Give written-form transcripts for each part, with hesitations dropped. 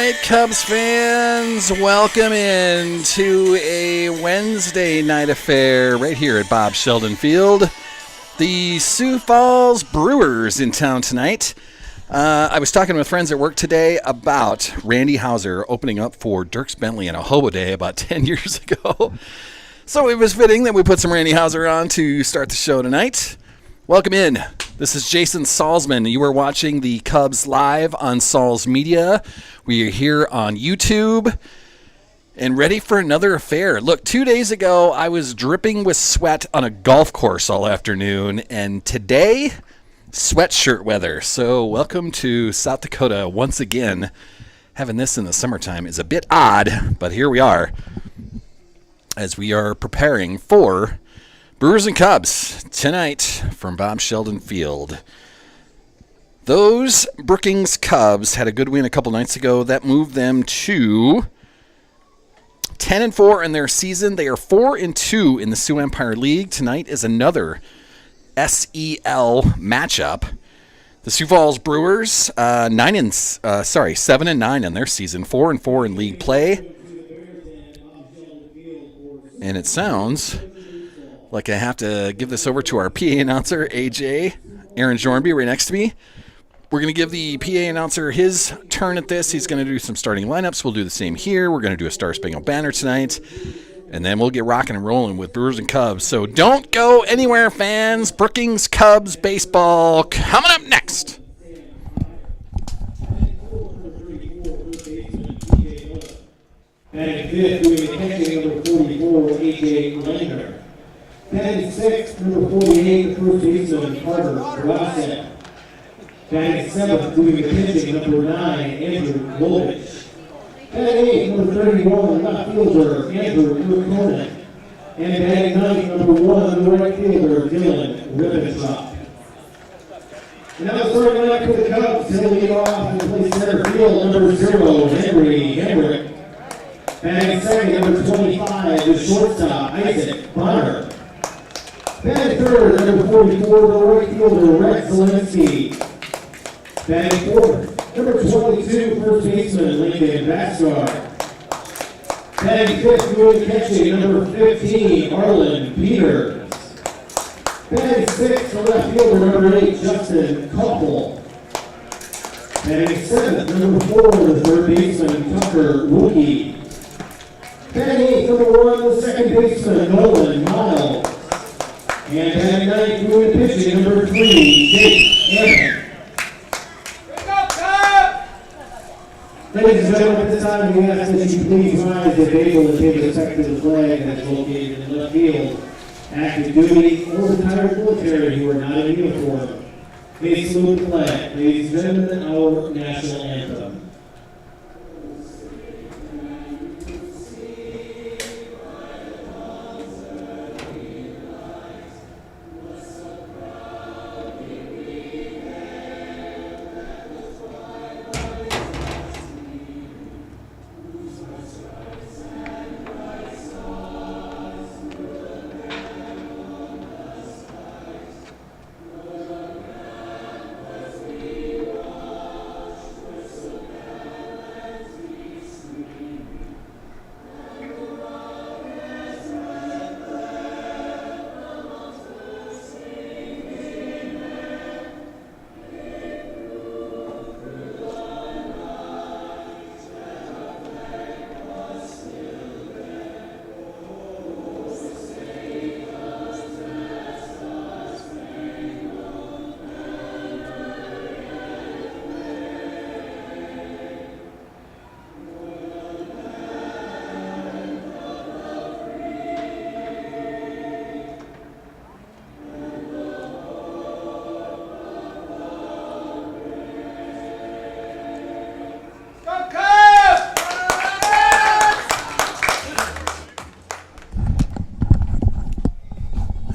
right, Cubs fans, welcome in to a Wednesday night affair right here at Bob Sheldon Field. The Sioux Falls Brewers in town tonight. I was talking with friends at work today about Randy Hauser opening up for Dierks Bentley in a hobo day about 10 years ago. So it was fitting that we put some Randy Hauser on to start the show tonight. Welcome in. This is Jason Salzman. You are watching the Cubs live on Sal's Media. We are here on YouTube and ready for another affair. Look, 2 days ago, I was dripping with sweat on a golf course all afternoon, and today, sweatshirt weather. So welcome to South Dakota once again. Having this in the summertime is a bit odd, but here we are as we are preparing for Brewers and Cubs tonight from Bob Sheldon Field. Those Brookings Cubs had a good win a couple nights ago. That moved them to 10-4 in their season. They are 4-2 in the Sioux Empire League. Tonight is another SEL matchup. The Sioux Falls Brewers 7-9 in their season, 4-4 in league play. And it sounds like I have to give this over to our PA announcer, AJ, Aaron Jornby, right next to me. We're going to give the PA announcer his turn at this. He's going to do some starting lineups. We'll do the same here. We're going to do a Star Spangled Banner tonight. And then we'll get rocking and rolling with Brewers and Cubs. So don't go anywhere, fans. Brookings Cubs baseball coming up next. Batting fifth, doing the catching, number 44, A.J. Langer. Batting sixth, number 48, the first baseman, Carter Rossett. Batting seventh, doing the pitching, number 9, Andrew Lovich. Batting eighth, number 31, left fielder, Andrew McCormick. And batting ninth, number 1, the right fielder, Dylan Ribbentrop. And now starting lineup for the Cubs, he'll lead off and play center field, number 0, Henry Hendrick. Batting second, number 25, the shortstop, Isaac Bonner. Batting third, number 44, the right fielder, Rex Zielinski. Batting fourth, number 22, first baseman, Lincoln Vascar. Batting fifth, doing the catching, number 15, Arlen Peters. Batting sixth, the left fielder, number 8, Justin Koppel. Batting seventh, number 4, the third baseman, Tucker Wookie. Batting eighth, number 1, the second baseman, Nolan Miles. And batting ninth, doing the pitching, number 3, Jake Hammond. Ladies and gentlemen, at this time, we ask that you please rise if able and take respect to the flag that is located in left field. Active duty or retired military who are not in uniform. Please salute the flag. Ladies and gentlemen, our national anthem.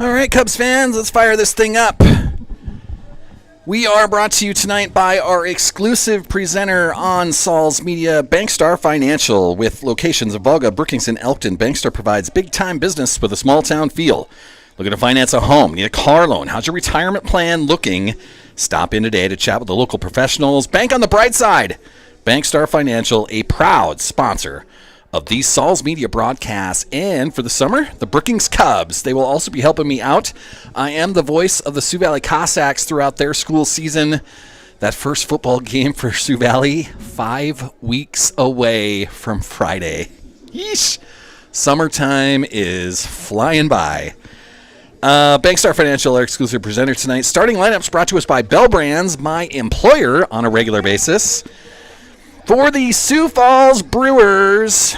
All right, Cubs fans, let's fire this thing up. We are brought to you tonight by our exclusive presenter on Sal's Media, Bankstar Financial. With locations in Volga, Brookings, and Elkton, Bankstar provides big-time business with a small-town feel. Looking to finance a home? Need a car loan? How's your retirement plan looking? Stop in today to chat with the local professionals. Bank on the bright side. Bankstar Financial, a proud sponsor of these Saul's Media broadcasts. And for the summer, the Brookings Cubs. They will also be helping me out. I am the voice of the Sioux Valley Cossacks throughout their school season. That first football game for Sioux Valley, 5 weeks away from Friday. Yeesh. Summertime is flying by. Bankstar Financial, our exclusive presenter tonight. Starting lineups brought to us by Bell Brands, my employer on a regular basis. For the Sioux Falls Brewers,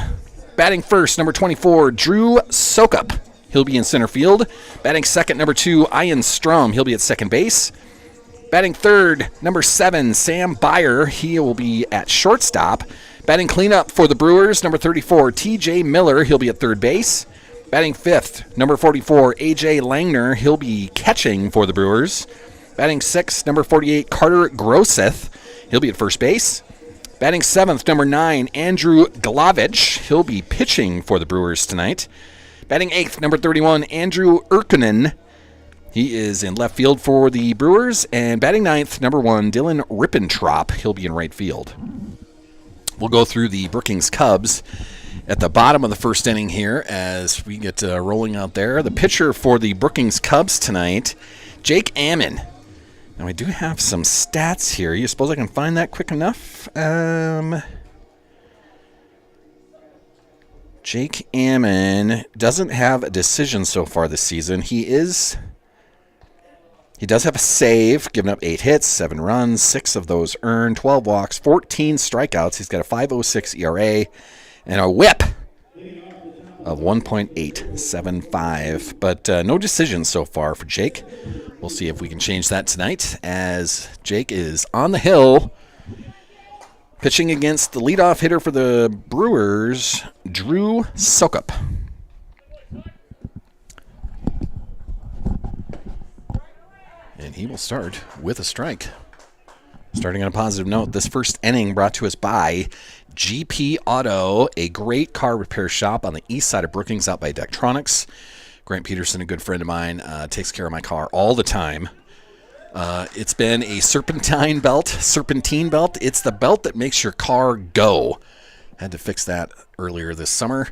batting first, number 24, Drew Sokup. He'll be in center field. Batting second, number 2, Ian Strum. He'll be at second base. Batting third, number 7, Sam Byer. He will be at shortstop. Batting cleanup for the Brewers, number 34, TJ Miller. He'll be at third base. Batting fifth, number 44, AJ Langner. He'll be catching for the Brewers. Batting sixth, number 48, Carter Grosseth. He'll be at first base. Batting seventh, number 9, Andrew Glavich. He'll be pitching for the Brewers tonight. Batting eighth, number 31, Andrew Urkunen. He is in left field for the Brewers. And batting ninth, number 1, Dylan Rippentrop. He'll be in right field. We'll go through the Brookings Cubs at the bottom of the first inning here as we get rolling out there. The pitcher for the Brookings Cubs tonight, Jake Ammon. Now, I do have some stats here. You suppose I can find that quick enough? Jake Ammon doesn't have a decision so far this season. He does have a save, giving up 8 hits, 7 runs, 6 of those earned, 12 walks, 14 strikeouts. He's got a 5.06 ERA and a whip of 1.875. But no decisions so far for Jake. We'll see if we can change that tonight as Jake is on the hill pitching against the leadoff hitter for the Brewers, Drew Sokup. And he will start with a strike. Starting on a positive note, this first inning brought to us by GP Auto, a great car repair shop on the east side of Brookings out by Daktronics. Grant Peterson, a good friend of mine, takes care of my car all the time. It's been a serpentine belt. It's the belt that makes your car go. Had to fix that earlier this summer,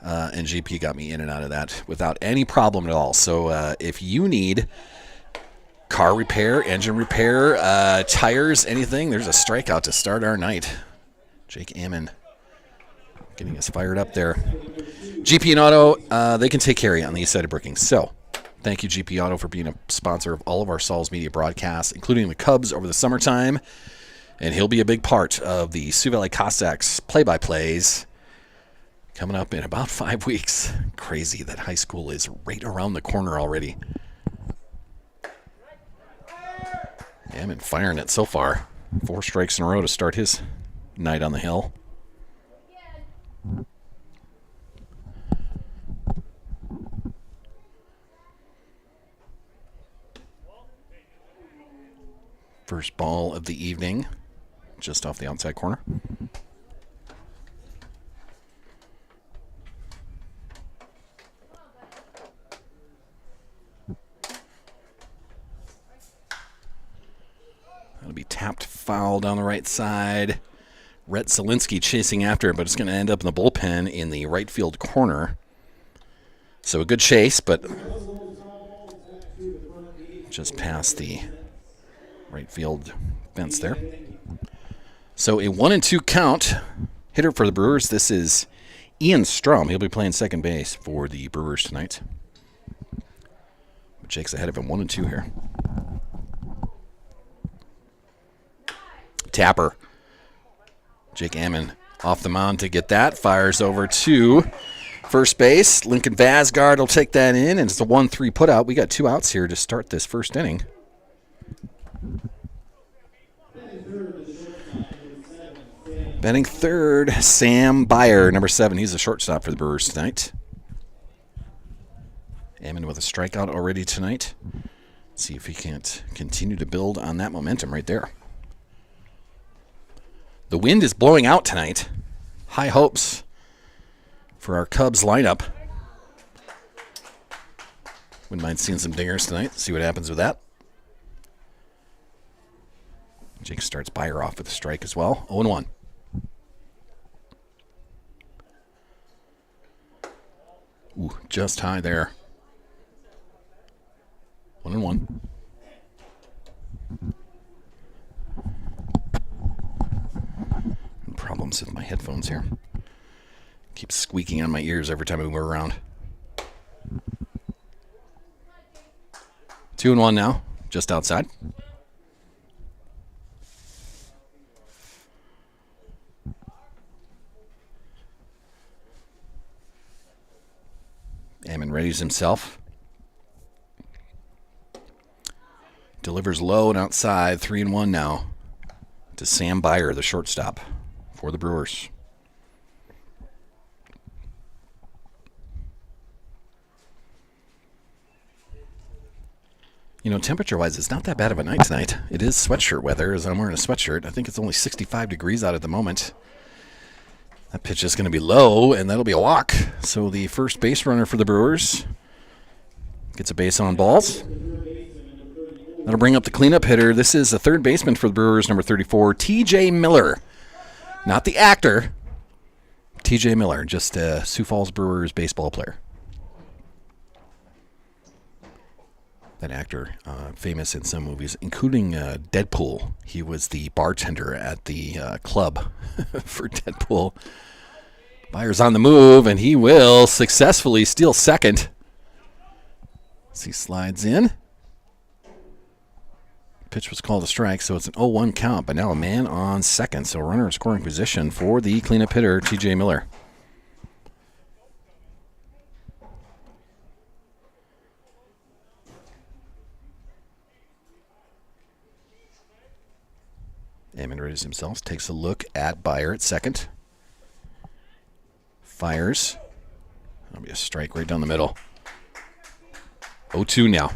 and GP got me in and out of that without any problem at all. So if you need car repair, engine repair, tires, anything, there's a strikeout to start our night. Jake Ammon getting us fired up there. GP and Auto, they can take care of you on the east side of Brookings. So thank you, GP Auto, for being a sponsor of all of our Saul's Media broadcasts, including the Cubs over the summertime. And he'll be a big part of the Sioux Valley Cossacks play-by-plays coming up in about 5 weeks. Crazy that high school is right around the corner already. Ammon firing it so far. 4 strikes in a row to start his night on the hill. First ball of the evening, just off the outside corner. That'll be tapped foul down the right side. Rhett Zielinski chasing after it, but it's going to end up in the bullpen in the right field corner. So a good chase, but just past the right field fence there. So a 1-2 count. Hitter for the Brewers, this is Ian Strum. He'll be playing second base for the Brewers tonight. But Jake's ahead of him, 1-2 here. Tapper. Jake Ammon off the mound to get that. Fires over to first base. Lincoln Vasgard will take that in, and it's a 1-3 putout. We got 2 outs here to start this first inning. Batting third, Sam Byer, number 7. He's a shortstop for the Brewers tonight. Ammon with a strikeout already tonight. Let's see if he can't continue to build on that momentum right there. The wind is blowing out tonight. High hopes for our Cubs lineup. Wouldn't mind seeing some dingers tonight. See what happens with that. Jake starts Byer off with a strike as well. 0-1. Ooh, just high there. 1-1. Problems with my headphones here. Keeps squeaking on my ears every time I move around. 2-1 now, just outside. Ammon readies himself. Delivers low and outside. 3-1 now to Sam Byer, the shortstop for the Brewers. You know, temperature-wise, it's not that bad of a night tonight. It is sweatshirt weather, as I'm wearing a sweatshirt. I think it's only 65 degrees out at the moment. That pitch is going to be low, and that'll be a walk. So the first base runner for the Brewers gets a base on balls. That'll bring up the cleanup hitter. This is the third baseman for the Brewers, number 34, T.J. Miller. Not the actor. T.J. Miller, just a Sioux Falls Brewers baseball player. That actor, famous in some movies, including Deadpool. He was the bartender at the club for Deadpool. Byers on the move, and he will successfully steal second. As he slides in. Pitch was called a strike, so it's an 0-1 count, but now a man on second. So runner in scoring position for the cleanup hitter, T.J. Miller. Ammon readies himself, takes a look at Byer at second. Fires. That'll be a strike right down the middle. 0-2 now.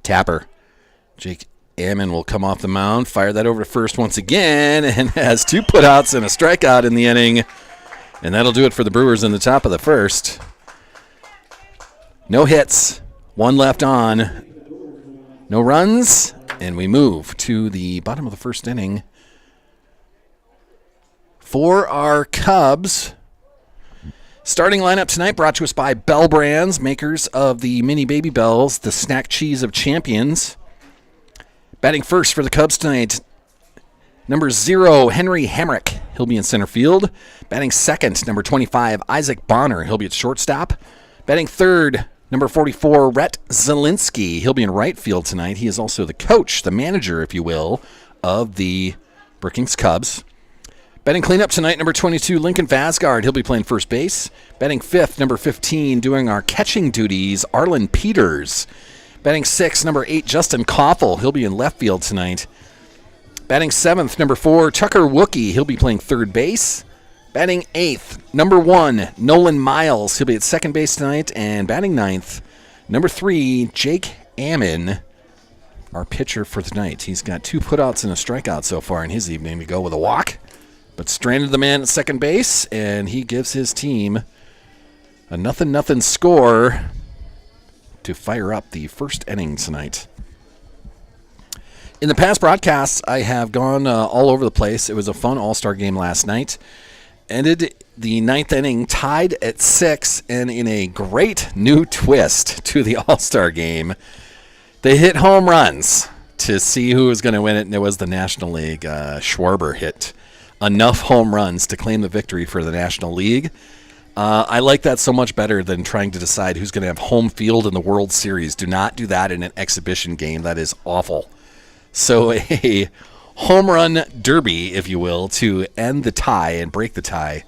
Tapper. Jake Ammon will come off the mound, fire that over to first once again, and has 2 putouts and a strikeout in the inning. And that'll do it for the Brewers in the top of the first. No hits, 1 left on, no runs, and we move to the bottom of the first inning. For our Cubs, starting lineup tonight brought to us by Bell Brands, makers of the mini baby bells, the snack cheese of champions. Batting first for the Cubs tonight, number 0, Henry Hamrick. He'll be in center field. Batting second, number 25, Isaac Bonner. He'll be at shortstop. Batting third, number 44, Rhett Zielinski. He'll be in right field tonight. He is also the coach, the manager, if you will, of the Brookings Cubs. Batting cleanup tonight, number 22, Lincoln Vasgard. He'll be playing first base. Batting fifth, number 15, doing our catching duties, Arlen Peters. Batting sixth, number 8, Justin Koffel. He'll be in left field tonight. Batting seventh, number 4, Tucker Wookie. He'll be playing third base. Batting eighth, number 1, Nolan Miles. He'll be at second base tonight. And batting ninth, number 3, Jake Ammon, our pitcher for tonight. He's got 2 putouts and a strikeout so far in his evening to go with a walk. But stranded the man at second base, and he gives his team a 0-0 score to fire up the first inning tonight. In the past broadcasts, I have gone all over the place. It was a fun all-star game last night. Ended the 9th inning tied at 6, and in a great new twist to the all-star game, they hit home runs to see who was going to win it, and it was the National League. Schwarber hit enough home runs to claim the victory for the National League. I like that so much better than trying to decide who's going to have home field in the World Series. Do not do that in an exhibition game. That is awful. So a home run derby, if you will, to end the tie and break the tie,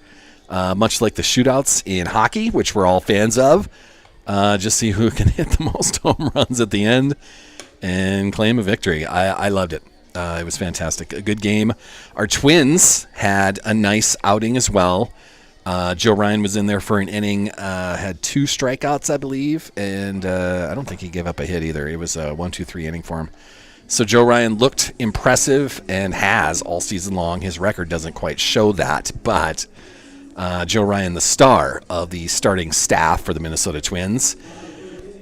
much like the shootouts in hockey, which we're all fans of. Just see who can hit the most home runs at the end and claim a victory. I loved it. It was fantastic. A good game. Our Twins had a nice outing as well. Joe Ryan was in there for an inning, had 2 strikeouts, I believe, and I don't think he gave up a hit either. It was a 1-2-3 inning for him. So Joe Ryan looked impressive and has all season long. His record doesn't quite show that, but Joe Ryan, the star of the starting staff for the Minnesota Twins.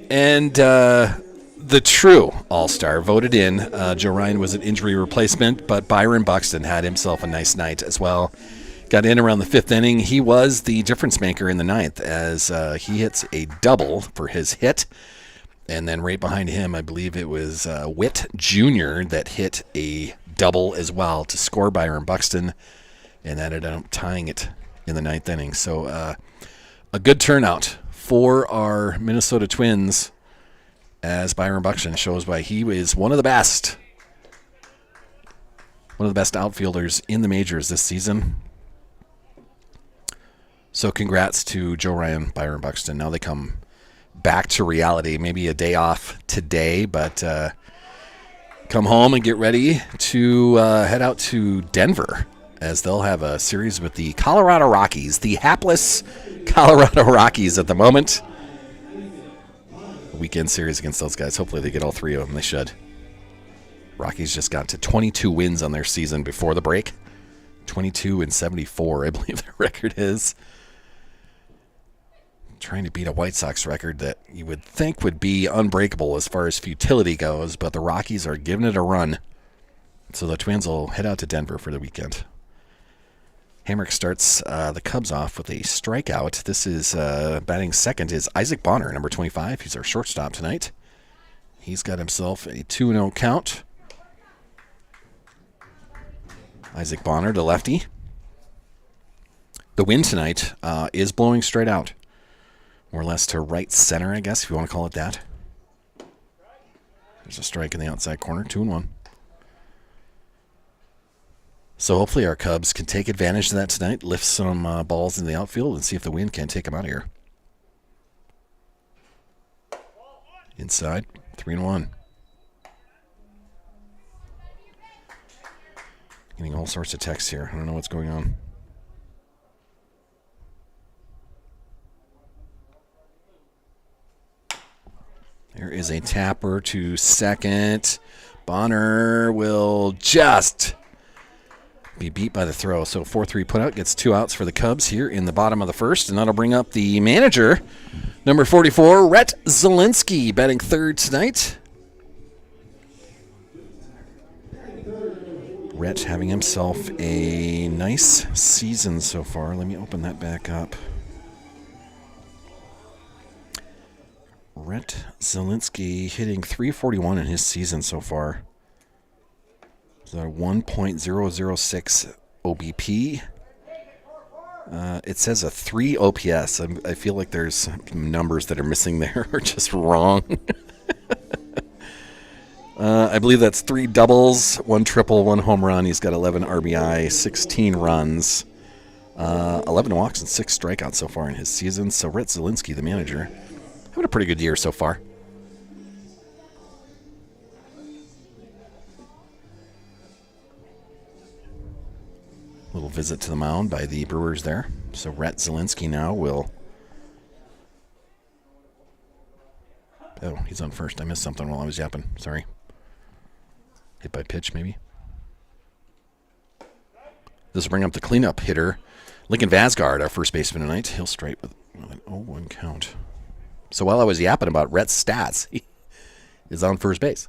And the true all-star voted in. Joe Ryan was an injury replacement, but Byron Buxton had himself a nice night as well. Got in around the 5th inning. He was the difference maker in the 9th as he hits a double for his hit. And then right behind him, I believe it was Witt Jr. that hit a double as well to score Byron Buxton, and ended up tying it in the 9th inning. So a good turnout for our Minnesota Twins as Byron Buxton shows why he is one of the best outfielders in the majors this season. So congrats to Joe Ryan, Byron Buxton. Now they come back to reality. Maybe a day off today, but come home and get ready to head out to Denver as they'll have a series with the Colorado Rockies, the hapless Colorado Rockies at the moment. A weekend series against those guys. Hopefully they get all 3 of them. They should. Rockies just got to 22 wins on their season before the break. 22-74, I believe their record is. Trying to beat a White Sox record that you would think would be unbreakable as far as futility goes, but the Rockies are giving it a run. So the Twins will head out to Denver for the weekend. Hamrick starts the Cubs off with a strikeout. This is batting second is Isaac Bonner, number 25. He's our shortstop tonight. He's got himself a 2-0 count. Isaac Bonner, the lefty. The wind tonight is blowing straight out. More or less to right center, I guess, if you want to call it that. There's a strike in the outside corner, 2-1. So hopefully our Cubs can take advantage of that tonight, lift some balls in the outfield, and see if the wind can't take them out of here. Inside, 3-1. Getting all sorts of texts here. I don't know what's going on. There is a tapper to second. Bonner will just be beat by the throw. So 4-3 putout gets 2 outs for the Cubs here in the bottom of the first. And that'll bring up the manager, number 44, Rhett Zielinski, batting third tonight. Rhett having himself a nice season so far. Let me open that back up. Rhett Zielinski hitting .341 in his season so far. So 1.006 OBP. It says a 3 OPS. I feel like there's numbers that are missing there or just wrong. I believe that's 3 doubles, 1 triple, 1 home run. He's got 11 RBI, 16 runs, 11 walks, and 6 strikeouts so far in his season. So Rhett Zielinski, the manager, having a pretty good year so far. Little visit to the mound by the Brewers there. So Rhett Zielinski now will... Oh, he's on first. I missed something while I was yapping. Sorry. Hit by pitch, maybe. This will bring up the cleanup hitter, Lincoln Vasgard, our first baseman tonight. He'll straight with an 0-1 count. So while I was yapping about Rhett's stats, he is on first base.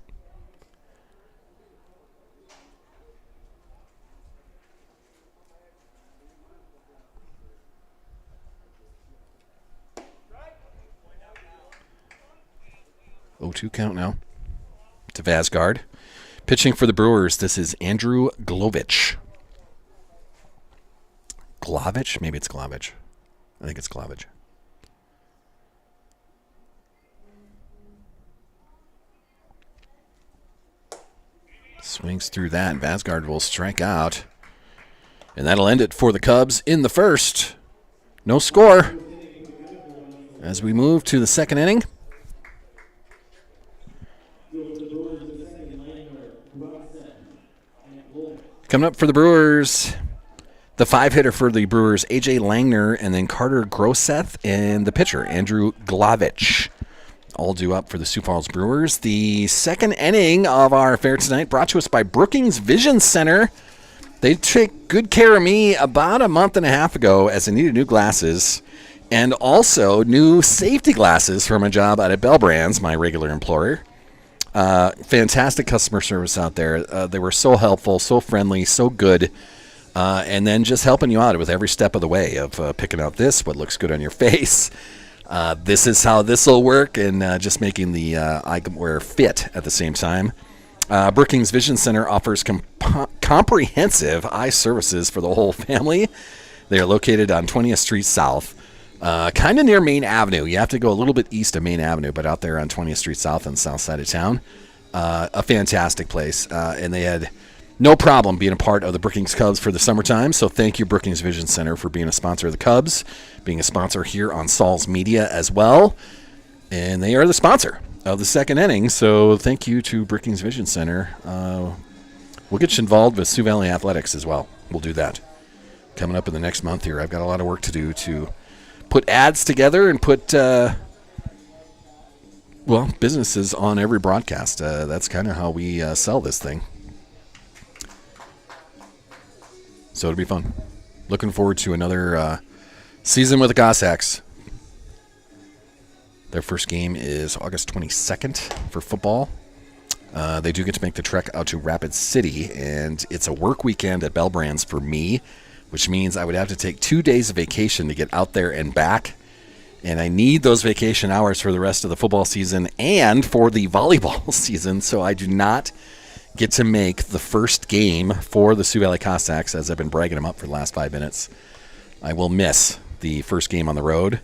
.02 count now to Vasgard. Pitching for the Brewers, this is Andrew Glovich. Glovich? Maybe it's Glovich. I think it's Glovich. Swings through that, and Vasgard will strike out. And that'll end it for the Cubs in the first. No score. As we move to the second inning. Coming up for the Brewers, the 5-hitter for the Brewers, A.J. Langner, and then Carter Groseth, and the pitcher, Andrew Glovich. All due up for the Sioux Falls Brewers. The second inning of our affair tonight brought to us by Brookings Vision Center. They took good care of me about a month and a half ago as I needed new glasses and also new safety glasses for my job out at Bell Brands, my regular employer. Fantastic customer service out there. They were so helpful, so friendly, so good. And then just helping you out with every step of the way of picking out what looks good on your face. This is how this will work, and just making the eyewear fit at the same time. Brookings Vision Center offers comprehensive eye services for the whole family. They are located on 20th Street South, kind of near Main Avenue. You have to go a little bit east of Main Avenue, but out there on 20th Street South on the south side of town. A fantastic place, and they had no problem being a part of the Brookings Cubs for the summertime. So thank you, Brookings Vision Center, for being a sponsor of the Cubs, being a sponsor here on Saul's Media as well. And they are the sponsor of the second inning. So thank you to Brookings Vision Center. We'll get you involved with Sioux Valley Athletics as well. We'll do that coming up in the next month here. I've got a lot of work to do to put ads together and put, businesses on every broadcast. That's kind of how we sell this thing. So it'll be fun. Looking forward to another season with the Cossacks. Their first game is August 22nd for football. They do get to make the trek out to Rapid City, and it's a work weekend at Bell Brands for me, which means I would have to take 2 days of vacation to get out there and back. And I need those vacation hours for the rest of the football season and for the volleyball season, so I do not get to make the first game for the Sioux Valley Cossacks, as I've been bragging them up for the last 5 minutes. I will miss the first game on the road,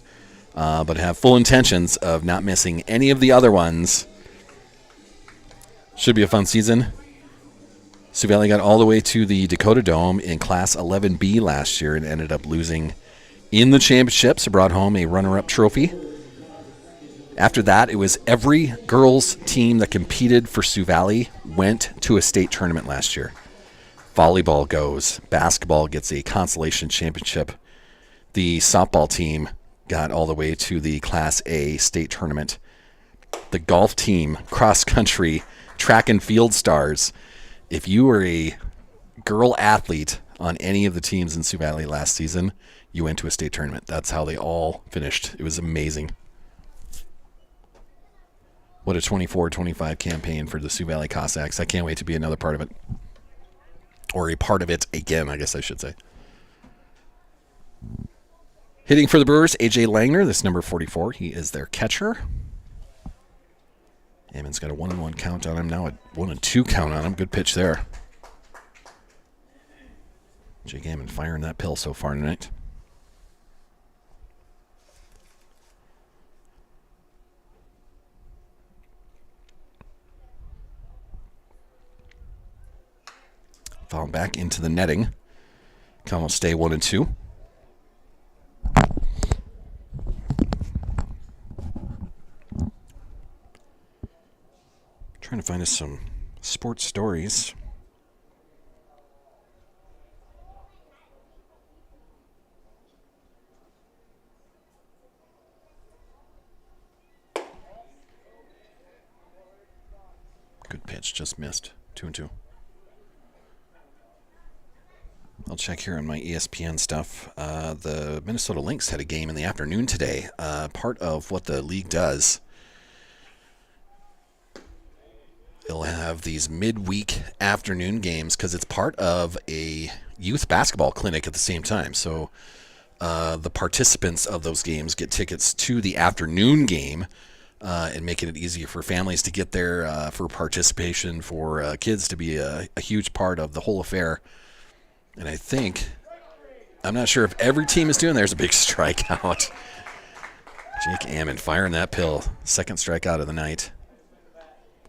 but have full intentions of not missing any of the other ones. Should be a fun season. Sioux Valley got all the way to the Dakota Dome in Class 11B last year and ended up losing in the championships. It brought home a runner-up trophy. After that, it was every girls' team that competed for Sioux Valley went to a state tournament last year. Volleyball goes. Basketball gets a consolation championship. The softball team got all the way to the Class A state tournament. The golf team, cross country, track and field stars. If you were a girl athlete on any of the teams in Sioux Valley last season, you went to a state tournament. That's how they all finished. It was amazing. What a 24-25 campaign for the Sioux Valley Cossacks. I can't wait to be another part of it. Or a part of it again, I guess I should say. Hitting for the Brewers, A.J. Langner. This number 44. He is their catcher. Ammon's got a 1-1 count on him. Now a 1-2 count on him. Good pitch there. Jake Ammon firing that pill so far tonight. Foul back into the netting. Count will stay 1-2. Trying to find us some sports stories. Good pitch, just missed. 2-2. I'll check here on my ESPN stuff. The Minnesota Lynx had a game in the afternoon today. Part of what the league does, it'll have these midweek afternoon games because it's part of a youth basketball clinic at the same time. So the participants of those games get tickets to the afternoon game and making it easier for families to get there for participation, for kids to be a huge part of the whole affair. And I think, I'm not sure if every team is doing, there's a big strikeout. Jake Ammon firing that pill. Second strikeout of the night.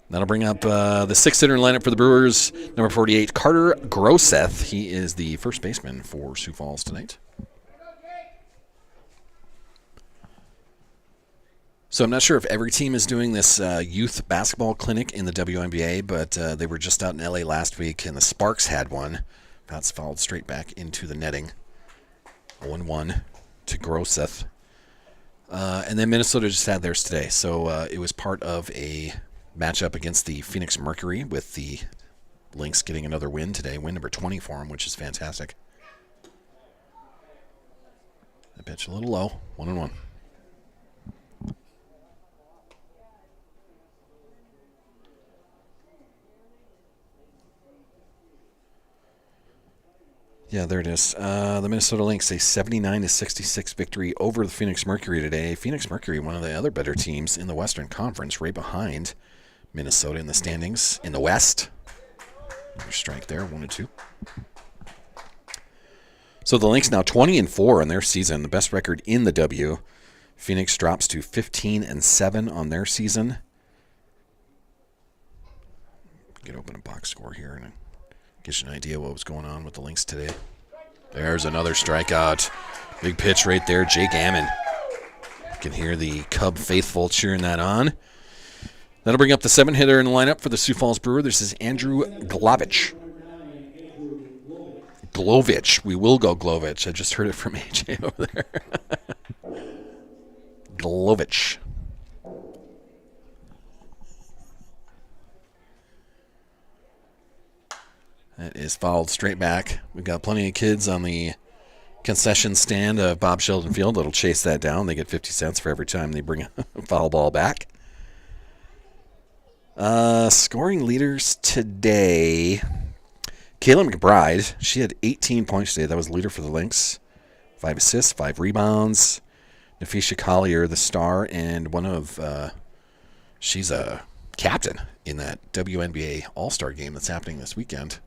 That'll bring up the sixth hitter lineup for the Brewers, number 48, Carter Groseth. He is the first baseman for Sioux Falls tonight. So I'm not sure if every team is doing this youth basketball clinic in the WNBA, but they were just out in LA last week, and the Sparks had one. That's fouled straight back into the netting. 0-1 to Groseth. And then Minnesota just had theirs today. So it was part of a matchup against the Phoenix Mercury with the Lynx getting another win today, win number 20 for them, which is fantastic. That pitch a little low, 1-1. Yeah, there it is. The Minnesota Lynx, a 79-66 victory over the Phoenix Mercury today. Phoenix Mercury, one of the other better teams in the Western Conference, right behind Minnesota in the standings in the West. Another strike there, 1-2. So the Lynx now 20-4 on their season, the best record in the W. Phoenix drops to 15-7 on their season. Get open a box score here and gives you an idea what was going on with the Lynx today. There's another strikeout. Big pitch right there, Jake Ammon. You can hear the Cub faithful cheering that on. That'll bring up the 7-hitter in the lineup for the Sioux Falls Brewer. This is Andrew Glovich. Glovich. We will go Glovich. I just heard it from AJ over there. Glovich. That is fouled straight back. We've got plenty of kids on the concession stand of Bob Sheldon Field that'll chase that down. They get 50 cents for every time they bring a foul ball back. Scoring leaders today. Kayla McBride, she had 18 points today. That was the leader for the Lynx. 5 assists, 5 rebounds. Nafisha Collier, the star, and she's a captain in that WNBA All-Star game that's happening this weekend.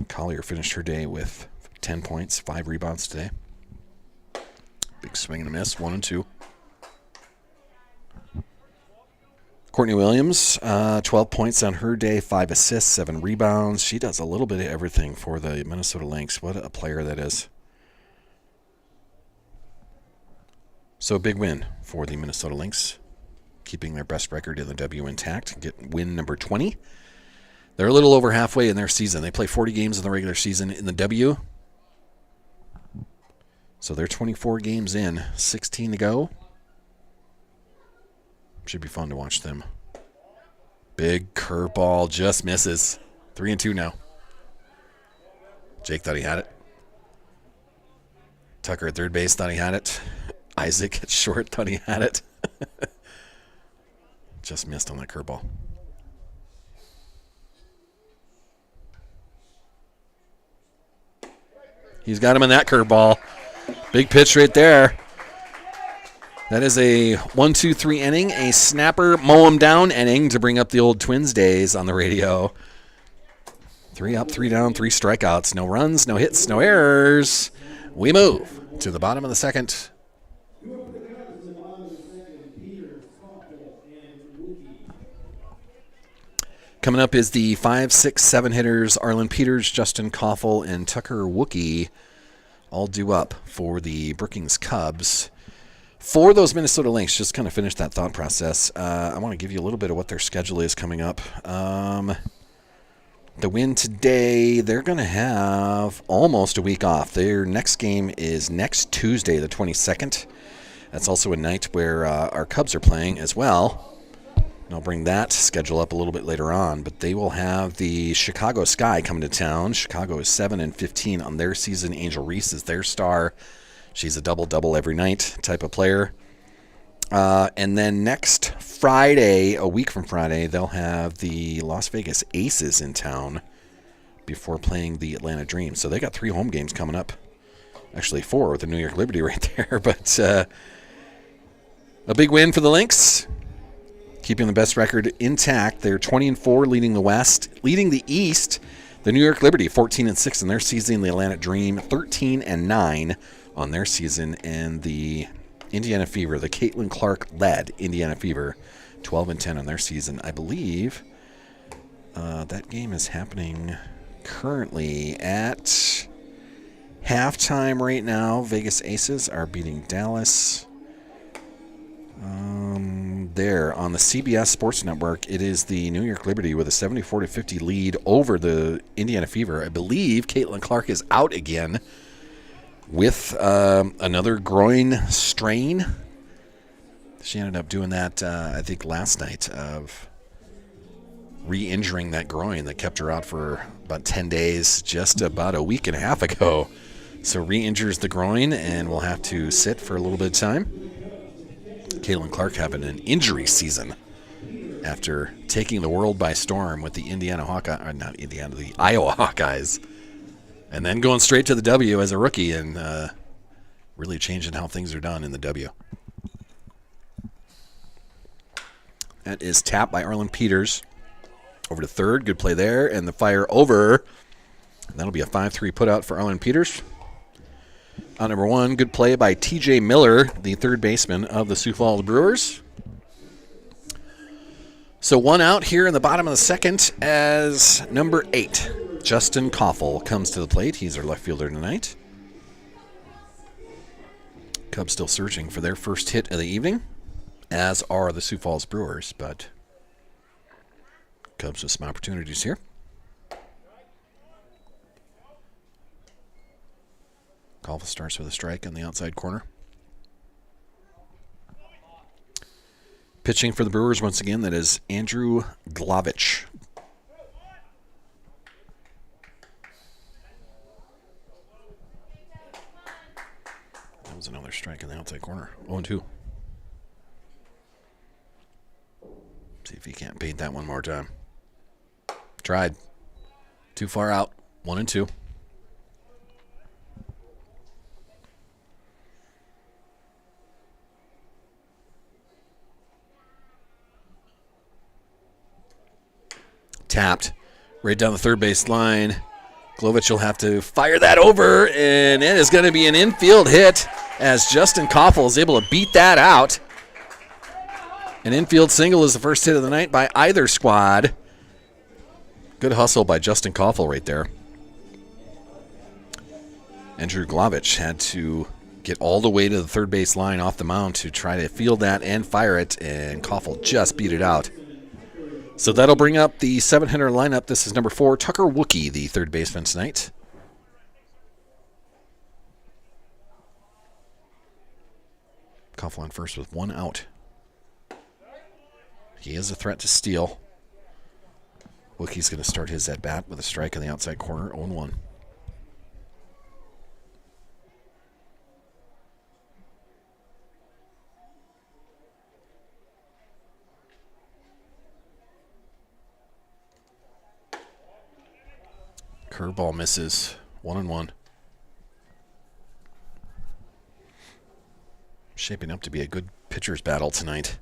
Collier finished her day with 10 points, 5 rebounds today. Big swing and a miss, 1-2. Courtney Williams, 12 points on her day, 5 assists, 7 rebounds. She does a little bit of everything for the Minnesota Lynx. What a player that is. So a big win for the Minnesota Lynx, keeping their best record in the W intact. Get win number 20. They're a little over halfway in their season. They play 40 games in the regular season in the W. So they're 24 games in, 16 to go. Should be fun to watch them. Big curveball, just misses. 3-2 now. Jake thought he had it. Tucker at third base thought he had it. Isaac at short thought he had it. Just missed on that curveball. He's got him in that curveball. Big pitch right there. That is a 1-2-3 inning, a snapper mow him down inning to bring up the old Twins days on the radio. 3 up, 3 down, 3 strikeouts, no runs, no hits, no errors. We move to the bottom of the second. Coming up is the 5, 6, 7 hitters, Arlen Peters, Justin Koffel, and Tucker Wookie, all due up for the Brookings Cubs. For those Minnesota Lynx, just kind of finish that thought process, I want to give you a little bit of what their schedule is coming up. The win today, they're going to have almost a week off. Their next game is next Tuesday, the 22nd. That's also a night where our Cubs are playing as well. And I'll bring that schedule up a little bit later on, but they will have the Chicago Sky coming to town. Chicago is 7-15 on their season. Angel Reese is their star. She's a double-double every night type of player. And then next Friday, a week from Friday, they'll have the Las Vegas Aces in town before playing the Atlanta Dream. So they got 3 home games coming up. Actually 4 with the New York Liberty right there. But a big win for the Lynx, keeping the best record intact. They're 20-4, leading the West. Leading the East, the New York Liberty, 14-6 in their season. The Atlanta Dream, 13-9 on their season. And the Indiana Fever, the Caitlin Clark-led Indiana Fever, 12-10 on their season. I believe that game is happening currently at halftime right now. Vegas Aces are beating Dallas. There on the CBS Sports Network, it is the New York Liberty with a 74-50 lead over the Indiana Fever. I believe Caitlin Clark is out again with another groin strain. She ended up doing that, I think, last night of re-injuring that groin that kept her out for about 10 days just about a week and a half ago. So re-injures the groin and will have to sit for a little bit of time. Caitlin Clark having an injury season after taking the world by storm with the the Iowa Hawkeyes, and then going straight to the W as a rookie and really changing how things are done in the W. That is tapped by Arlen Peters. Over to third. Good play there. And the fire over. And that'll be a 5-3 putout for Arlen Peters. On number one, good play by TJ Miller, the third baseman of the Sioux Falls Brewers. So one out here in the bottom of the second as number 8, Justin Koffel, comes to the plate. He's our left fielder tonight. Cubs still searching for their first hit of the evening, as are the Sioux Falls Brewers, but Cubs with some opportunities here. Koffel starts with a strike on the outside corner. Pitching for the Brewers once again, that is Andrew Glavich. That was another strike in the outside corner. 0-2. See if he can't paint that one more time. Tried. Too far out. 1-2. Tapped right down the third base line. Glovich will have to fire that over, and it is going to be an infield hit as Justin Koffel is able to beat that out. An infield single is the first hit of the night by either squad. Good hustle by Justin Koffel right there. Andrew Glavich had to get all the way to the third base line off the mound to try to field that and fire it, and Koffel just beat it out. So that'll bring up the 7-hitter lineup. This is number 4, Tucker Wookie, the third baseman tonight. Koffel on first with 1 out. He is a threat to steal. Wookie's going to start his at-bat with a strike on the outside corner, 0-1. Curveball misses. 1-1. Shaping up to be a good pitcher's battle tonight.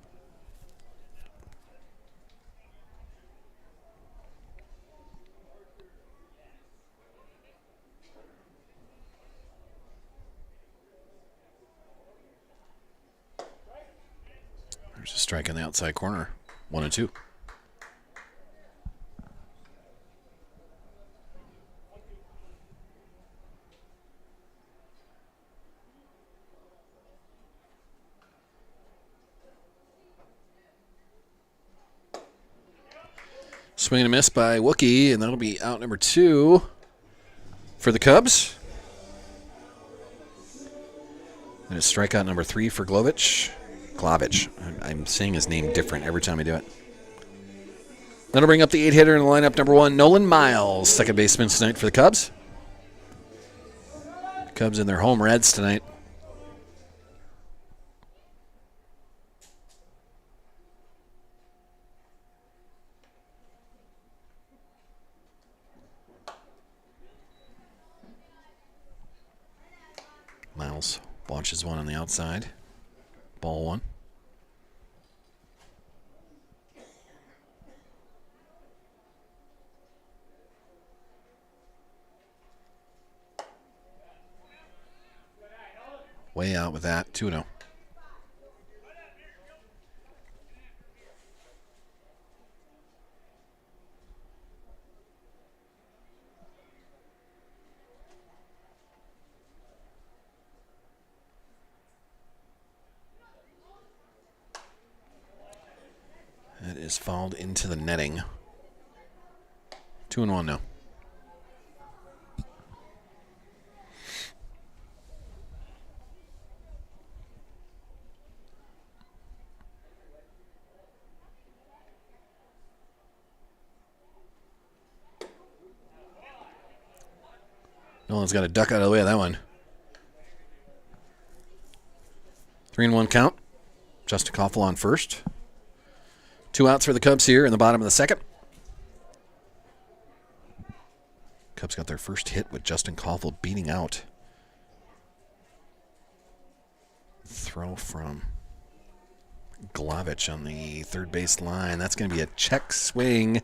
There's a strike in the outside corner. 1-2. Swing and a miss by Wookie, and that'll be out number 2 for the Cubs. And it's strikeout number 3 for Glavich. I'm saying his name different every time I do it. That'll bring up the 8-hitter in the lineup, number 1, Nolan Miles, second baseman tonight for the Cubs. Cubs in their home Reds tonight. Miles launches one on the outside. Ball 1. Way out with that. 2-0. That is fouled into the netting. 2-1 now. Nolan's got to duck out of the way of that one. 3-1 count. Justin Koffel on first. 2 outs for the Cubs here in the bottom of the second. Cubs got their first hit with Justin Koffel beating out. Throw from Glavich on the third base line. That's going to be a check swing.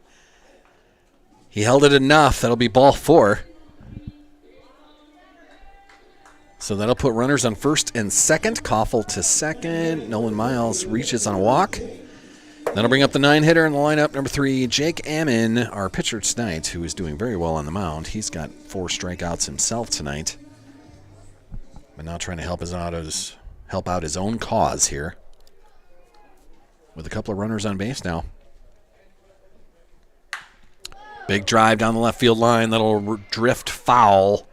He held it enough. That'll be ball 4. So that'll put runners on first and second. Koffel to second. Nolan Miles reaches on a walk. That'll bring up the 9-hitter in the lineup, number 3, Jake Ammon, our pitcher tonight, who is doing very well on the mound. He's got 4 strikeouts himself tonight, but now trying to help out his own cause here with a couple of runners on base now. Big drive down the left field line. That'll drift foul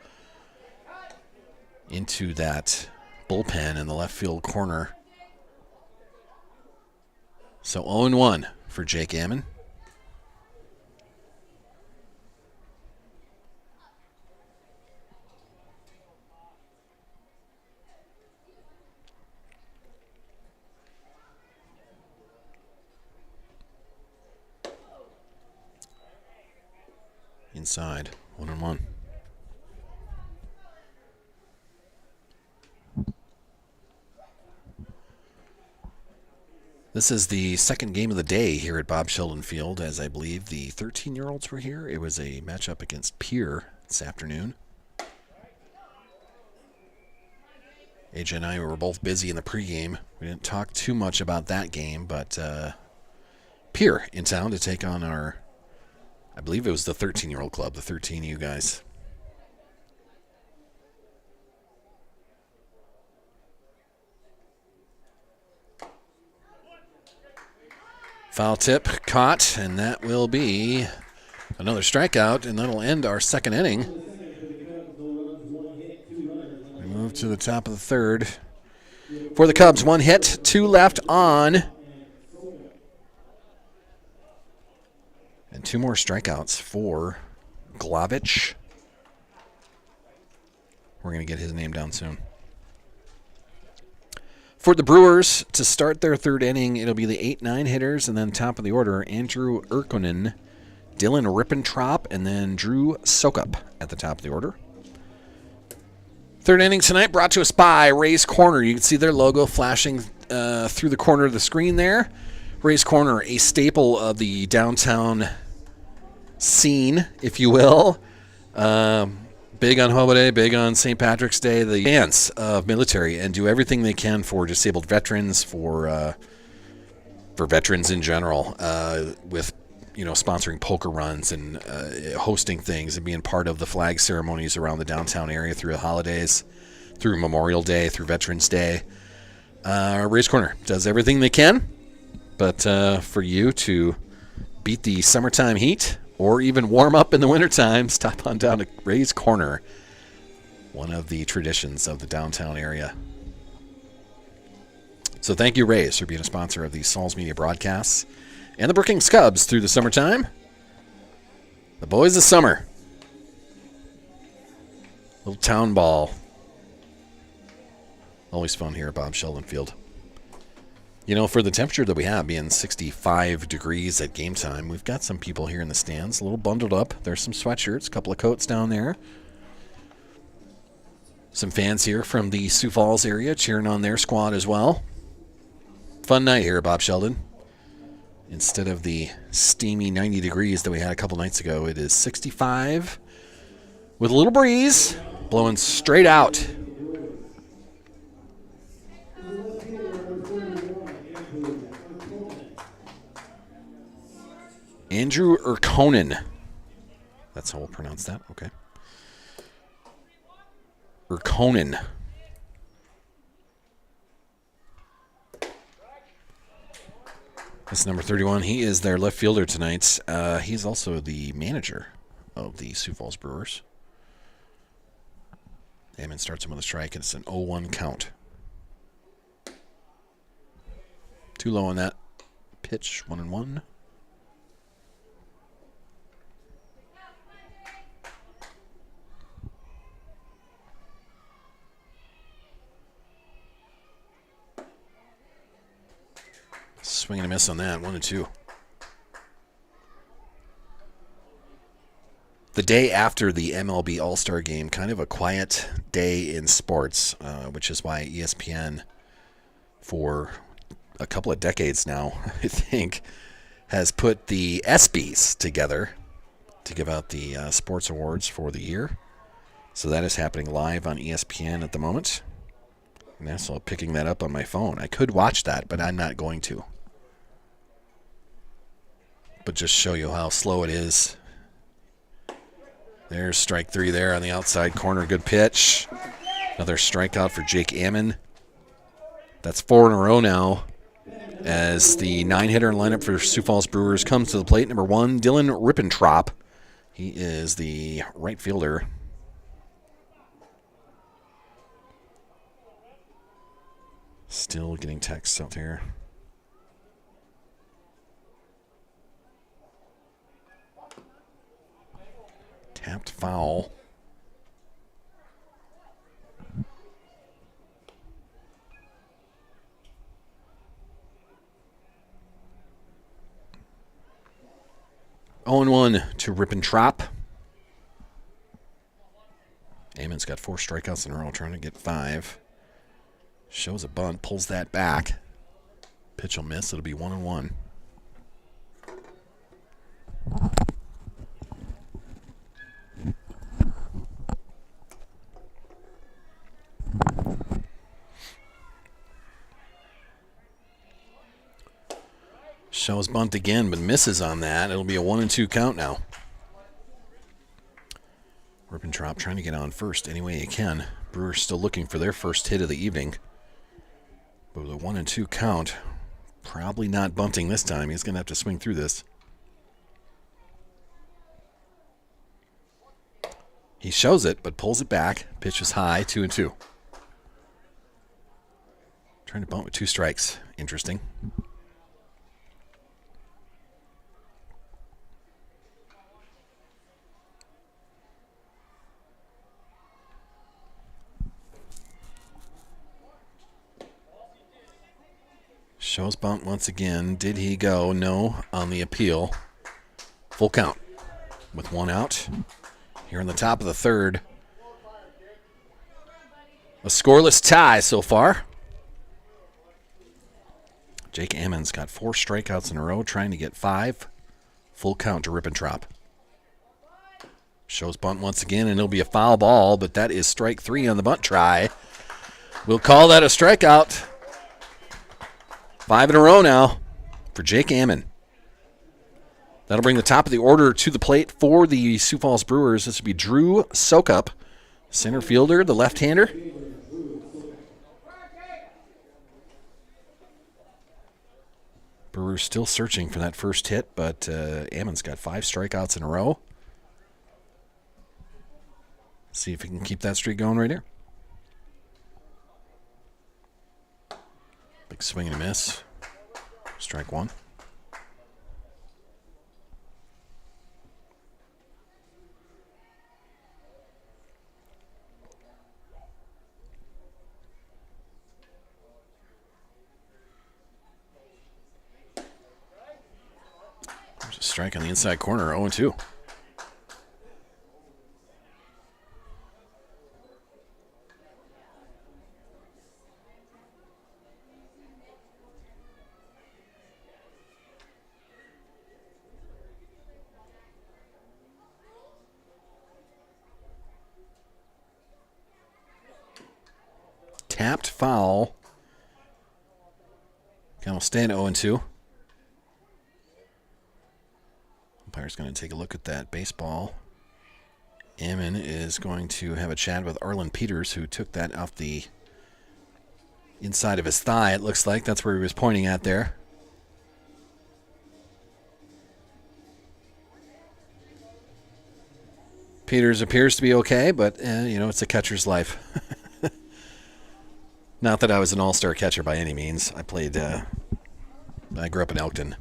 into that bullpen in the left field corner. So 0-1 for Jake Ammon. Inside, 1-1. This is the second game of the day here at Bob Sheldon Field, as I believe the 13-year-olds were here. It was a matchup against Pier this afternoon. AJ and I were both busy in the pregame. We didn't talk too much about that game, but Pier in town to take on our, I believe it was the 13-year-old club, the 13U guys. Foul tip caught, and that will be another strikeout, and that'll end our second inning. We move to the top of the third. For the Cubs, 1 hit, 2 left on. And 2 more strikeouts for Glavich. We're going to get his name down soon. For the Brewers, to start their third inning, it'll be the 8-9 hitters, and then top of the order, Andrew Urkonen, Dylan Rippentrop, and then Drew Sokup at the top of the order. Third inning tonight brought to us by Ray's Corner. You can see their logo flashing through the corner of the screen there. Ray's Corner, a staple of the downtown scene, if you will. Big on Hobo Day, big on St. Patrick's Day. The fans of military and do everything they can for disabled veterans, for veterans in general, with sponsoring poker runs and hosting things and being part of the flag ceremonies around the downtown area through the holidays, through Memorial Day, through Veterans Day. Ray's Corner does everything they can, but for you to beat the summertime heat or even warm up in the wintertime, stop on down to Ray's Corner, one of the traditions of the downtown area. So thank you, Rays, for being a sponsor of the Sauls Media broadcasts and the Brookings Cubs through the summertime. The boys of summer. Little town ball. Always fun here at Bob Sheldon Field. For the temperature that we have, being 65 degrees at game time, we've got some people here in the stands, a little bundled up. There's some sweatshirts, a couple of coats down there. Some fans here from the Sioux Falls area cheering on their squad as well. Fun night here at Bob Sheldon. Instead of the steamy 90 degrees that we had a couple nights ago, it is 65 with a little breeze blowing straight out. Andrew Urkonen. That's how we'll pronounce that. Okay. Urkonen. That's number 31. He is their left fielder tonight. He's also the manager of the Sioux Falls Brewers. Ammon starts him with a strike, and it's an 0-1 count. Too low on that pitch. 1-1. swing and a miss on that. 1-2. The day after the MLB All-Star Game, kind of a quiet day in sports, which is why ESPN, for a couple of decades now, I think, has put the ESPYs together to give out the sports awards for the year. So that is happening live on ESPN at the moment. I'm also picking that up on my phone. I could watch that, but I'm not going to. But just show you how slow it is. There's strike 3 there on the outside corner. Good pitch. Another strikeout for Jake Ammon. That's 4 in a row now as the 9-hitter lineup for Sioux Falls Brewers comes to the plate. Number 1, Dylan Rippentrop. He is the right fielder. Still getting texts out here. Tapped foul. Oh, 0-1 to Rippentrop. Ammon's got 4 strikeouts in a row, trying to get 5. Shows a bunt, pulls that back. Pitch will miss. It'll be 1-1. Shows bunt again, but misses on that. It'll be a 1-2 count now. Rippentrop trying to get on first any way he can. Brewers still looking for their first hit of the evening. But with a 1-2 count, probably not bunting this time. He's going to have to swing through this. He shows it, but pulls it back. Pitch is high, 2-2. Trying to bunt with 2 strikes. Interesting. Shows bunt once again. Did he go? No on the appeal. Full count with 1 out. Here in the top of the 3rd. A scoreless tie so far. Jake Ammon's got 4 strikeouts in a row, trying to get 5. Full count to Rippentrop. Shows bunt once again, and it'll be a foul ball, but that is strike 3 on the bunt try. We'll call that a strikeout. 5 in a row now for Jake Ammon. That'll bring the top of the order to the plate for the Sioux Falls Brewers. This will be Drew Sokup, center fielder, the left-hander. Brewers still searching for that first hit, but Ammon's got 5 strikeouts in a row. See if he can keep that streak going right here. Big swing and a miss. Strike 1. There's a strike on the inside corner, 0-2. Tapped foul. Count will stay at 0-2. Umpire's going to take a look at that baseball. Ammon is going to have a chat with Arlen Peters, who took that off the inside of his thigh, it looks like. That's where he was pointing at there. Peters appears to be okay, but, it's a catcher's life. Not that I was an all-star catcher by any means. I grew up in Elkton.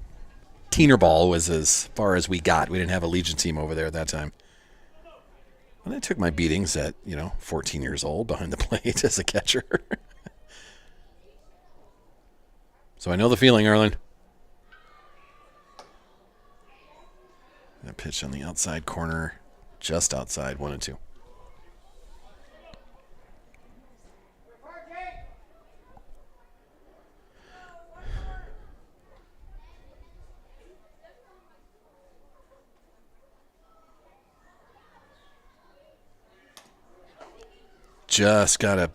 Teener ball was as far as we got. We didn't have a Legion team over there at that time. And I took my beatings at, 14 years old behind the plate as a catcher. So I know the feeling, Arlen. That pitch on the outside corner, just outside, 1-2. Just got a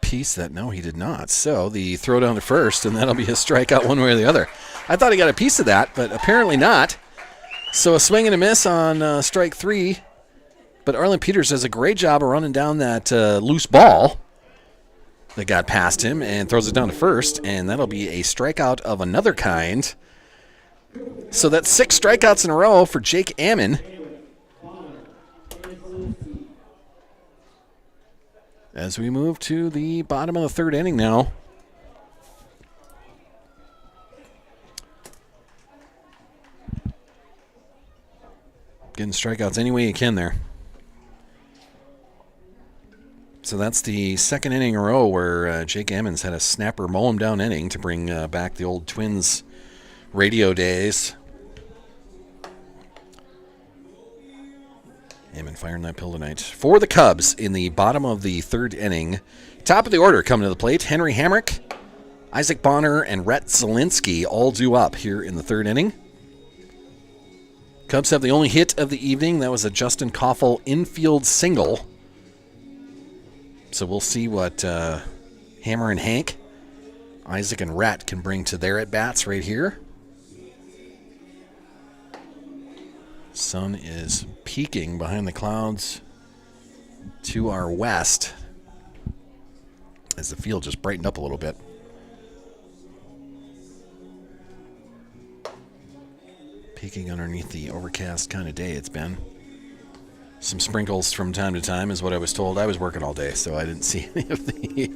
piece that, no, he did not. So the throw down to first, and that'll be a strikeout one way or the other. I thought he got a piece of that, but apparently not. So a swing and a miss on strike 3. But Arlen Peters does a great job of running down that loose ball that got past him and throws it down to first, and that'll be a strikeout of another kind. So that's 6 strikeouts in a row for Jake Ammon. As we move to the bottom of the 3rd inning now. Getting strikeouts any way you can there. So that's the 2nd inning in a row where Jake Ammons had a snapper mow him down inning to bring back the old Twins radio days. Ammon firing that pill tonight. For the Cubs in the bottom of the 3rd inning. Top of the order coming to the plate. Henry Hamrick, Isaac Bonner, and Rhett Zielinski all due up here in the 3rd inning. Cubs have the only hit of the evening. That was a Justin Koffel infield single. So we'll see what Hammer and Hank, Isaac and Rhett can bring to their at-bats right here. Sun is peeking behind the clouds to our west as the field just brightened up a little bit. Peeking underneath the overcast kind of day it's been. Some sprinkles from time to time is what I was told. I was working all day, so I didn't see any of the...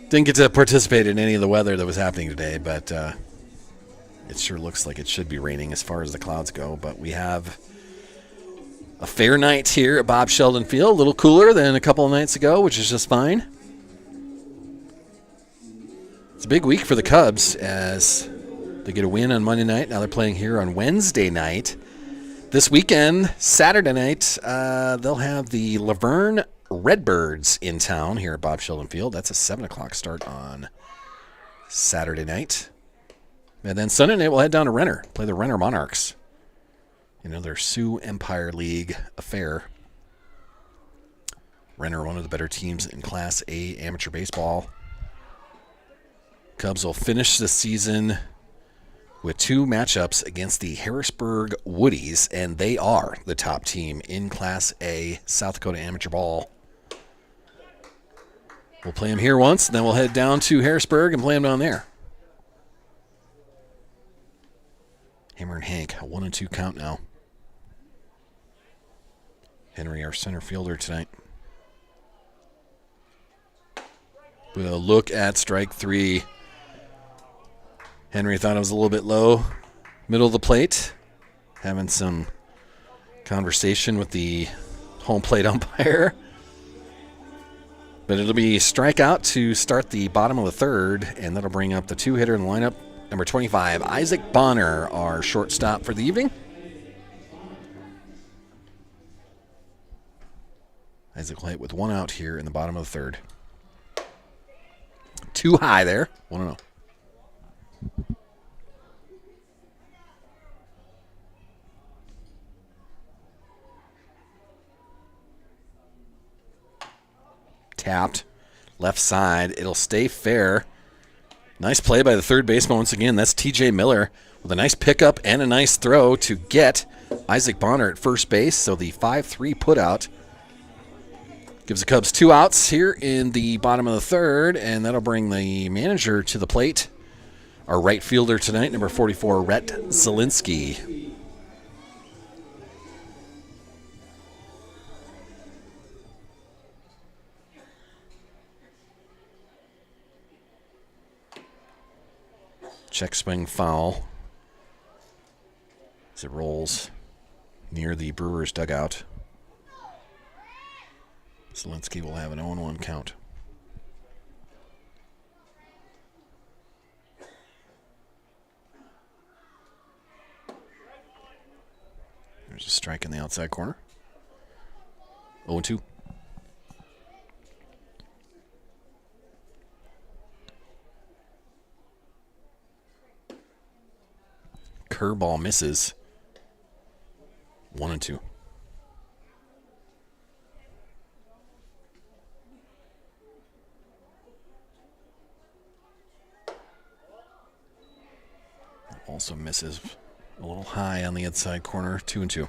Didn't get to participate in any of the weather that was happening today, but it sure looks like it should be raining as far as the clouds go. But we have a fair night here at Bob Sheldon Field. A little cooler than a couple of nights ago, which is just fine. It's a big week for the Cubs as they get a win on Monday night. Now they're playing here on Wednesday night. This weekend, Saturday night, they'll have the Laverne Redbirds in town here at Bob Sheldon Field. That's a 7 o'clock start on Saturday night. And then Sunday night, we'll head down to Renner, play the Renner Monarchs. You know, their Sioux Empire League affair. Renner, one of the better teams in Class A amateur baseball. Cubs will finish the season with 2 matchups against the Harrisburg Woodies, and they are the top team in Class A South Dakota amateur ball. We'll play them here once, and then we'll head down to Harrisburg and play them down there. Hammer and Hank, a 1-2 count now. Henry, our center fielder tonight. We'll look at strike 3. Henry thought it was a little bit low. Middle of the plate. Having some conversation with the home plate umpire. But it'll be strikeout to start the bottom of the 3rd, and that'll bring up the 2-hitter in the lineup. Number 25, Isaac Bonner, our shortstop for the evening. Isaac will hit with 1 out here in the bottom of the 3rd. Too high there. 1-0. Tapped. Left side. It'll stay fair. Nice play by the third baseman once again. That's TJ Miller with a nice pickup and a nice throw to get Isaac Bonner at first base. So the 5-3 putout gives the Cubs 2 outs here in the bottom of the 3rd, and that'll bring the manager to the plate. Our right fielder tonight, number 44, Rhett Zielinski. Check swing foul as it rolls near the Brewers dugout. Zielinski will have an 0-1 count. There's a strike in the outside corner. 0-2. Curveball misses. 1-2. Also misses a little high on the inside corner. 2-2.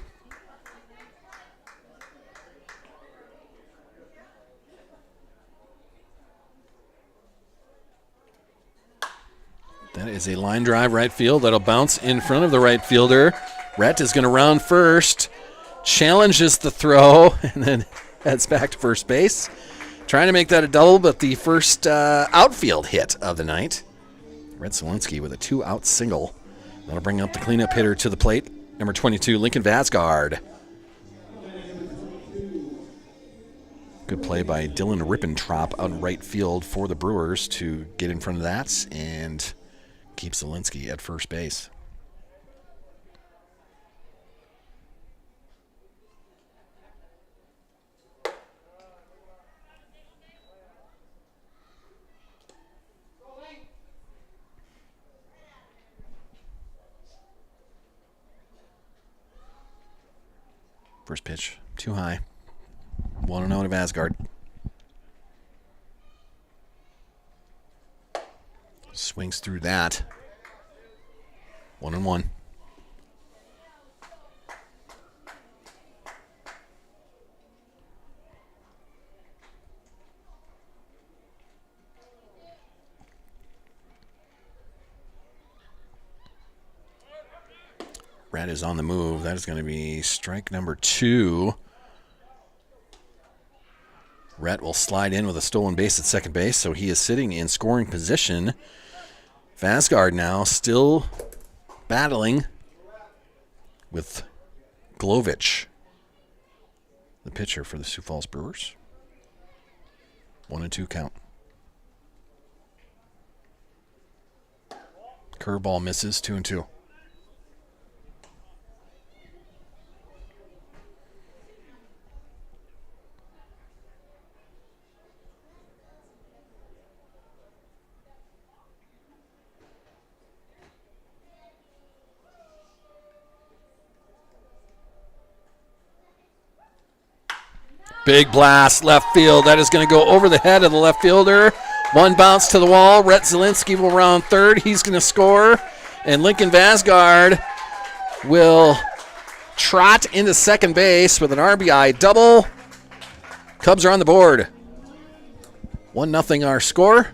That is a line drive right field. That'll bounce in front of the right fielder. Rhett is going to round first, challenges the throw, and then heads back to first base. Trying to make that a double, but the first outfield hit of the night. Rhett Zielinski with a 2-out single. That'll bring up the cleanup hitter to the plate. Number 22, Lincoln Vasgard. Good play by Dylan Rippentrop out in right field for the Brewers to get in front of that and keep Zielinski at first base. First pitch, too high. 1-0 to Vasgard. Swings through that. 1-1. Red is on the move. That is going to be strike number 2. Rhett will slide in with a stolen base at second base, so he is sitting in scoring position. Vasgard now still battling with Glovich, the pitcher for the Sioux Falls Brewers. 1-2 count. Curveball misses, 2-2. Big blast, left field. That is going to go over the head of the left fielder. One bounce to the wall. Rhett Zielinski will round third. He's going to score. And Lincoln Vasgard will trot into second base with an RBI double. Cubs are on the board. 1-0 our score.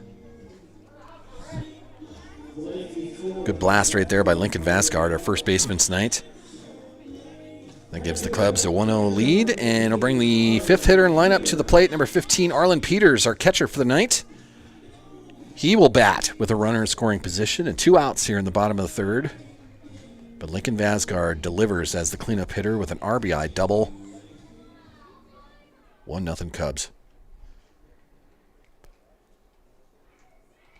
Good blast right there by Lincoln Vasgard, our first baseman tonight. That gives the Cubs a 1-0 lead, and it'll bring the fifth hitter in lineup to the plate, number 15, Arlen Peters, our catcher for the night. He will bat with a runner in scoring position and 2 outs here in the bottom of the third. But Lincoln Vasgard delivers as the cleanup hitter with an RBI double. 1-0 Cubs.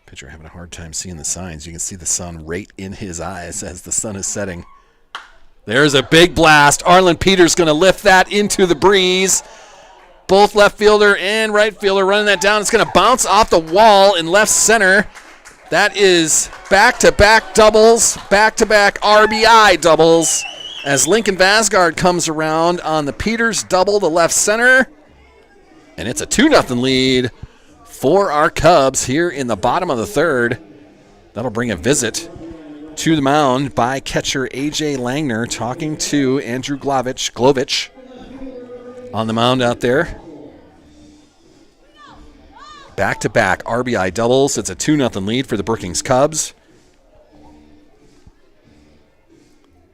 Pitcher having a hard time seeing the signs. You can see the sun right in his eyes as the sun is setting. There's a big blast. Arlen Peters going to lift that into the breeze. Both left fielder and right fielder running that down. It's going to bounce off the wall in left center. That is back-to-back doubles, back-to-back RBI doubles as Lincoln Vasgard comes around on the Peters double to left center. And it's a 2-0 lead for our Cubs here in the bottom of the third. That'll bring a visit to the mound by catcher A.J. Langner, talking to Andrew Glovich on the mound out there. Back-to-back RBI doubles. It's a 2-0 lead for the Brookings Cubs.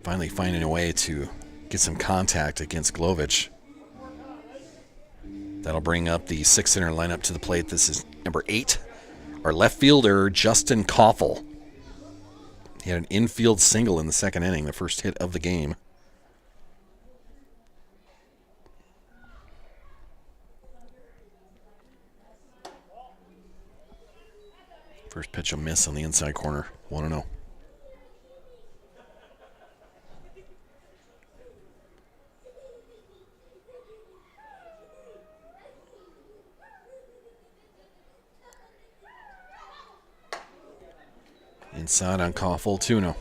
Finally finding a way to get some contact against Glovich. That'll bring up the sixth hitter lineup to the plate. This is number 8, our left fielder, Justin Koffel. He had an infield single in the second inning, the first hit of the game. First pitch a miss on the inside corner, 1-0. Inside on Koffel, 2-0.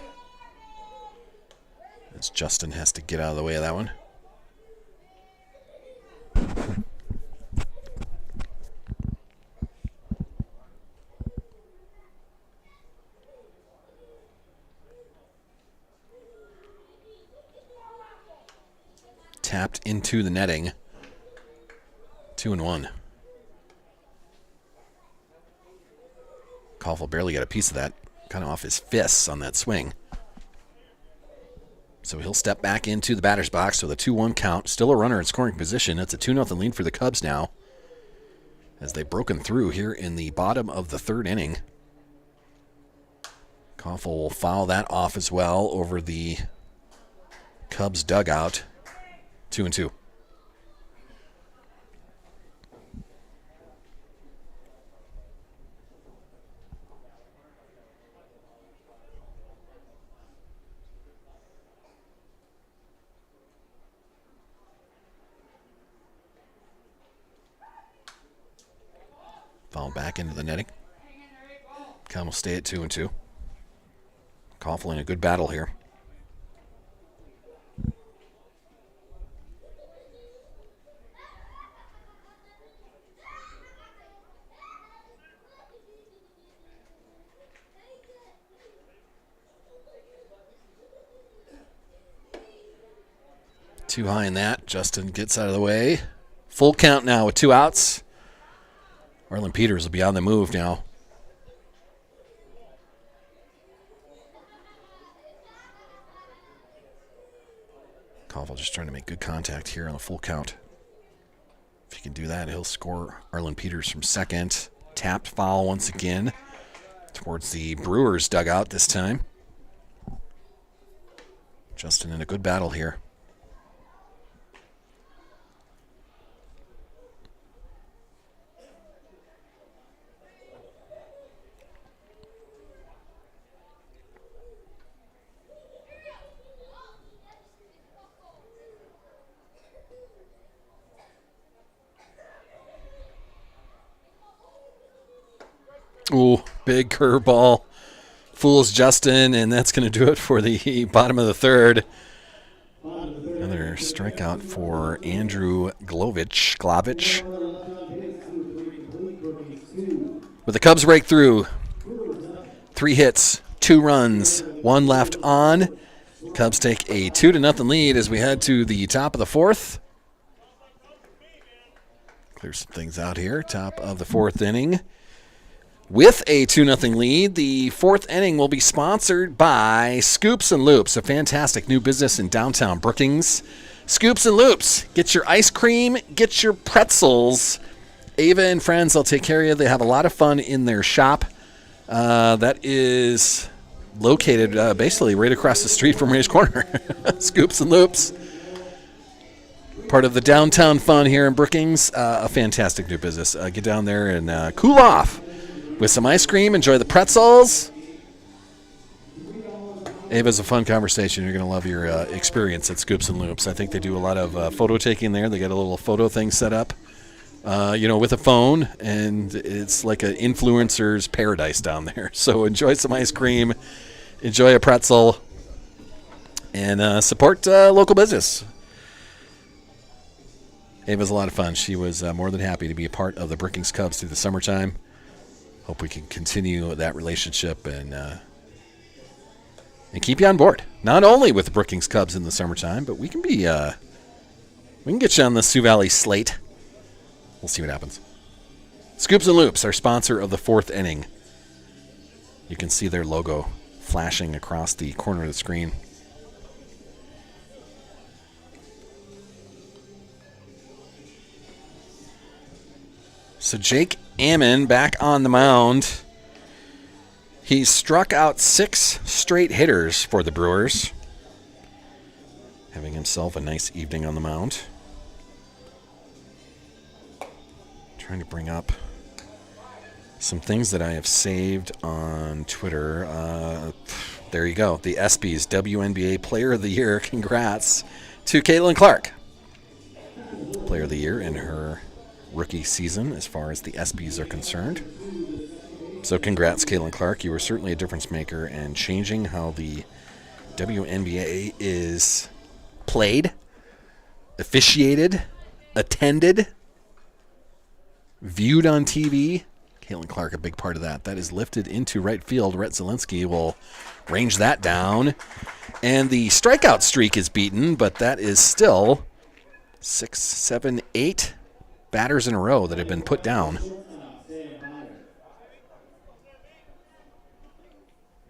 As Justin has to get out of the way of that one. Tapped into the netting. 2-1. Koffel barely got a piece of that. Kind of off his fists on that swing. So he'll step back into the batter's box with a 2-1 count. Still a runner in scoring position. It's a 2-0 lead for the Cubs now, as they've broken through here in the bottom of the third inning. Koffel will foul that off as well over the Cubs dugout. 2-2. Foul back into the netting. Cam will stay at 2-2. Koffel in a good battle here. Too high in that. Justin gets out of the way. Full count now with 2 outs. Arlen Peters will be on the move now. Koffel just trying to make good contact here on the full count. If he can do that, he'll score Arlen Peters from second. Tapped foul once again towards the Brewers dugout this time. Justin in a good battle here. Ooh, big curveball. Fools Justin, and that's going to do it for the bottom of the third. Another strikeout for Andrew Glovich. With the Cubs break through. 3 hits, 2 runs, 1 left on. Cubs take a 2-0 lead as we head to the top of the 4th. Clear some things out here. Top of the 4th inning. With a 2-0 lead, the 4th inning will be sponsored by Scoops and Loops, a fantastic new business in downtown Brookings. Scoops and Loops. Get your ice cream, get your pretzels. Ava and friends, they'll take care of you. They have a lot of fun in their shop. That is located basically right across the street from Ray's Corner. Scoops and Loops. Part of the downtown fun here in Brookings. A fantastic new business. Get down there and cool off with some ice cream. Enjoy the pretzels. Ava's a fun conversation. You're going to love your experience at Scoops and Loops. I think they do a lot of photo taking there. They got a little photo thing set up, with a phone, and it's like an influencer's paradise down there. So enjoy some ice cream, enjoy a pretzel, and support local business. Ava's a lot of fun. She was more than happy to be a part of the Brookings Cubs through the summertime. Hope we can continue that relationship and keep you on board. Not only with the Brookings Cubs in the summertime, but we can get you on the Sioux Valley slate. We'll see what happens. Scoops and Loops, our sponsor of the 4th inning. You can see their logo flashing across the corner of the screen. So Jake Ammon back on the mound. He's struck out 6 straight hitters for the Brewers. Having himself a nice evening on the mound. Trying to bring up some things that I have saved on Twitter. There you go. The ESPYs WNBA Player of the Year. Congrats to Caitlin Clark. Player of the Year in her rookie season as far as the ESPYs are concerned. So congrats, Caitlin Clark. You were certainly a difference maker and changing how the WNBA is played, officiated, attended, viewed on TV. Caitlin Clark, a big part of that. That is lifted into right field. Rhett Zielinski will range that down. And the strikeout streak is beaten, but that is still 6, 7, 8 batters in a row that have been put down.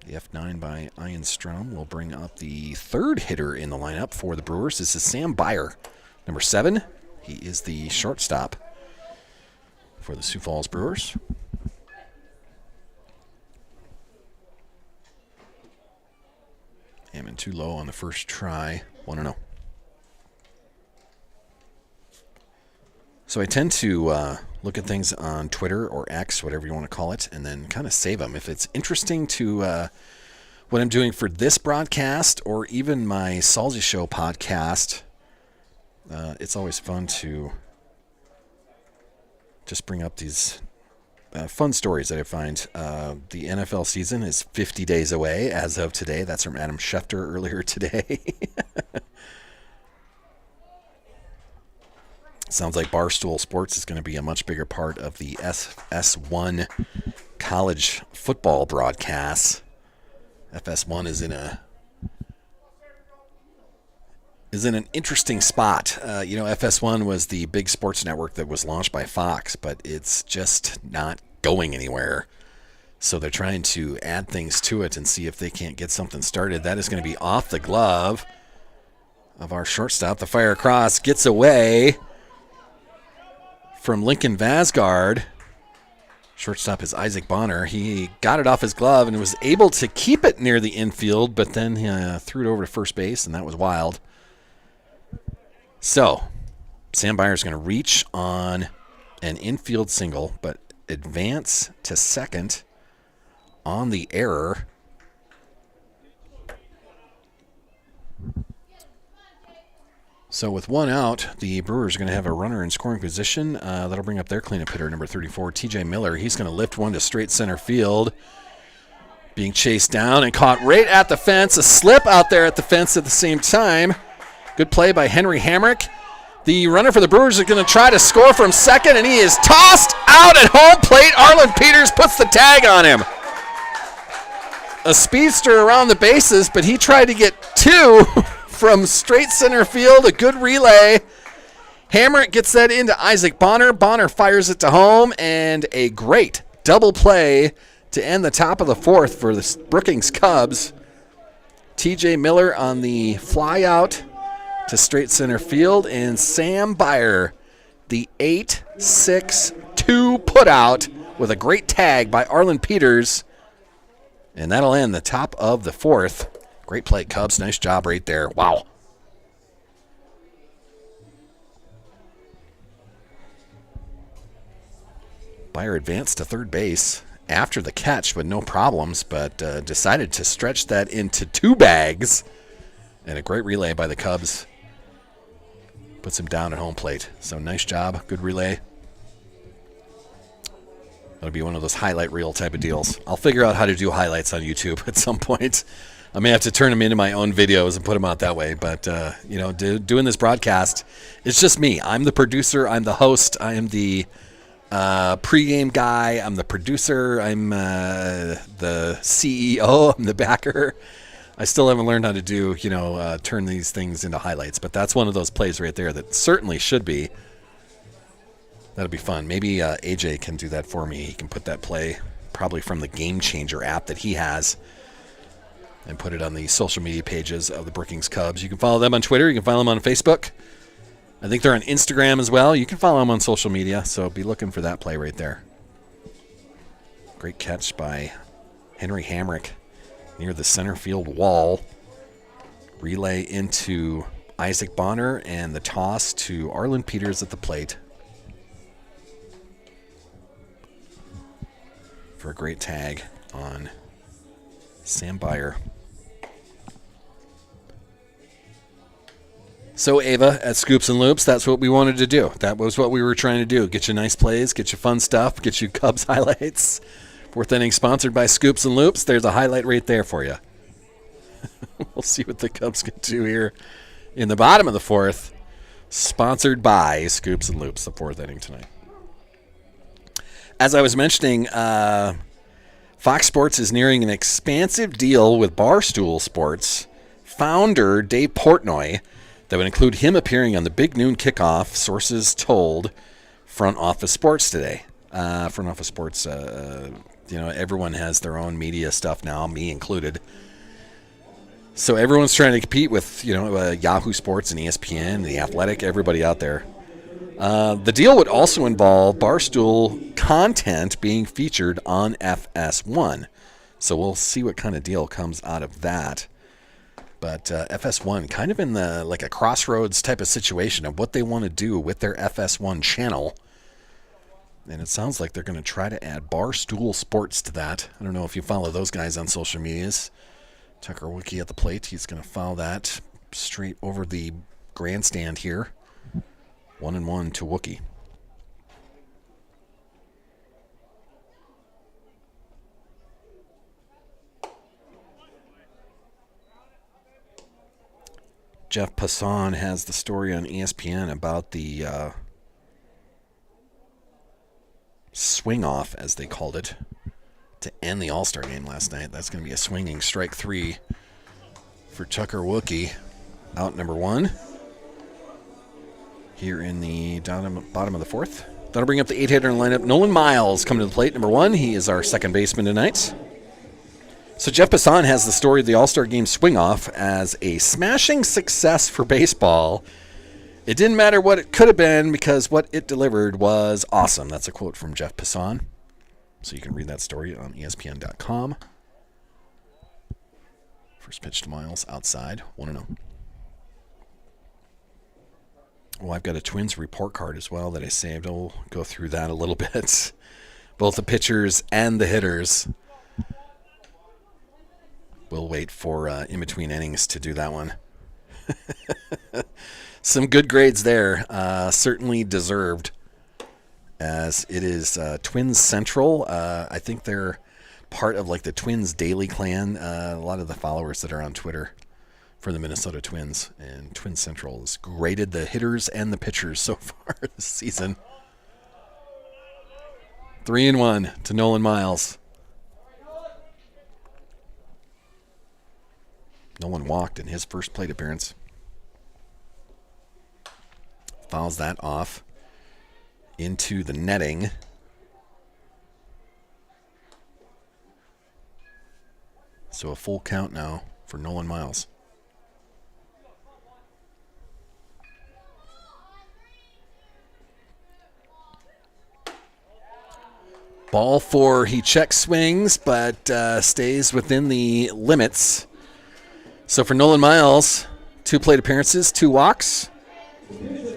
The F9 by Ian Strom will bring up the third hitter in the lineup for the Brewers. This is Sam Byer, number 7. He is the shortstop for the Sioux Falls Brewers. Hammond too low on the first try. 1-0. So I tend to look at things on Twitter or X, whatever you want to call it, and then kind of save them. If it's interesting to what I'm doing for this broadcast or even my Salsy Show podcast, it's always fun to just bring up these fun stories that I find. The NFL season is 50 days away as of today. That's from Adam Schefter earlier today. Sounds like Barstool Sports is going to be a much bigger part of the FS1 college football broadcasts. FS1 is in an interesting spot. FS1 was the big sports network that was launched by Fox, but it's just not going anywhere. So they're trying to add things to it and see if they can't get something started. That is going to be off the glove of our shortstop. The fire across gets away from Lincoln Vasgard. Shortstop is Isaac Bonner. He got it off his glove and was able to keep it near the infield, but then he threw it over to first base, and that was wild. So, Sam Byer is going to reach on an infield single, but advance to second on the error. So with one out, the Brewers are going to have a runner in scoring position. That'll bring up their cleanup hitter, number 34, TJ Miller. He's going to lift one to straight center field. Being chased down and caught right at the fence. A slip out there at the fence at the same time. Good play by Henry Hamrick. The runner for the Brewers is going to try to score from second, and he is tossed out at home plate. Arlen Peters puts the tag on him. A speedster around the bases, but he tried to get two from straight center field. A good relay. Hamrick gets that into Isaac Bonner. Bonner fires it to home, and a great double play to end the top of the fourth for the Brookings Cubs. TJ Miller on the fly out to straight center field, and Sam Byer, the 8-6-2 putout with a great tag by Arlen Peters. And that'll end the top of the fourth. Great play, Cubs. Nice job right there. Wow. Byer advanced to third base after the catch with no problems, but decided to stretch that into two bags. And a great relay by the Cubs. Puts him down at home plate. So nice job. Good relay. That'll be one of those highlight reel type of deals. I'll figure out how to do highlights on YouTube at some point. I may have to turn them into my own videos and put them out that way. But, doing this broadcast, it's just me. I'm the producer. I'm the host. I am the pregame guy. I'm the producer. I'm the CEO. I'm the backer. I still haven't learned how to do, turn these things into highlights. But that's one of those plays right there that certainly should be. That'll be fun. Maybe AJ can do that for me. He can put that play probably from the Game Changer app that he has and put it on the social media pages of the Brookings Cubs. You can follow them on Twitter. You can follow them on Facebook. I think they're on Instagram as well. You can follow them on social media, so be looking for that play right there. Great catch by Henry Hamrick near the center field wall. Relay into Isaac Bonner and the toss to Arlen Peters at the plate for a great tag on Sam Byer. So, Ava, at Scoops and Loops, that's what we wanted to do. That was what we were trying to do. Get you nice plays, get you fun stuff, get you Cubs highlights Fourth inning sponsored by Scoops and Loops. There's a highlight right there for you. We'll see what the Cubs can do here in the bottom of the fourth. Sponsored by Scoops and Loops, the fourth inning tonight. As I was mentioning, Fox Sports is nearing an expansive deal with Barstool Sports founder Dave Portnoy that would include him appearing on the Big Noon Kickoff, sources told Front Office Sports today. Front Office Sports, everyone has their own media stuff now, me included. So everyone's trying to compete with, Yahoo Sports and ESPN, The Athletic, everybody out there. The deal would also involve Barstool content being featured on FS1. So we'll see what kind of deal comes out of that. But FS1 kind of in like a crossroads type of situation of what they want to do with their FS1 channel. And it sounds like they're going to try to add Barstool Sports to that. I don't know if you follow those guys on social medias. Tucker Wookie at the plate. He's going to foul that straight over the grandstand here. 1-1 to Wookie. Jeff Passan has the story on ESPN about the swing off, as they called it, to end the All-Star game last night. That's going to be a swinging strike three for Tucker Wookie. Out number one here in the bottom of the fourth. That'll bring up the 8-hitter in the lineup. Nolan Miles coming to the plate, number one. He is our second baseman tonight. So Jeff Passan has the story of the All-Star Game swing-off as a smashing success for baseball. It didn't matter what it could have been because what it delivered was awesome. That's a quote from Jeff Passan. So you can read that story on ESPN.com. First pitch to Miles outside, 1-0. Well, I've got a Twins report card as well that I saved. I'll go through that a little bit. Both the pitchers and the hitters. We'll wait for in-between innings to do that one. Some good grades there. Certainly deserved, as it is Twins Central. I think they're part of like the Twins Daily Clan. A lot of the followers that are on Twitter for the Minnesota Twins. And Twins Central has graded the hitters and the pitchers so far this season. 3-1 to Nolan Miles. No one walked in his first plate appearance. Fouls that off into the netting. So a full count now for Nolan Miles. Ball four, he check swings, but stays within the limits. So for Nolan Miles, 2 plate appearances, 2 walks.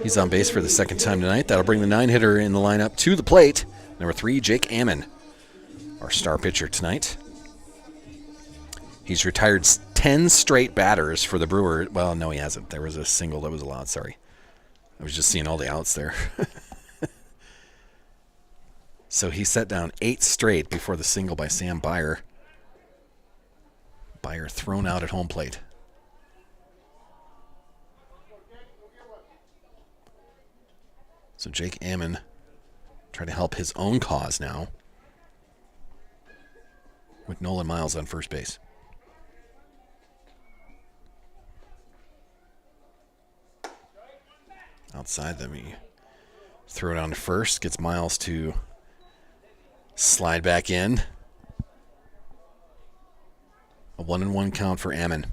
He's on base for the second time tonight. That'll bring the 9-hitter in the lineup to the plate. Number 3, Jake Ammon, our star pitcher tonight. He's retired 10 straight batters for the Brewers. Well, no, he hasn't. There was a single that was allowed. Sorry. I was just seeing all the outs there. So he set down 8 straight before the single by Sam Byer. Byer thrown out at home plate. So Jake Ammon trying to help his own cause now with Nolan Miles on first base. Outside, then we throw it on to first. Gets Miles to slide back in. A 1-1 count for Ammon.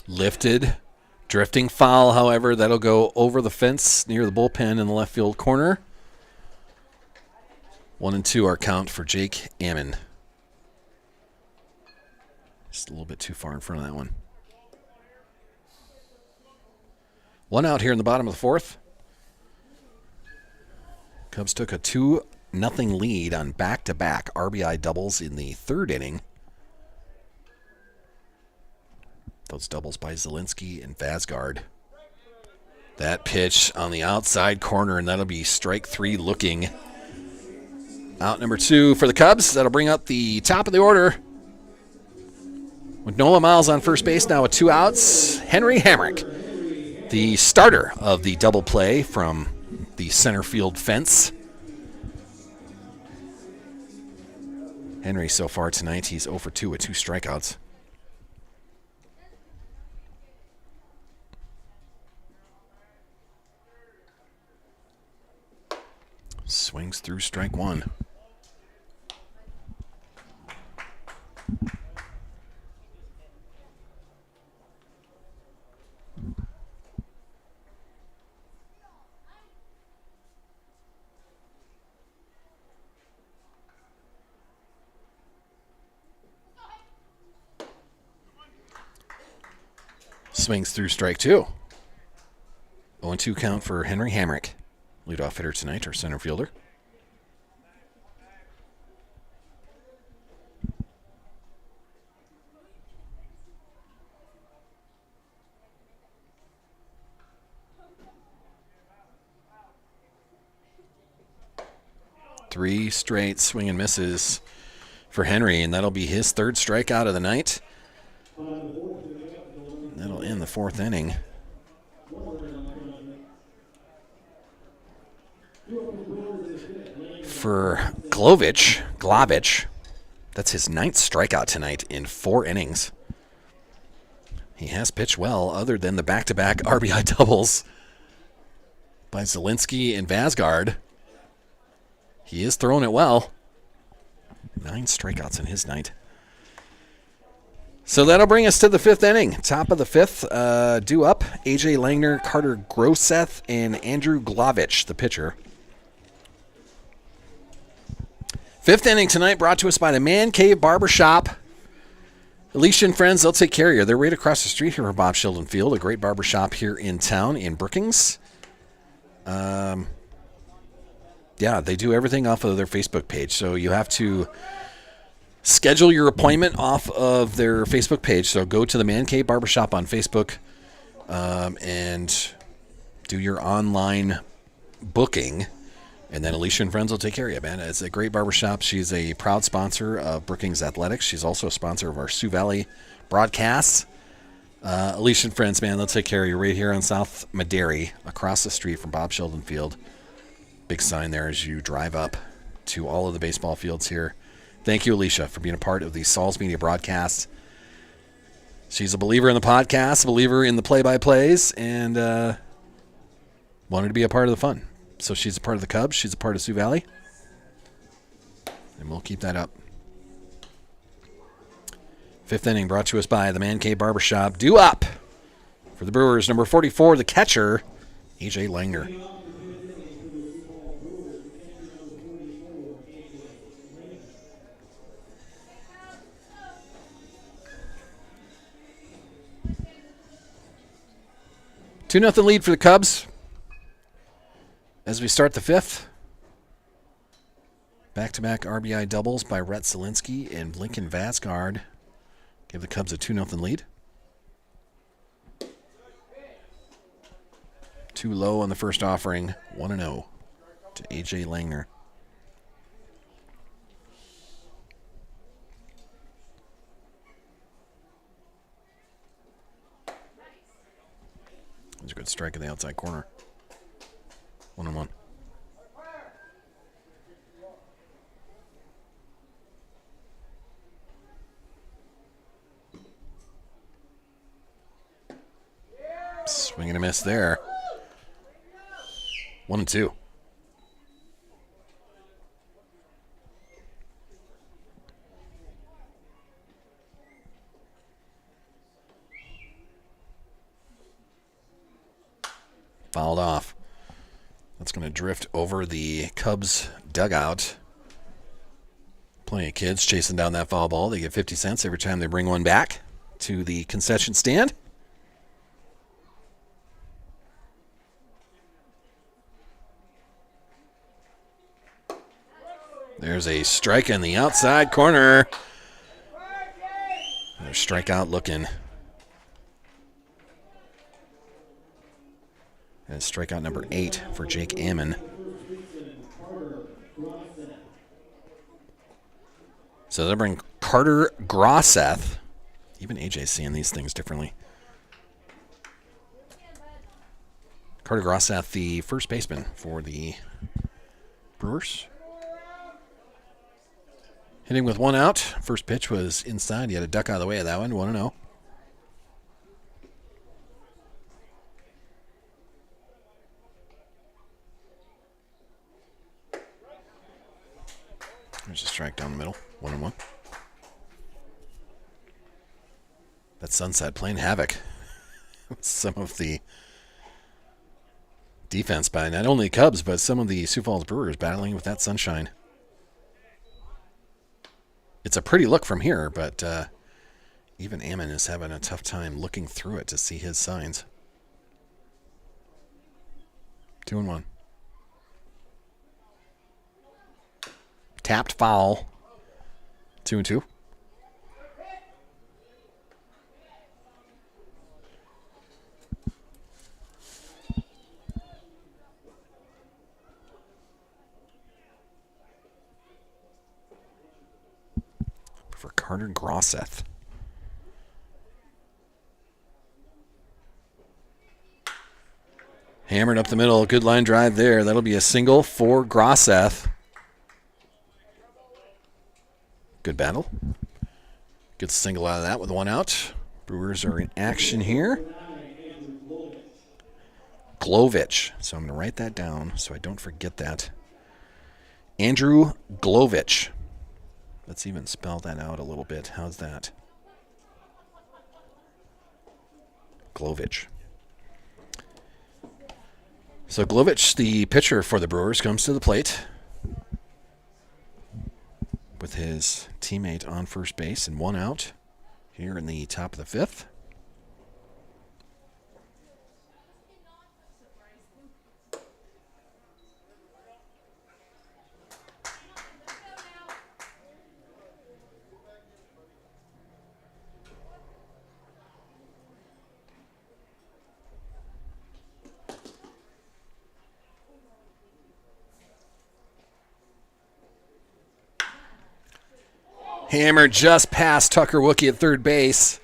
Lifted. Drifting foul, however, that'll go over the fence near the bullpen in the left field corner. 1-2 our count for Jake Ammon. Just a little bit too far in front of that one. 1 out here in the bottom of the fourth. Cubs took a 2-0 lead on back-to-back RBI doubles in the third inning. Those doubles by Zielinski and Vasgard. That pitch on the outside corner, and that'll be strike 3 looking. Out number 2 for the Cubs. That'll bring up the top of the order. With Nola Miles on first base now with 2 outs. Henry Hamrick, the starter of the double play from the center field fence. Henry so far tonight, he's 0 for 2 with 2 strikeouts. Swings through strike 1. Swings through strike 2. 0-2 count for Henry Hamrick. Leadoff hitter tonight, our center fielder. Three straight swing and misses for Henry, and that'll be his 3rd strikeout of the night. That'll end the 4th inning. For Glavich, that's his 9th strikeout tonight in 4 innings. He has pitched well, other than the back-to-back RBI doubles by Zielinski and Vasgard. He is throwing it well. 9 strikeouts in his night. So that'll bring us to the 5th inning. Top of the 5th, due up, A.J. Langner, Carter Groseth, and Andrew Glavich, the pitcher. 5th inning tonight brought to us by the Man Cave Barbershop. Alicia and friends, they'll take care of you. They're right across the street here from Bob Sheldon Field, a great barbershop here in town in Brookings. Yeah, they do everything off of their Facebook page. So you have to schedule your appointment off of their Facebook page. So go to the Man Cave Barbershop on Facebook and do your online booking. And then Alicia and friends will take care of you, man. It's a great barbershop. She's a proud sponsor of Brookings Athletics. She's also a sponsor of our Sioux Valley broadcasts. Alicia and friends, man, they'll take care of you right here on South Madary, across the street from Bob Sheldon Field. Big sign there as you drive up to all of the baseball fields here. Thank you, Alicia, for being a part of the Sauls Media broadcast. She's a believer in the podcast, a believer in the play-by-plays, and wanted to be a part of the fun. So she's a part of the Cubs. She's a part of Sioux Valley. And we'll keep that up. 5th inning brought to us by the Man Cave Barbershop. Due up for the Brewers, number 44, the catcher, A.J. Langner. Two nothing lead for the Cubs. As we start the 5th, back-to-back RBI doubles by Rhett Zielinski and Lincoln Vasgard give the Cubs a 2-0 lead. Too low on the first offering, 1-0 to A.J. Langner. There's a good strike in the outside corner. 1-1. Swing and a miss there. 1-2. Fouled off. That's going to drift over the Cubs dugout. Plenty of kids chasing down that foul ball. They get 50 cents every time they bring one back to the concession stand. There's a strike in the outside corner. Another strikeout looking. And strikeout number 8 for Jake Ammon. So they'll bring Carter Grosseth. Even AJ's seeing these things differently. Carter Grosseth, the first baseman for the Brewers. Hitting with 1 out. First pitch was inside. He had a duck out of the way of that one. 1-0. There's a strike down the middle. 1-1. That sunset playing havoc with some of the defense by not only Cubs, but some of the Sioux Falls Brewers battling with that sunshine. It's a pretty look from here, but even Ammon is having a tough time looking through it to see his signs. 2-1. Tapped foul. 2-2. For Carter Grosseth. Hammered up the middle. Good line drive there. That'll be a single for Grosseth. Good battle. Gets a single out of that with 1 out. Brewers are in action here. Glovich. So I'm going to write that down so I don't forget that. Andrew Glovich. Let's even spell that out a little bit. How's that? Glovich. So Glovich, the pitcher for the Brewers, comes to the plate with his teammate on first base and 1 out here in the top of the 5th. Hammer just past Tucker Wookie at third base.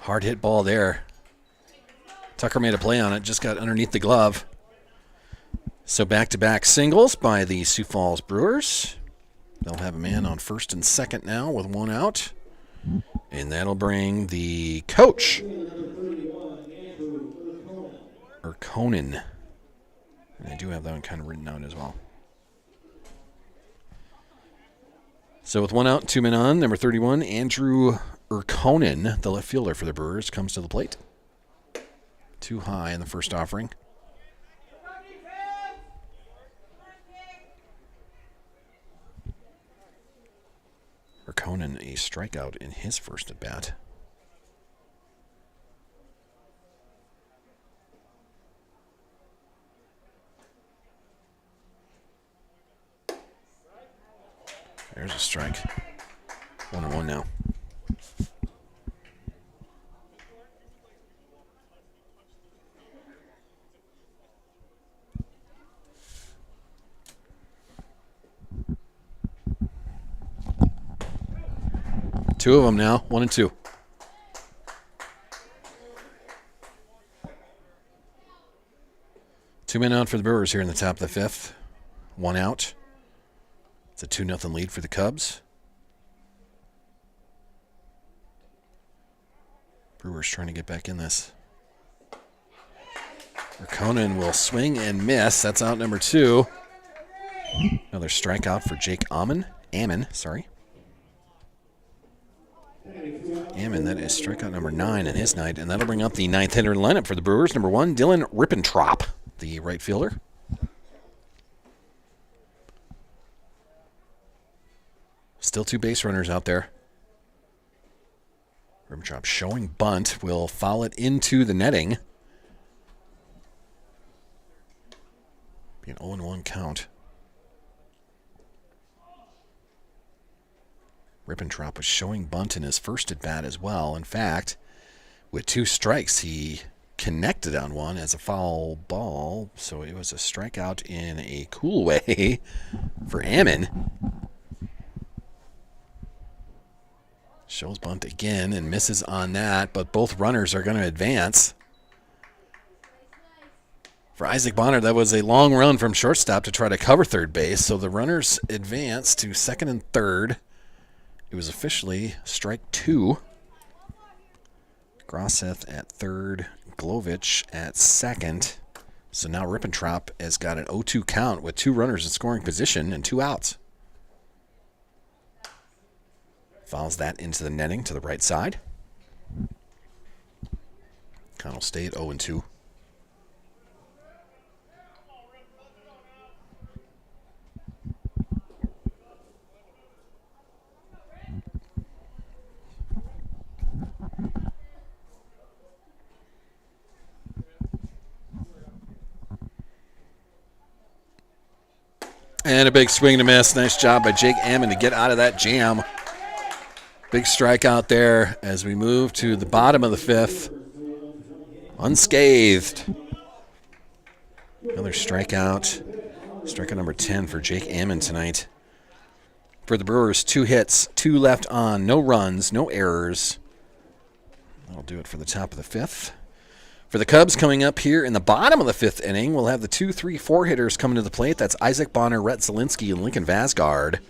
Hard hit ball there. Tucker made a play on it, just got underneath the glove. So back-to-back singles by the Sioux Falls Brewers. They'll have a man on first and second now with 1 out. And that'll bring the coach, Urkonen. And I do have that one kind of written out as well. So with 1 out, 2 men on, number 31, Andrew Urkonen, the left fielder for the Brewers, comes to the plate. Too high in the first offering. Urkonen, a strikeout in his first at bat. There's a strike. 1-1 now. Two of them now, 1 and 2. Two men out for the Brewers here in the top of the 5th. 1 out. It's a 2-0 lead for the Cubs. Brewers trying to get back in this. Urkonen will swing and miss. That's out number 2. Another strikeout for Jake Ammon. Ammon, that is strikeout number 9 in his night, and that'll bring up the 9th hitter in the lineup for the Brewers. Number 1, Dylan Rippentrop, the right fielder. Still 2 base runners out there. Rippentrop showing bunt, will foul it into the netting. Be an 0-1 count. Rippentrop was showing bunt in his first at-bat as well. In fact, with 2 strikes, he connected on one as a foul ball, so it was a strikeout in a cool way for Ammon. Shows bunt again and misses on that, but both runners are going to advance. For Isaac Bonner, that was a long run from shortstop to try to cover third base, so the runners advance to second and third. It was officially strike 2. Grosseth at third, Glovich at second. So now Rippentrop has got an 0-2 count with 2 runners in scoring position and 2 outs. Fouls that into the netting to the right side. Count will stay at 0-2. And a big swing and a miss. Nice job by Jake Ammon to get out of that jam. Big strikeout there as we move to the bottom of the 5th. Unscathed. Another strikeout. Strikeout number 10 for Jake Ammon tonight. For the Brewers, 2 hits, 2 left on, no runs, no errors. That'll do it for the top of the 5th. For the Cubs coming up here in the bottom of the 5th inning, we'll have the 2, 3, 4 hitters coming to the plate. That's Isaac Bonner, Rhett Zielinski, and Lincoln Vasgard.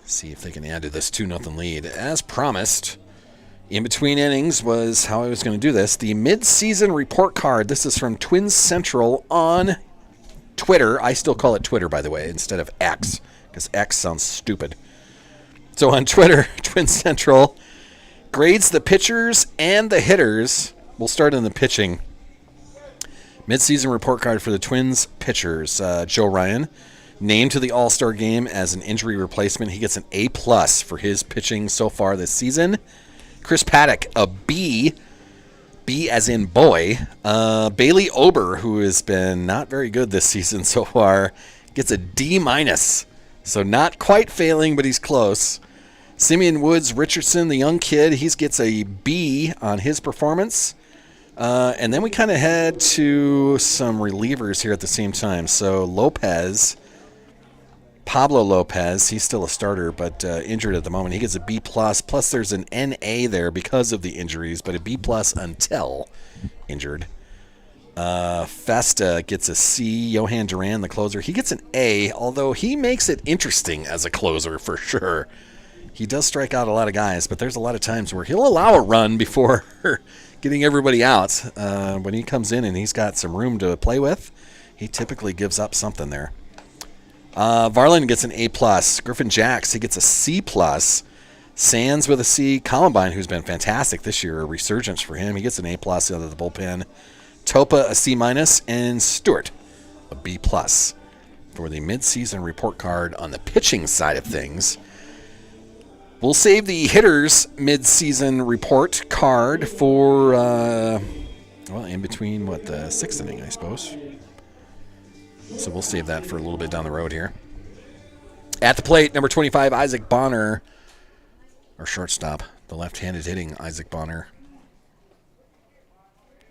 See if they can add to this 2-0 lead. As promised, in between innings was how I was going to do this. The mid-season report card. This is from Twins Central on Twitter. I still call it Twitter, by the way, instead of X, because X sounds stupid. So on Twitter, Twins Central grades the pitchers and the hitters. We'll start in the pitching. Mid-season report card for the Twins pitchers. Joe Ryan, named to the All-Star game as an injury replacement. He gets an A+ for his pitching so far this season. Chris Paddock, a B. B as in boy. Bailey Ober, who has been not very good this season so far, gets a D-. So not quite failing, but he's close. Simeon Woods Richardson, the young kid, he gets a B on his performance. And then we kind of head to some relievers here at the same time. So Pablo Lopez, he's still a starter, but injured at the moment. He gets a B+. Plus there's an NA there because of the injuries, but a B+ until injured. Festa gets a C. Johan Duran, the closer, he gets an A, although he makes it interesting as a closer for sure. He does strike out a lot of guys, but there's a lot of times where he'll allow a run before getting everybody out. When he comes in and he's got some room to play with, he typically gives up something there. Varland gets an A+. Griffin Jacks, he gets a C+. Sands with a C. Columbine, who's been fantastic this year, a resurgence for him. He gets an A+ out of the bullpen. Topa, a C-. And Stewart, a B+ for the midseason report card on the pitching side of things. We'll save the hitters' midseason report card for, in between, the 6th inning, I suppose. So we'll save that for a little bit down the road here. At the plate, number 25, Isaac Bonner, our shortstop, the left-handed hitting Isaac Bonner.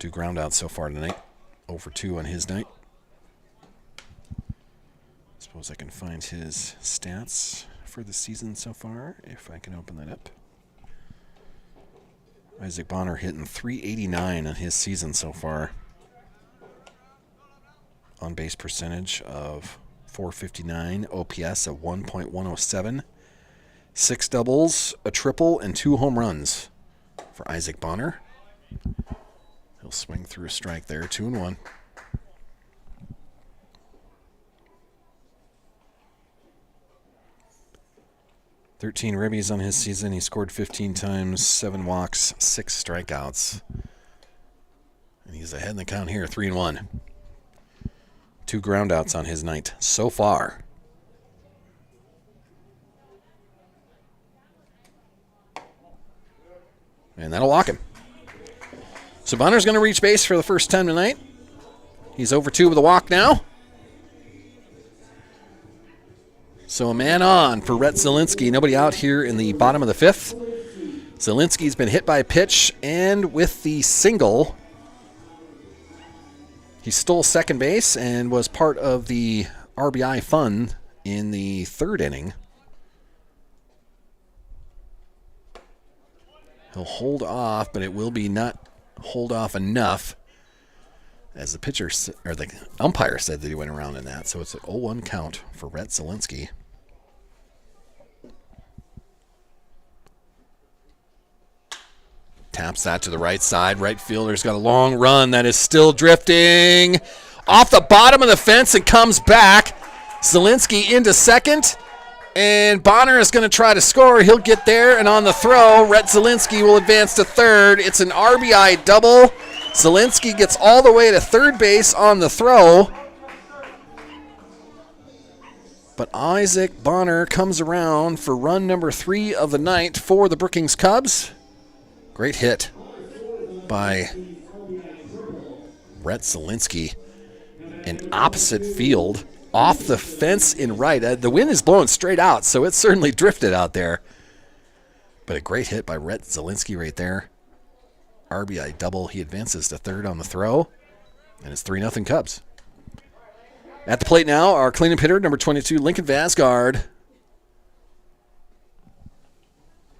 2 groundouts so far tonight. 0 for 2 on his night. Suppose I can find his stats for the season so far, if I can open that up. Isaac Bonner hitting .389 on his season so far. On-base percentage of .459, OPS of 1.107, 6 doubles, a triple, and 2 home runs for Isaac Bonner. He'll swing through a strike there, 2-1. $13 ribbies on his season. He scored 15 times, 7 walks, 6 strikeouts. And he's ahead in the count here, 3-1. 2 groundouts on his night so far. And that'll walk him. So Bonner's going to reach base for the first time tonight. He's over 2 with a walk now. So a man on for Rhett Zielinski. Nobody out here in the bottom of the fifth. Zielinski's been hit by a pitch, and with the single, he stole second base and was part of the RBI fun in the third inning. He'll hold off, but it will be not hold off enough, as the pitcher or the umpire said that he went around in that. So it's an 0-1 count for Rhett Zielinski. Taps that to the right side. Right fielder's got a long run that is still drifting off the bottom of the fence and comes back. Zielinski into second, and Bonner is going to try to score. He'll get there, and on the throw, Rhett Zielinski will advance to third. It's an RBI double. Zielinski gets all the way to third base on the throw, but Isaac Bonner comes around for run number 3 of the night for the Brookings Cubs. Great hit by Rhett Zielinski in opposite field, off the fence in right. The wind is blowing straight out, so it certainly drifted out there. But a great hit by Rhett Zielinski right there. RBI double. He advances to third on the throw, and it's 3-0 Cubs. At the plate now, our cleanup hitter, number 22, Lincoln Vasgard.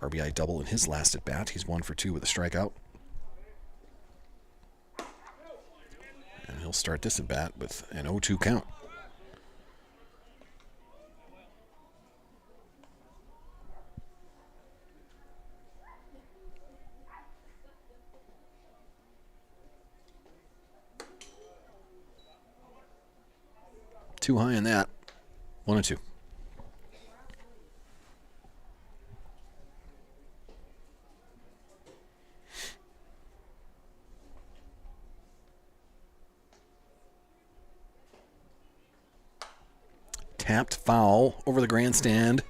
RBI double in his last at bat. He's 1 for 2 with a strikeout. And he'll start this at bat with an 0-2 count. Too high in that. 1-2. Tapped foul over the grandstand.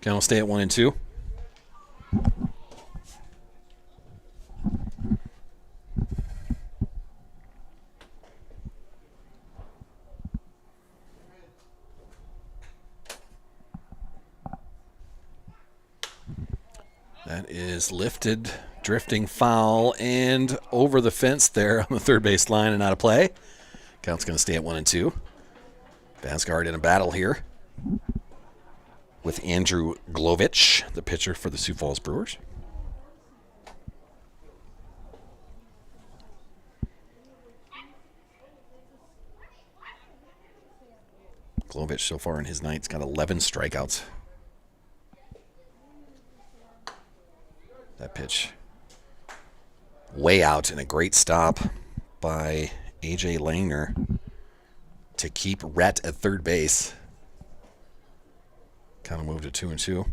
Count will stay at 1-2. That is lifted, drifting foul, and over the fence there on the third base line and out of play. Count's going to stay at 1-2. Vasgard in a battle here with Andrew Glovich, the pitcher for the Sioux Falls Brewers. Glovich so far in his night's got 11 strikeouts. That pitch way out, and a great stop by A.J. Langner to keep Rhett at third base. Kind of moved to 2-2.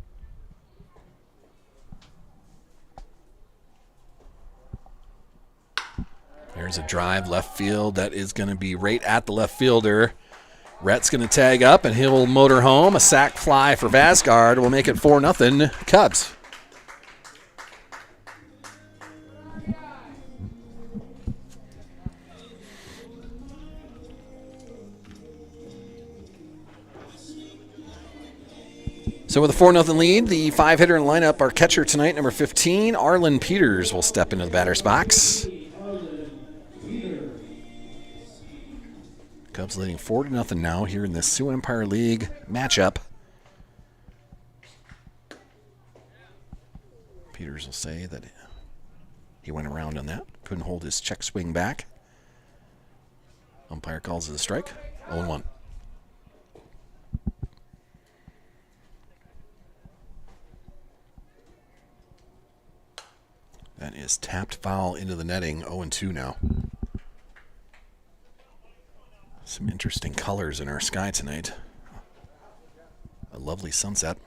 There's a drive left field that is going to be right at the left fielder. Rhett's going to tag up, and he'll motor home. A sac fly for Vasgard will make it 4-0 Cubs. So with a 4-0 lead, the 5-hitter in lineup, our catcher tonight, number 15, Arlen Peters, will step into the batter's box. Cubs leading 4-0 now here in the Sioux Empire League matchup. Peters will say that he went around on that. Couldn't hold his check swing back. Umpire calls it a strike. 0-1. That is tapped foul into the netting. 0-2 now. Some interesting colors in our sky tonight. A lovely sunset.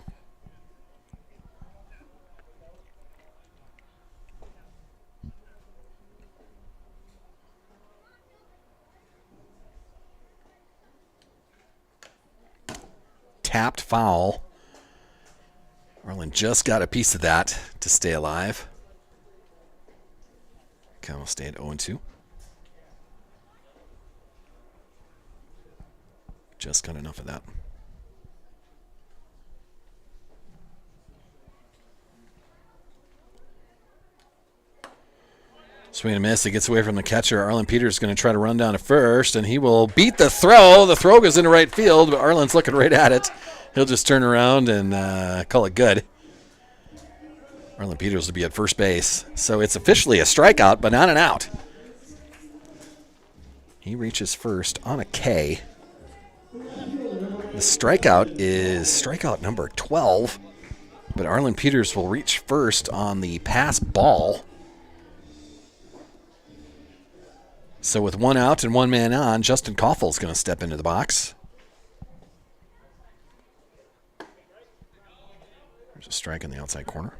Tapped foul. Arlen just got a piece of that to stay alive. Count will stay at 0-2. Just got enough of that. Swing and miss. It gets away from the catcher. Arlen Peters is going to try to run down to first, and he will beat the throw. The throw goes into right field, but Arlen's looking right at it. He'll just turn around and call it good. Arlen Peters will be at first base. So it's officially a strikeout, but not an out. He reaches first on a K. The strikeout is strikeout number 12, but Arlen Peters will reach first on the pass ball. So with one out and one man on, Justin Koffel is going to step into the box. There's a strike in the outside corner.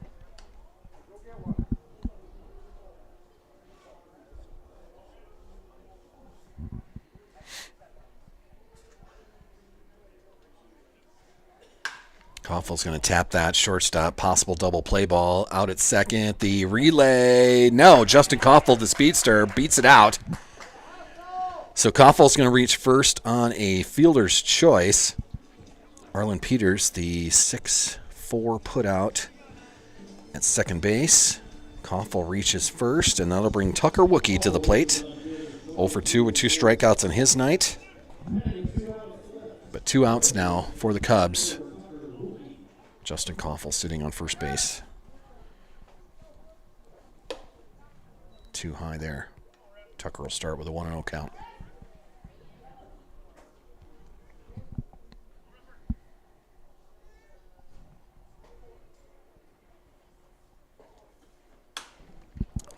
Koffel's going to tap that shortstop, possible double play ball out at second. The relay, no, Justin Koffel, the speedster, beats it out. So Koffel's going to reach first on a fielder's choice. Arlen Peters, the 6'4" putout at second base. Koffel reaches first, and that'll bring Tucker Wookie to the plate. 0 for 2 with 2 strikeouts on his night. But 2 outs now for the Cubs. Justin Koffel sitting on first base. Too high there. Tucker will start with a 1-0 count.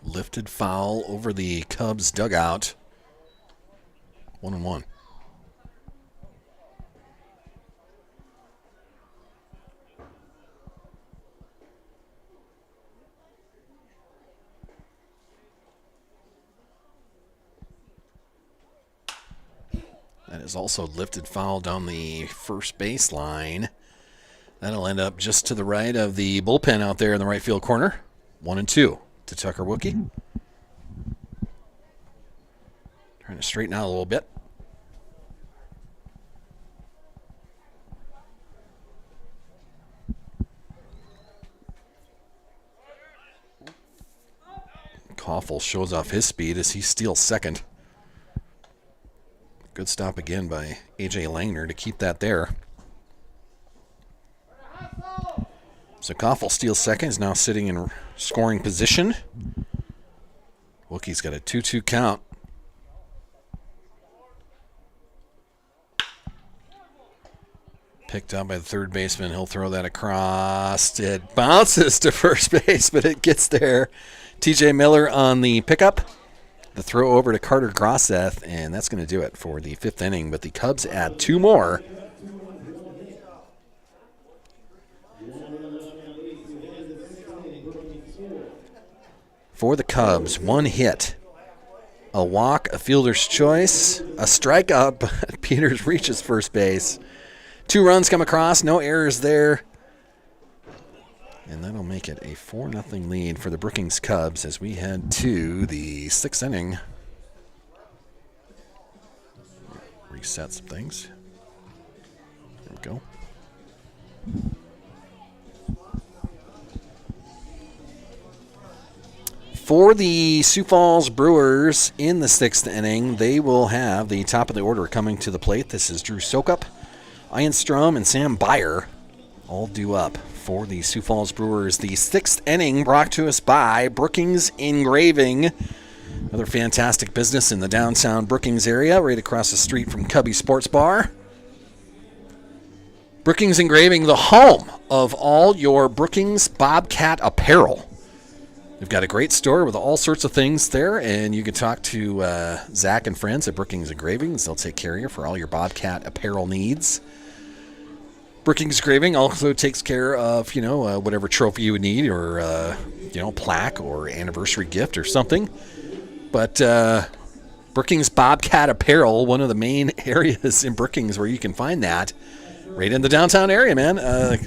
Lifted foul over the Cubs dugout. 1-1. That is also lifted foul down the first baseline. That'll end up just to the right of the bullpen out there in the right field corner. 1-2 to Tucker Wookie. Trying to straighten out a little bit. Koffel shows off his speed as he steals second. Good stop again by A.J. Langner to keep that there. So Koffel steals second, is now sitting in scoring position. Wookie's got a 2-2 count. Picked up by the third baseman. He'll throw that across. It bounces to first base, but it gets there. TJ Miller on the pickup. The throw over to Carter Grosseth, and that's going to do it for the 5th inning. But the Cubs add 2 more. For the Cubs, 1 hit, a walk, a fielder's choice, a strikeout, but Peters reaches first base. 2 runs come across, no errors there. And that'll make it a 4-0 lead for the Brookings Cubs as we head to the 6th inning. Reset some things. There we go. For the Sioux Falls Brewers in the 6th inning, they will have the top of the order coming to the plate. This is Drew Sokup, Ian Strom, and Sam Byer all due up for the Sioux Falls Brewers. The 6th inning brought to us by Brookings Engraving. Another fantastic business in the downtown Brookings area, right across the street from Cubby Sports Bar. Brookings Engraving, the home of all your Brookings Bobcat apparel. They've got a great store with all sorts of things there, and you can talk to Zach and friends at Brookings Engravings. They'll take care of you for all your Bobcat apparel needs. Brookings Engraving also takes care of, whatever trophy you would need or, plaque or anniversary gift or something. But Brookings Bobcat apparel, one of the main areas in Brookings where you can find that, right in the downtown area, man.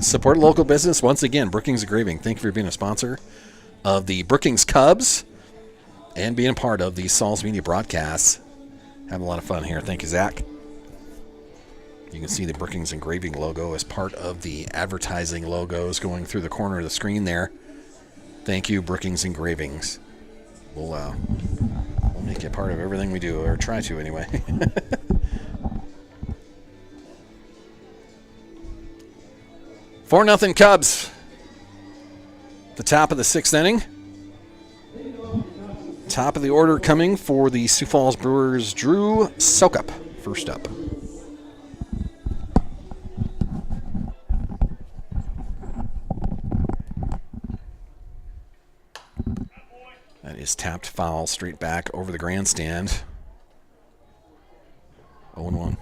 Support a local business. Once again, Brookings Engraving, thank you for being a sponsor of the Brookings Cubs and being a part of the Sauls Media broadcasts. Having a lot of fun here. Thank you, Zach. You can see the Brookings Engraving logo as part of the advertising logos going through the corner of the screen there. Thank you, Brookings Engravings. We'll make it part of everything we do, or try to anyway. 4-0 Cubs. The top of the 6th inning. Top of the order coming for the Sioux Falls Brewers, Drew Sokup, first up. That is tapped foul straight back over the grandstand. 0-1.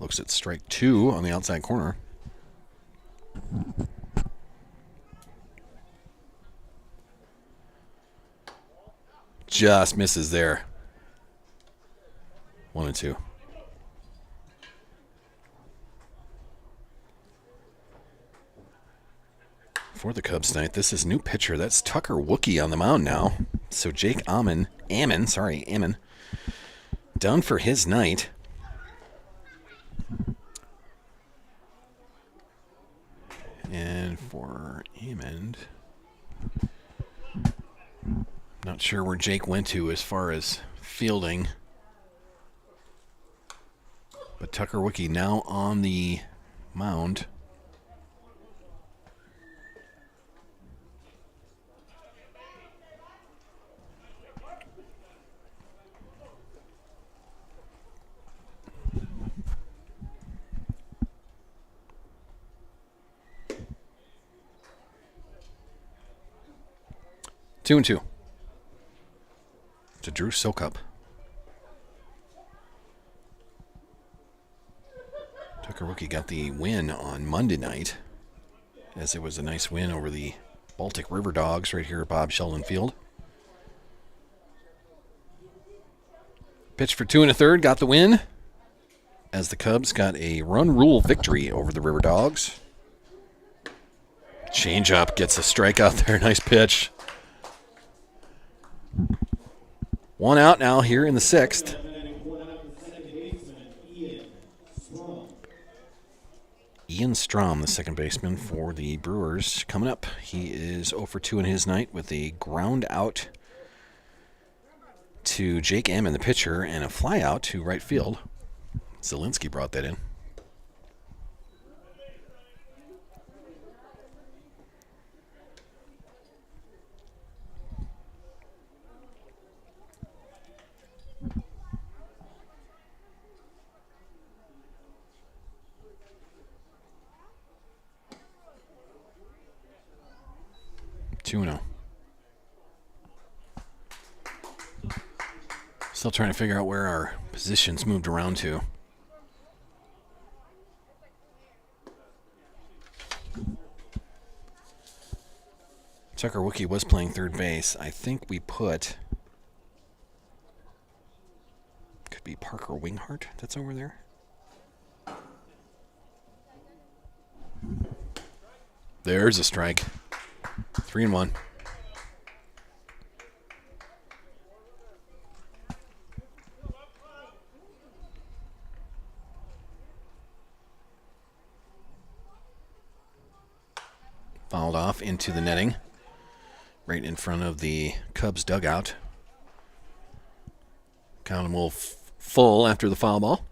Looks at strike 2 on the outside corner. Just misses there. 1-2. For the Cubs tonight, this is new pitcher. That's Tucker Wookie on the mound now. So Jake Ammon, done for his night. And for Ammon, not sure where Jake went to as far as fielding. But Tucker Wookie now on the mound. Two and two to Drew Sokup. Tucker Wookie got the win on Monday night, as it was a nice win over the Baltic River Dogs right here at Bob Sheldon Field. Pitched for 2 1/3, got the win, as the Cubs got a run rule victory over the River Dogs. Changeup gets a strikeout there. Nice pitch. 1 out now here in the 6th. Ian Strom, the second baseman for the Brewers, coming up. He is 0 for 2 in his night with a ground out to Jake Ammon, the pitcher, and a fly out to right field. Zielinski brought that in. Still trying to figure out where our positions moved around to. Tucker Wookie was playing third base. I think we put... could be Parker Winghart that's over there. There's a strike. 3-1. Fouled off into the netting, right in front of the Cubs dugout. Count them all full after the foul ball.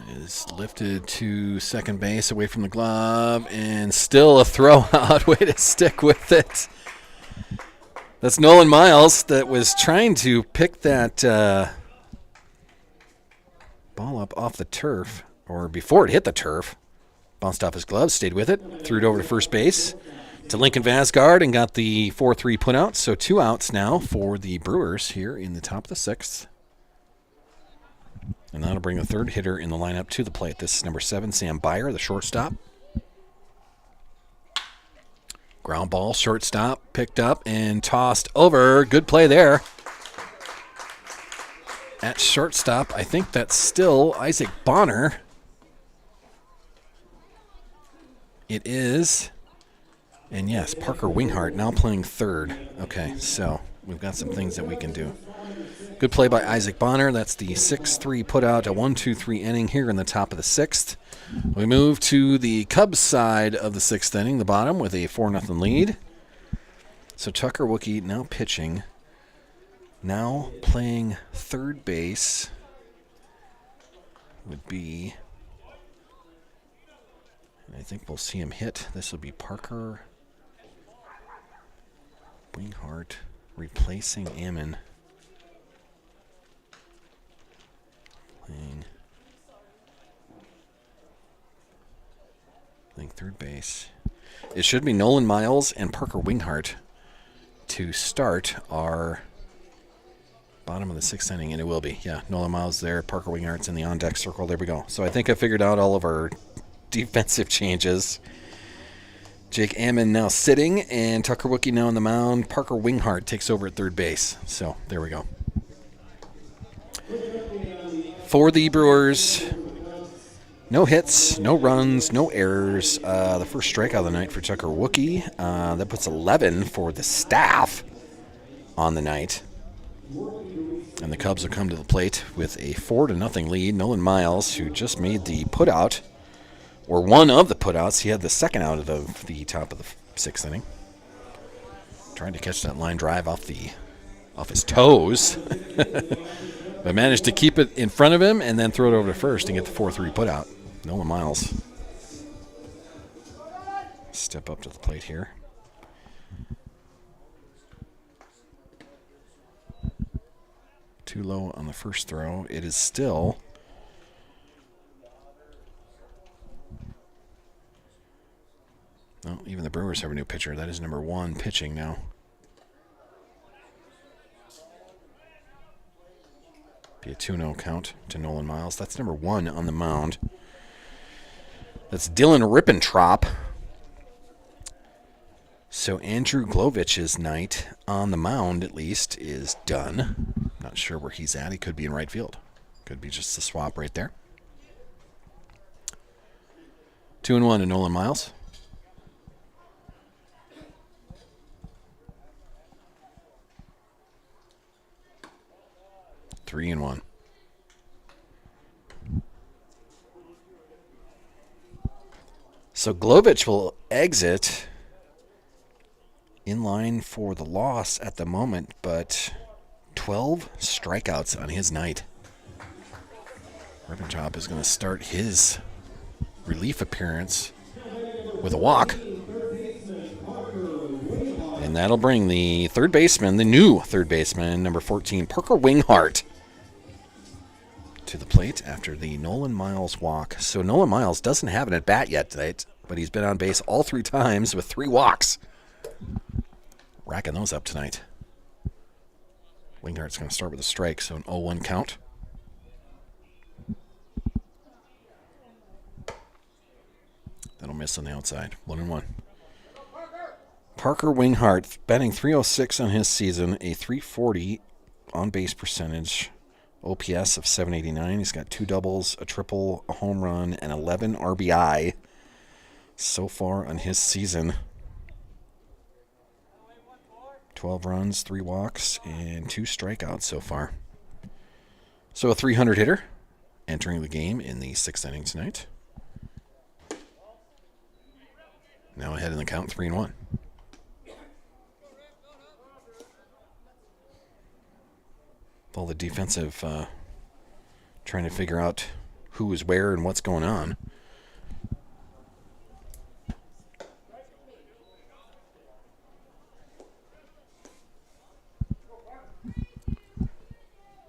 Is lifted to second base away from the glove, and still a throw out. Way to stick with it. That's Nolan Miles that was trying to pick that ball up off the turf, or before it hit the turf. Bounced off his glove, stayed with it, threw it over to first base to Lincoln Vasgard, and got the 4-3 put out. So 2 outs now for the Brewers here in the top of the 6th. And that'll bring the third hitter in the lineup to the plate. This is number 7, Sam Byer, the shortstop. Ground ball, shortstop, picked up and tossed over. Good play there. At shortstop, I think that's still Isaac Bonner. It is. And yes, Parker Winghart now playing third. Okay, so we've got some things that we can do. Good play by Isaac Bonner. That's the 6-3 putout, a 1-2-3 inning here in the top of the sixth. We move to the Cubs side of the sixth inning, the bottom, with a 4-0 lead. So Tucker Wookie now pitching. Now playing third base would be, and I think we'll see him hit. This will be Parker Winghart replacing Ammon. Playing third base. It should be Nolan Miles and Parker Winghart to start our bottom of the sixth inning, and it will be. Yeah, Nolan Miles there, Parker Winghart's in the on-deck circle. There we go. So I think I figured out all of our defensive changes. Jake Ammon now sitting, and Tucker Wookie now on the mound. Parker Winghart takes over at third base. So there we go. For the Brewers, no hits, no runs, no errors. The first strikeout of the night for Tucker Wookie. That puts 11 for the staff on the night. And the Cubs will come to the plate with a 4-0 lead. Nolan Miles, who just made the putout, or one of the putouts. He had the second out of the top of the sixth inning. Trying to catch that line drive off his toes. But managed to keep it in front of him and then throw it over to first and get the 4-3 putout. Nolan Miles. Step up to the plate here. Too low on the first throw. It is still even the Brewers have a new pitcher. That is number 1 pitching now. Be a 2-0 count to Nolan Miles. That's number 1 on the mound. That's Dylan Rippentrop. So Andrew Glovich's night on the mound, at least, is done. Not sure where he's at. He could be in right field. Could be just a swap right there. 2-1 to Nolan Miles. Three and 1. So Glovich will exit in line for the loss at the moment, but 12 strikeouts on his night. Rippentrop is going to start his relief appearance with a walk. And that'll bring the third baseman, the new third baseman, number 14, Parker Winghart, to the plate after the Nolan Miles walk. So Nolan Miles doesn't have an at-bat yet tonight, but he's been on base all 3 times with 3 walks. Racking those up tonight. Winghart's going to start with a strike, so an 0-1 count. That'll miss on the outside. 1-1. Parker Winghart, batting .306 on his season, a .340 on-base percentage, OPS of 789. He's got 2 doubles, a triple, a home run, and 11 RBI so far on his season. 12 runs, 3 walks, and 2 strikeouts so far. So a 300 hitter entering the game in the 6th inning tonight. Now ahead in the count, 3-1. All the defensive trying to figure out who is where and what's going on.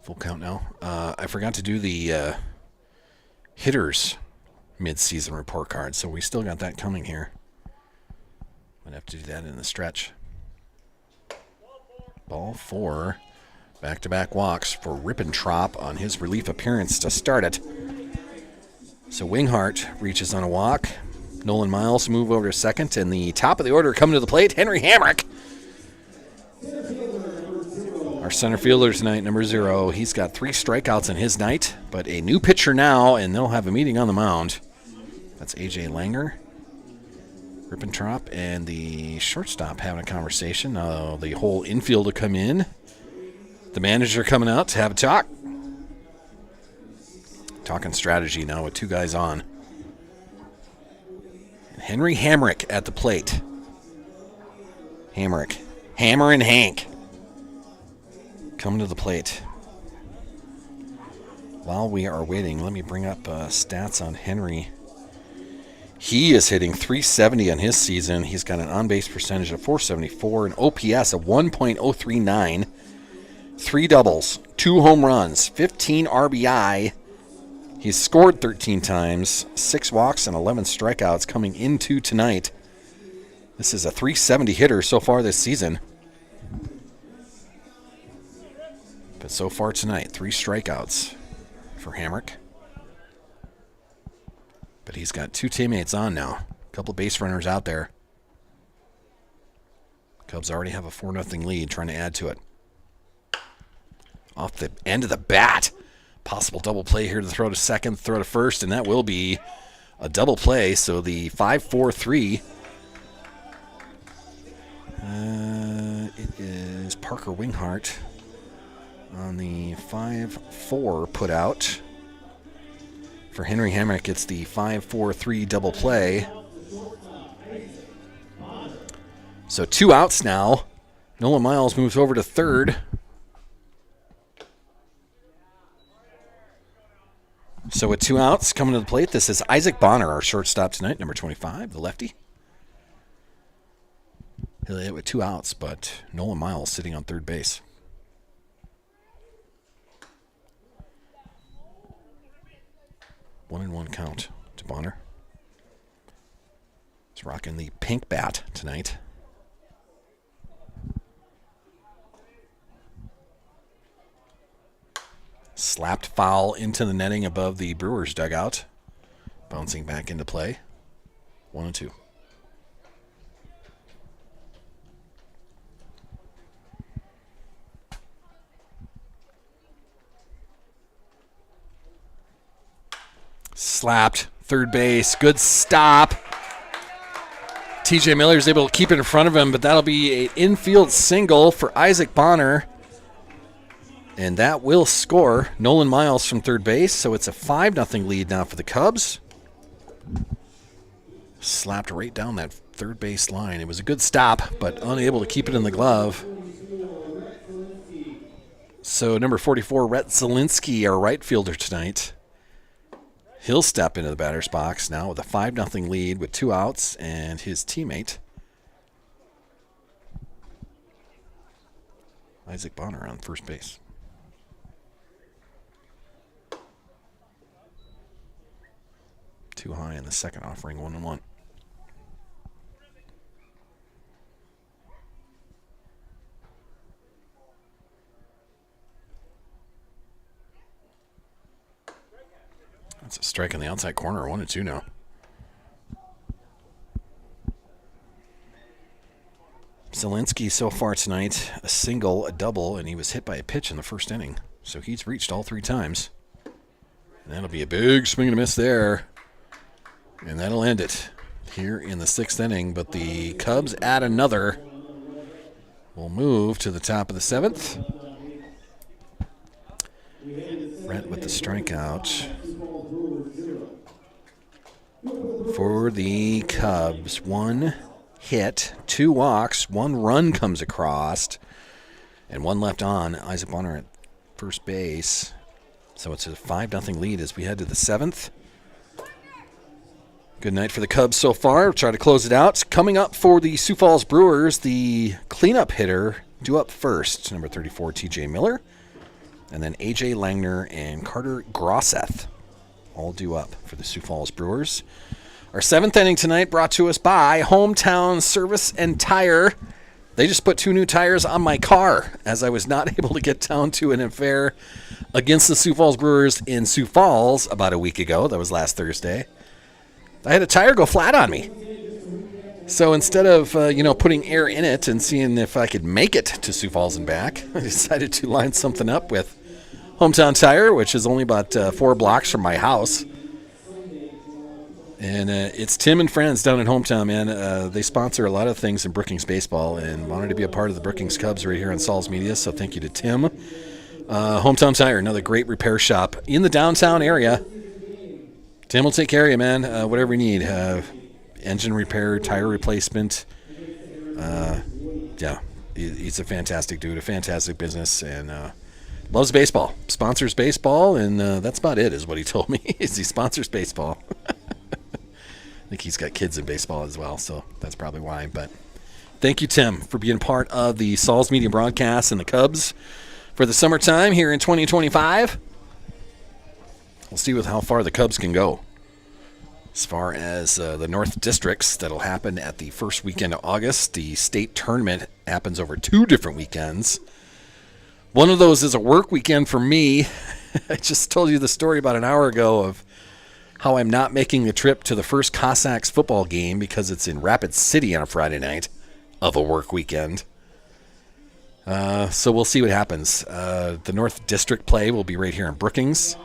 Full count now. I forgot to do the hitters mid-season report card, so we still got that coming here. Might have to do that in the stretch. Ball 4. Back-to-back walks for Rippentrop on his relief appearance to start it. So Winghart reaches on a walk. Nolan Miles move over to second, and the top of the order coming to the plate, Henry Hamrick. Our Our center fielder tonight, number 0, he's got 3 strikeouts in his night, but a new pitcher now, and they'll have a meeting on the mound. That's A.J. Langer. Rippentrop and the shortstop having a conversation. The whole infield will come in. The manager coming out to have a talk. Talking strategy now with 2 guys on. And Henry Hamrick at the plate. Hamrick. Hammer and Hank. Coming to the plate. While we are waiting, let me bring up stats on Henry. He is hitting .370 on his season. He's got an on-base percentage of .474, an OPS of 1.039, 3 doubles, 2 home runs, 15 RBI. He's scored 13 times, 6 walks, and 11 strikeouts coming into tonight. This is a .370 hitter so far this season. But so far tonight, 3 strikeouts for Hamrick. But he's got 2 teammates on now. A couple of base runners out there. Cubs already have a 4-0 lead, trying to add to it. Off the end of the bat. Possible double play here to throw to second, throw to first, and that will be a double play. So the 5-4-3. It is Parker Winghart on the 5-4 put out. For Henry Hamrick, it's the 5-4-3 double play. So 2 outs now. Nolan Miles moves over to third. So with 2 outs coming to the plate, this is Isaac Bonner, our shortstop tonight, number 25, the lefty. He'll hit with 2 outs, but Nolan Miles sitting on third base. One and 1 count to Bonner. He's rocking the pink bat tonight. Slapped foul into the netting above the Brewers dugout. Bouncing back into play. 1 and 2. Slapped. Third base. Good stop. TJ Miller's able to keep it in front of him, but that'll be an infield single for Isaac Bonner. And that will score Nolan Miles from third base. So it's a 5-0 lead now for the Cubs. Slapped right down that third base line. It was a good stop, but unable to keep it in the glove. So number 44, Rhett Zielinski, our right fielder tonight. He'll step into the batter's box now with a 5-0 lead with 2 outs and his teammate, Isaac Bonner, on first base. Too high in the second offering, 1 and 1. That's a strike in the outside corner, 1 and 2 now. Zielinski so far tonight, a single, a double, and he was hit by a pitch in the first inning. So he's reached all 3 times. And that'll be a big swing and a miss there. And that'll end it here in the 6th inning. But the Cubs add another. We'll move to the top of the 7th. Brent with the strikeout. For the Cubs, 1 hit, 2 walks, 1 run comes across, and 1 left on. Isaac Bonner at first base. So it's a 5-0 lead as we head to the 7th. Good night for the Cubs so far. We'll try to close it out. Coming up for the Sioux Falls Brewers, the cleanup hitter due up first, number 34, TJ Miller. And then A.J. Langner and Carter Grosseth all due up for the Sioux Falls Brewers. Our 7th inning tonight brought to us by Hometown Service and Tire. They just put 2 new tires on my car as I was not able to get down to an affair against the Sioux Falls Brewers in Sioux Falls about a week ago. That was last Thursday. I had a tire go flat on me. So instead of, putting air in it and seeing if I could make it to Sioux Falls and back, I decided to line something up with Hometown Tire, which is only about 4 blocks from my house. And it's Tim and friends down in Hometown, man. They sponsor a lot of things in Brookings baseball and wanted to be a part of the Brookings Cubs right here on Saul's Media, so thank you to Tim. Hometown Tire, another great repair shop in the downtown area. Tim will take care of you, man. Whatever you need. Engine repair, tire replacement. Yeah, he's a fantastic dude, a fantastic business, and loves baseball. Sponsors baseball, and that's about it, is what he told me, is he sponsors baseball. I think he's got kids in baseball as well, so that's probably why. But thank you, Tim, for being part of the Saul's Media broadcast and the Cubs for the summertime here in 2025. We'll see with how far the Cubs can go. As far as the North Districts, that'll happen at the first weekend of August. The state tournament happens over 2 different weekends. One of those is a work weekend for me. I just told you the story about an hour ago of how I'm not making the trip to the first Cossacks football game because it's in Rapid City on a Friday night of a work weekend. So we'll see what happens. The North District play will be right here in Brookings.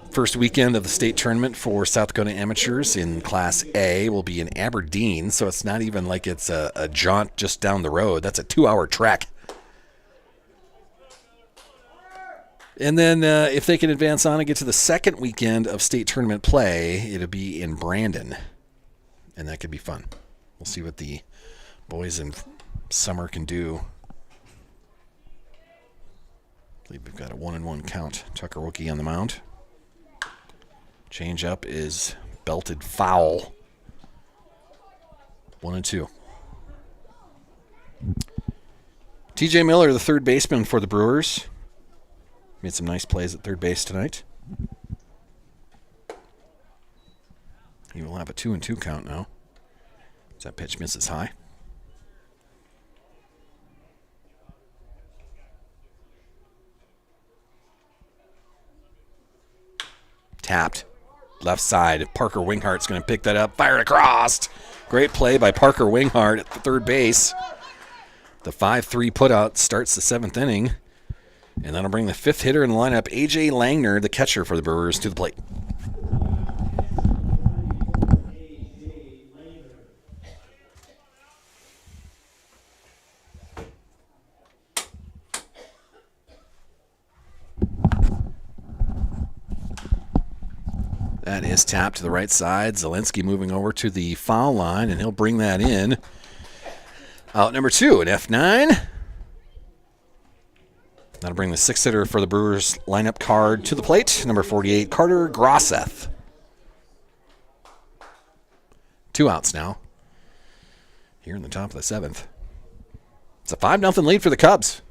First weekend of the state tournament for South Dakota amateurs in Class A will be in Aberdeen, so it's not even like it's a jaunt just down the road. That's a 2-hour trek. And then if they can advance on and get to the second weekend of state tournament play, it'll be in Brandon, and that could be fun. We'll see what the boys in summer can do. I believe we've got a 1-1 count. Tucker Wookie on the mound. Change up is belted foul. 1-2. TJ Miller, the third baseman for the Brewers. Made some nice plays at third base tonight. He will have a 2-2 count now. As that pitch misses high. Tapped. Left side. Parker Winghart's going to pick that up. Fire across. Great play by Parker Winghart at the third base. The 5-3 putout starts the 7th inning. And that'll bring the 5th hitter in the lineup, A.J. Langner, the catcher for the Brewers, to the plate. That is tapped to the right side. Zielinski moving over to the foul line, and he'll bring that in. Out number 2 in F9. That'll bring the 6th hitter for the Brewers lineup card to the plate. Number 48, Carter Grosseth. 2 outs now. Here in the top of the 7th. It's a 5-0 lead for the Cubs.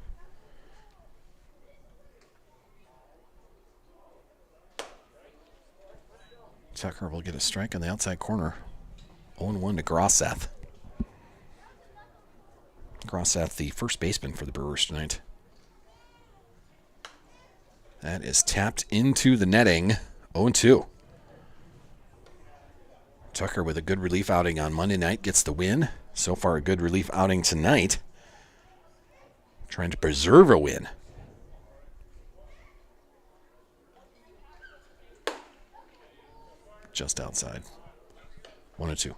Tucker will get a strike on the outside corner. 0-1 to Grosseth. Grosseth, the first baseman for the Brewers tonight. That is tapped into the netting. 0-2. Tucker with a good relief outing on Monday night gets the win. So far, a good relief outing tonight. Trying to preserve a win. Just outside. 1-2.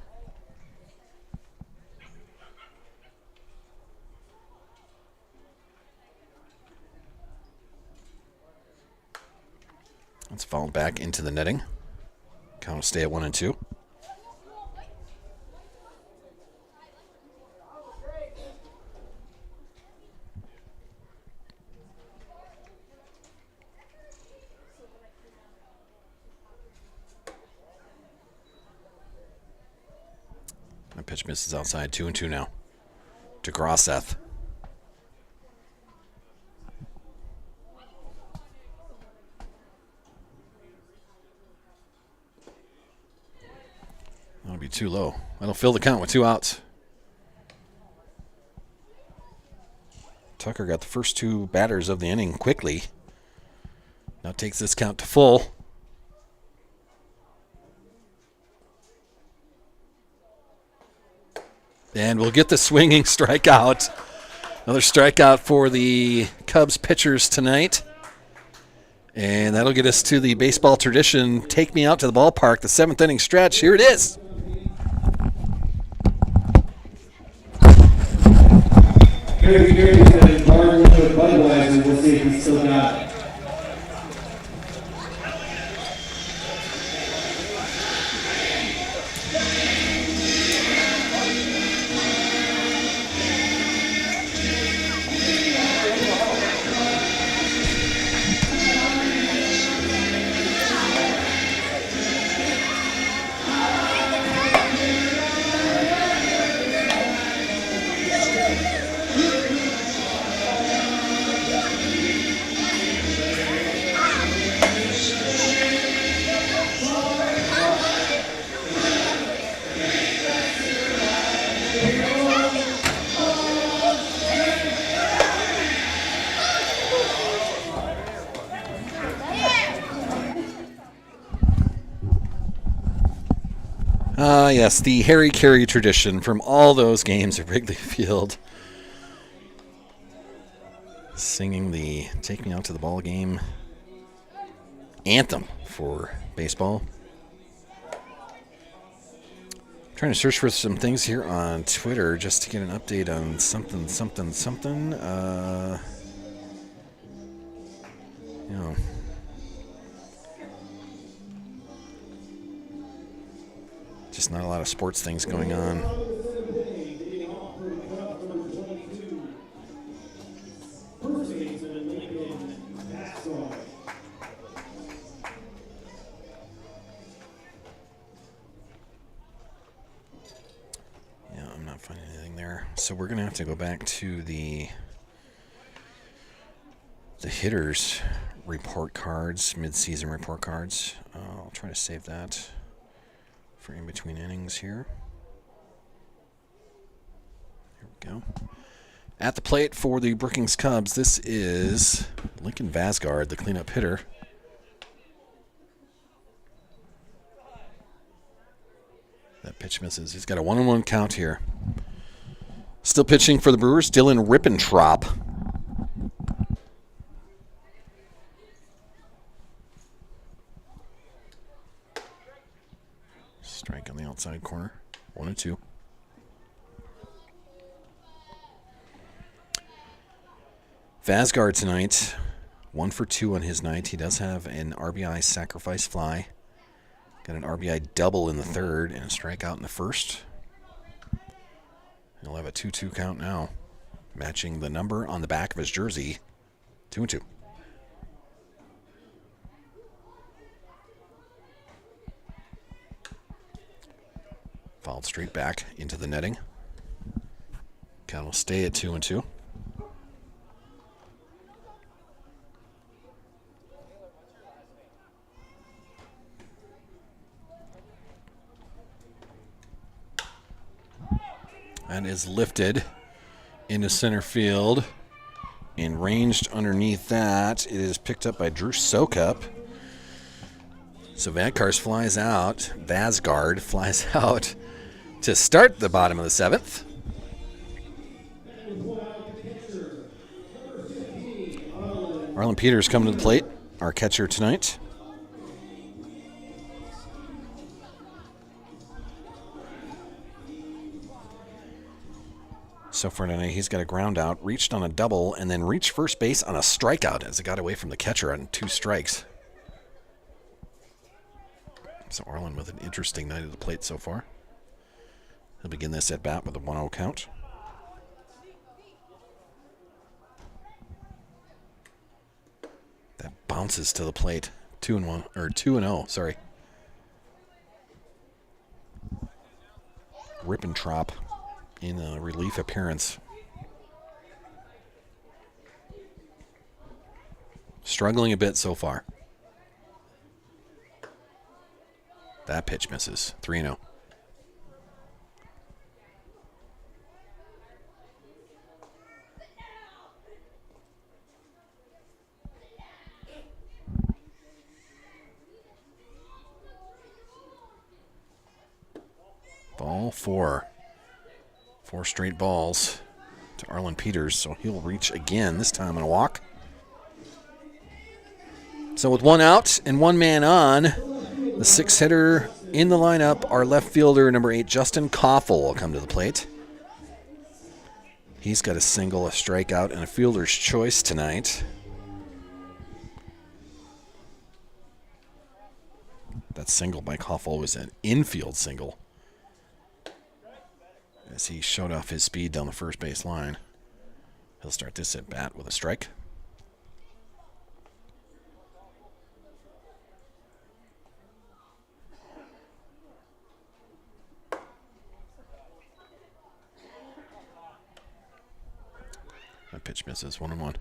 Let's fall back into the netting. Count will stay at 1-2. My pitch misses outside. 2-2 now. To Grosseth. That'll be too low. That'll fill the count with 2 outs. Tucker got the first 2 batters of the inning quickly. Now takes this count to full. And we'll get the swinging strikeout. Another strikeout for the Cubs pitchers tonight. And that'll get us to the baseball tradition. Take me out to the ballpark, the 7th inning stretch. Here it is. Gary said Barton with Budweiser. We'll see if he's still got it. Yes, the Harry Carey tradition from all those games at Wrigley Field. Singing the Take Me Out to the Ball Game anthem for baseball. Trying to search for some things here on Twitter just to get an update on something. Just not a lot of sports things going on. Yeah, I'm not finding anything there. So we're going to have to go back to the hitters report cards, mid-season report cards. I'll try to save that for in between innings here. Here we go. At the plate for the Brookings Cubs, this is Lincoln Vasgard, the cleanup hitter. That pitch misses. He's got a 1-1 count here. Still pitching for the Brewers, Dylan Rippentrop. Strike on the outside corner. 1-2. Vasgard tonight, 1 for 2 on his night. He does have an RBI sacrifice fly. Got an RBI double in the third and a strikeout in the first. He'll have a 2-2 count now, matching the number on the back of his jersey. 2-2. Fouled straight back into the netting. Count will stay at 2-2. That is lifted into center field and ranged underneath that. It is picked up by Drew Sokup. So Vasgard flies out to start the bottom of the 7th. Arlen Peters coming to the plate, our catcher tonight. So far tonight, he's got a ground out, reached on a double, and then reached first base on a strikeout as it got away from the catcher on 2 strikes. So Arlen with an interesting night at the plate so far. He'll begin this at bat with a 1-0 count. That bounces to the plate. 2-0, sorry. Rippentrop in a relief appearance. Struggling a bit so far. That pitch misses. 3-0. Ball 4 4 straight balls to Arlen Peters, so he'll reach again, this time on a walk. So with 1 out and 1 man on, the 6-hitter in the lineup, our left fielder, number 8, Justin Koffel, will come to the plate. He's got a single, a strikeout, and a fielder's choice tonight. That single by Koffel was an infield single, as he showed off his speed down the first base line. He'll start this at bat with a strike. That pitch misses, 1-1.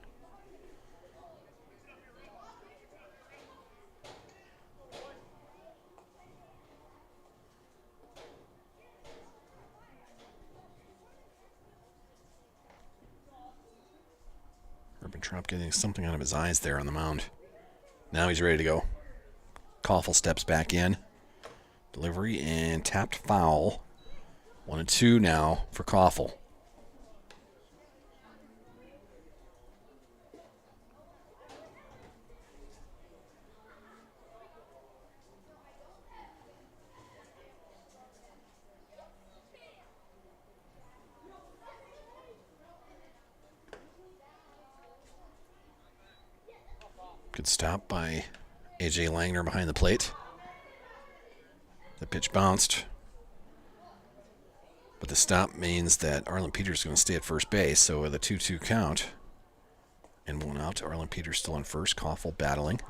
Ribbentrop getting something out of his eyes there on the mound. Now he's ready to go. Koffel steps back in. Delivery and tapped foul. 1-2 now for Koffel. Good stop by A.J. Langner behind the plate. The pitch bounced. But the stop means that Arlen Peters is going to stay at first base. So with a 2-2 count and 1 out, Arlen Peters still on first. Koffel battling.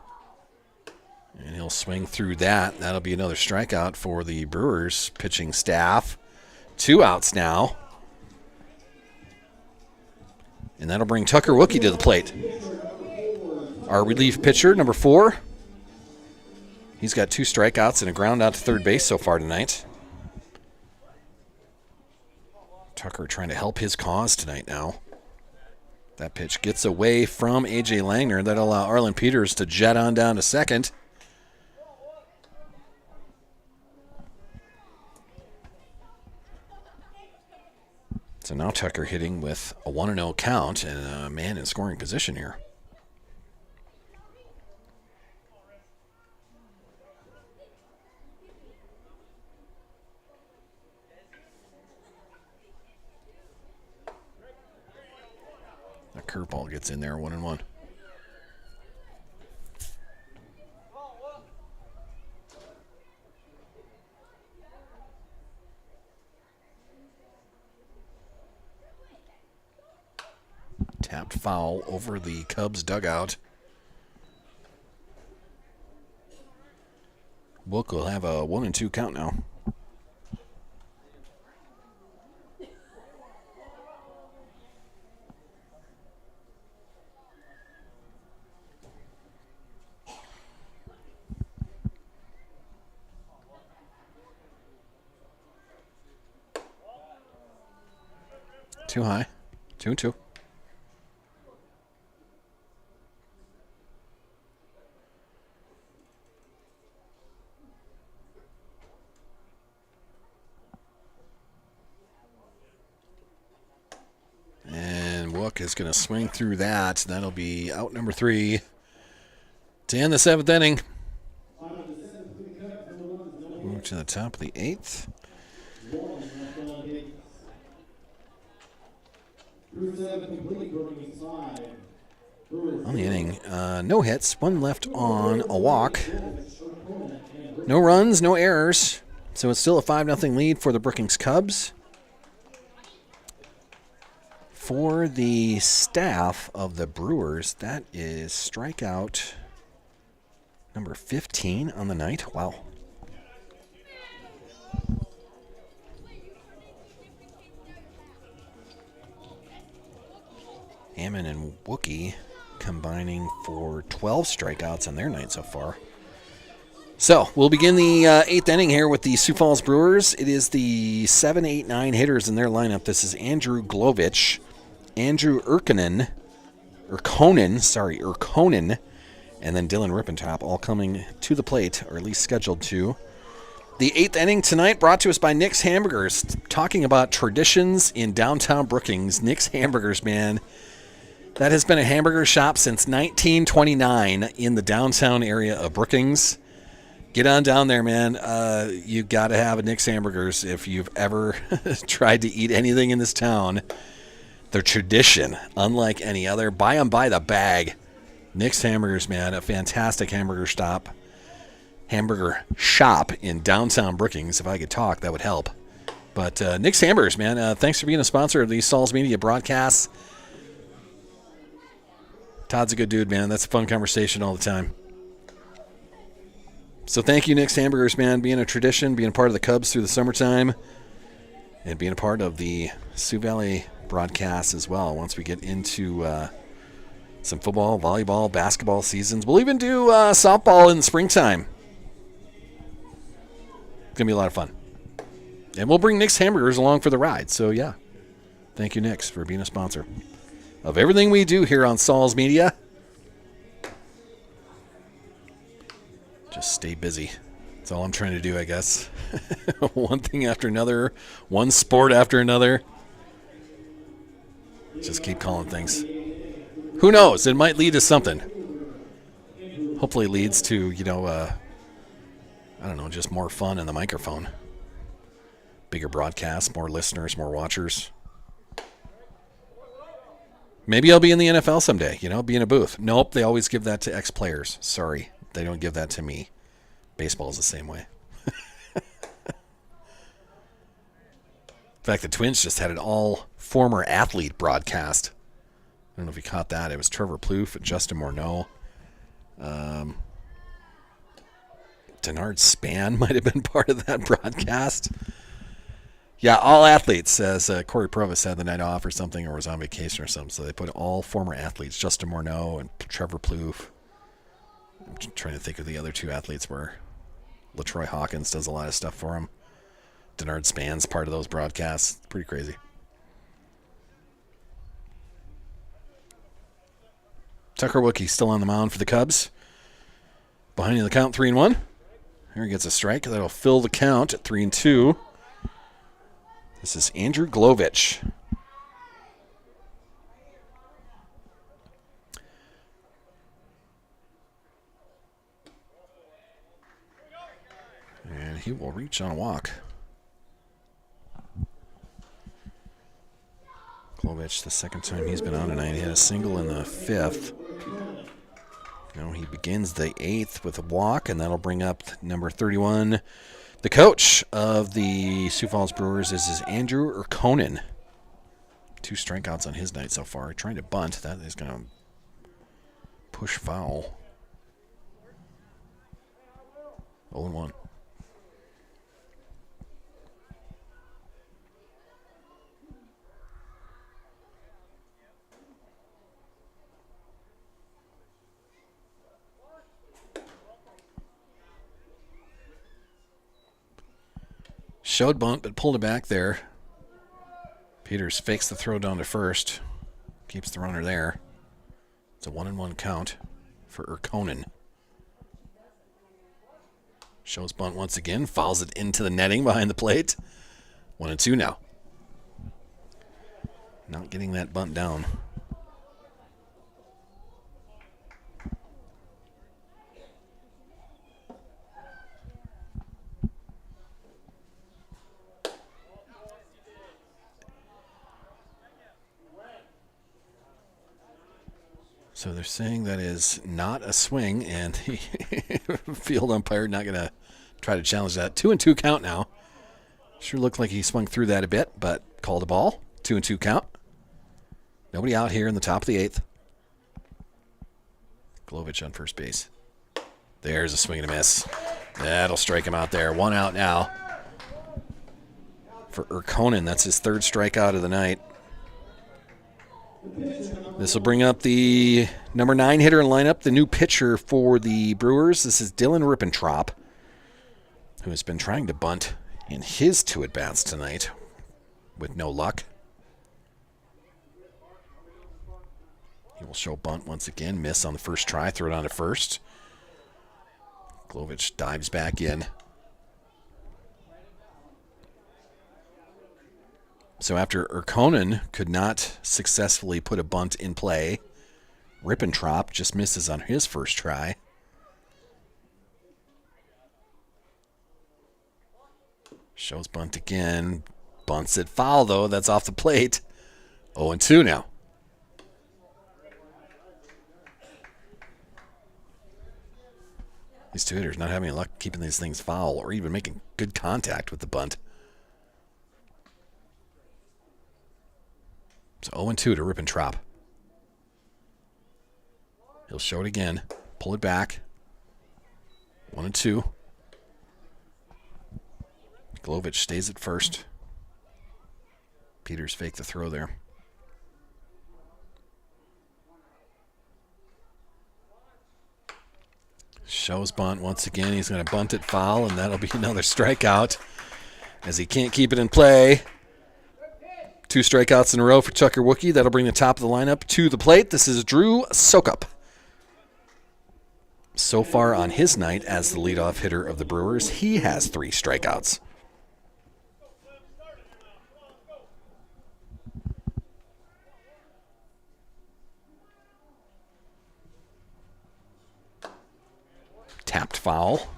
And he'll swing through that. That'll be another strikeout for the Brewers pitching staff. 2 outs now. And that'll bring Tucker Wookie to the plate. Our relief pitcher, number 4. He's got 2 strikeouts and a ground out to third base so far tonight. Tucker trying to help his cause tonight now. That pitch gets away from A.J. Langner. That'll allow Arlen Peters to jet on down to second. So now Tucker hitting with a 1-0 count and a man in scoring position here. That curveball gets in there, 1-1. Tapped foul over the Cubs dugout. Book will have a 1-2 count now. Too high. 2-2. And Wook is going to swing through that. That'll be out number 3 to end the 7th inning. Move to the top of the 8th. On the inning, no hits, 1 left on a walk. No runs, no errors. So it's still a 5-0 lead for the Brookings Cubs. For the staff of the Brewers, that is strikeout number 15 on the night. Wow. Hammond and Wookie combining for 12 strikeouts on their night so far. So we'll begin the 8th inning here with the Sioux Falls Brewers. It is the 7, 8, 9 hitters in their lineup. This is Andrew Glovich, Andrew Urkonen, and then Dylan Rippentrop all coming to the plate, or at least scheduled to. The 8th inning tonight brought to us by Nick's Hamburgers. Talking about traditions in downtown Brookings. Nick's Hamburgers, man. That has been a hamburger shop since 1929 in the downtown area of Brookings. Get on down there, man. You got to have a Nick's Hamburgers if you've ever tried to eat anything in this town. Their tradition, unlike any other. Buy them by the bag. Nick's Hamburgers, man. A fantastic hamburger shop in downtown Brookings. If I could talk, that would help. But Nick's Hamburgers, man. Thanks for being a sponsor of the Sauls Media broadcasts. Todd's a good dude, man. That's a fun conversation all the time. So thank you, Nick's Hamburgers, man. Being a tradition, being a part of the Cubs through the summertime, and being a part of the Sioux Valley broadcasts as well. Once we get into some football, volleyball, basketball seasons. We'll even do softball in the springtime. It's going to be a lot of fun. And we'll bring Nick's Hamburgers along for the ride. So, yeah. Thank you, Nick's, for being a sponsor of everything we do here on Sauls Media. Just stay busy. That's all I'm trying to do, I guess. One thing after another. One sport after another. Just keep calling things. Who knows? It might lead to something. Hopefully it leads to, I don't know, just more fun in the microphone. Bigger broadcasts, more listeners, more watchers. Maybe I'll be in the NFL someday, be in a booth. Nope, they always give that to ex-players. Sorry, they don't give that to me. Baseball's the same way. In fact, the Twins just had an all-former athlete broadcast. I don't know if you caught that. It was Trevor Plouffe and Justin Morneau. Denard Span might have been part of that broadcast. Yeah, all athletes, says Corey Provis had the night off or something, or was on vacation or something. So they put all former athletes, Justin Morneau and Trevor Plouffe. I'm trying to think of the other two athletes where LaTroy Hawkins does a lot of stuff for him. Denard Span's part of those broadcasts. It's pretty crazy. Tucker Wookie still on the mound for the Cubs. Behind in the count, 3-1. Here he gets a strike. That'll fill the count at 3-2. This is Andrew Glovich. And he will reach on a walk. Glovich, the second time he's been on tonight. He had a single in the 5th. Now he begins the 8th with a walk, and that'll bring up number 31. The coach of the Sioux Falls Brewers is Andrew Urkonen. 2 strikeouts on his night so far. Trying to bunt. That is going to push foul. 0-1. Showed bunt, but pulled it back there. Peters fakes the throw down to first. Keeps the runner there. It's a 1-1 count for Urkonen. Shows bunt once again. Fouls it into the netting behind the plate. 1-2 now. Not getting that bunt down. So they're saying that is not a swing, and the field umpire not going to try to challenge that. 2-2 count now. Sure looked like he swung through that a bit, but called a ball. 2-2 count. Nobody out here in the top of the 8th. Glovich on first base. There's a swing and a miss. That'll strike him out there. 1 out now for Urkonen. That's his 3rd strikeout of the night. This will bring up the number 9 hitter in lineup, the new pitcher for the Brewers. This is Dylan Rippentrop, who has been trying to bunt in his 2 at-bats tonight with no luck. He will show bunt once again, miss on the first try, throw it on to first. Glovich dives back in. So after Urkonen could not successfully put a bunt in play, Rippentrop just misses on his first try. Shows bunt again. Bunts it foul, though. That's off the plate. 0-2 now. These two hitters not having luck keeping these things foul or even making good contact with the bunt. So 0-2 to Rippentrop. He'll show it again. Pull it back. 1-2. Glovich stays at first. Peters faked the throw there. Shows bunt once again. He's going to bunt it foul, and that'll be another strikeout as he can't keep it in play. 2 strikeouts in a row for Tucker Wookie. That'll bring the top of the lineup to the plate. This is Drew Sokup. So far on his night as the leadoff hitter of the Brewers, he has 3 strikeouts. Tapped foul.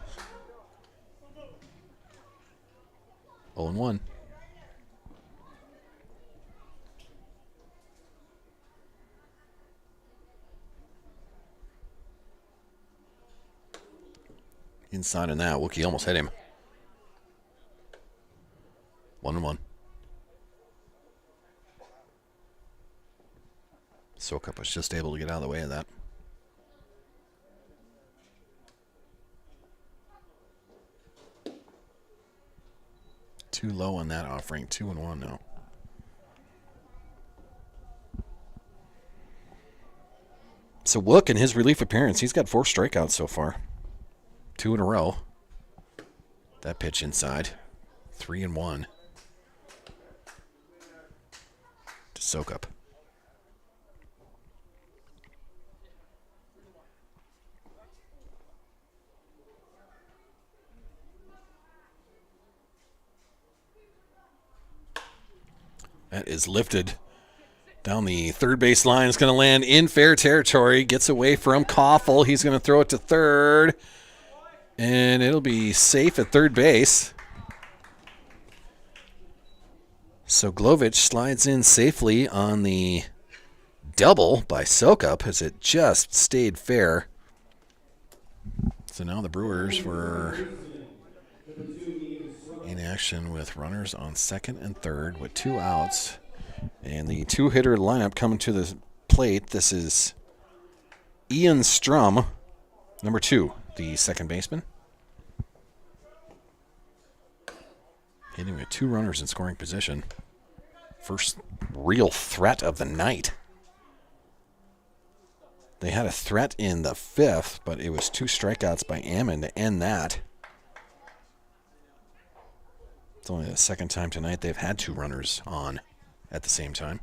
0-1. Inside on that, Wookie almost hit him. 1-1. Sokup was just able to get out of the way of that. Too low on that offering. 2-1 now. So Wook in his relief appearance, he's got 4 strikeouts so far. 2 in a row. That pitch inside. 3-1. To Sokup. That is lifted down the third base line. It's going to land in fair territory. Gets away from Koffel. He's going to throw it to third. And it'll be safe at third base. So Glovich slides in safely on the double by Sokup as it just stayed fair. So now the Brewers were in action with runners on second and third with 2 outs. And the 2-hitter lineup coming to the plate. This is Ian Strum, number 2, the second baseman. Hitting with 2 runners in scoring position. First real threat of the night. They had a threat in the 5th, but it was 2 strikeouts by Ammon to end that. It's only the second time tonight they've had 2 runners on at the same time.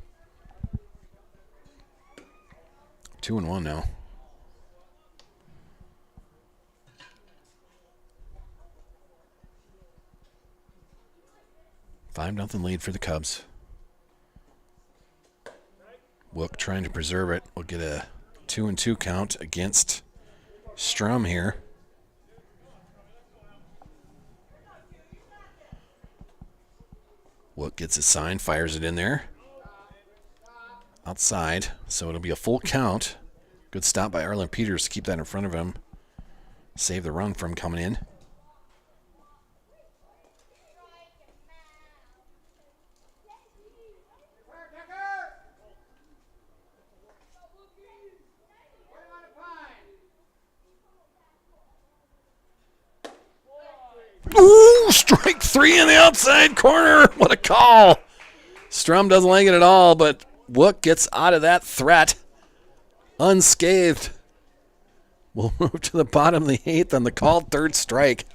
2-1 now. 5-0 lead for the Cubs. Wook trying to preserve it. We'll get a 2-2 count against Strum here. Wook gets his sign, fires it in there. Outside, so it'll be a full count. Good stop by Arlen Peters to keep that in front of him. Save the run from coming in. Ooh, strike 3 in the outside corner. What a call. Strum doesn't like it at all, but Wook gets out of that threat unscathed. We'll move to the bottom of the 8th on the called 3rd strike.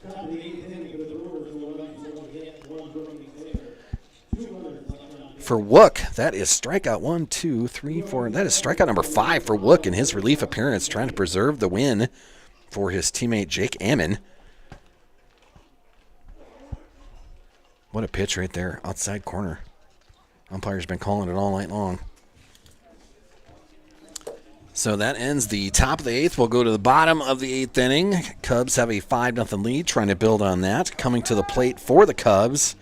For Wook, that is strikeout 1, 2, 3, 4. That is strikeout number 5 for Wook in his relief appearance, trying to preserve the win for his teammate Jake Ammon. What a pitch right there, outside corner. Umpire's been calling it all night long. So that ends the top of the 8th. We'll go to the bottom of the 8th inning. Cubs have a 5-0 lead, trying to build on that. Coming to the plate for the Cubs,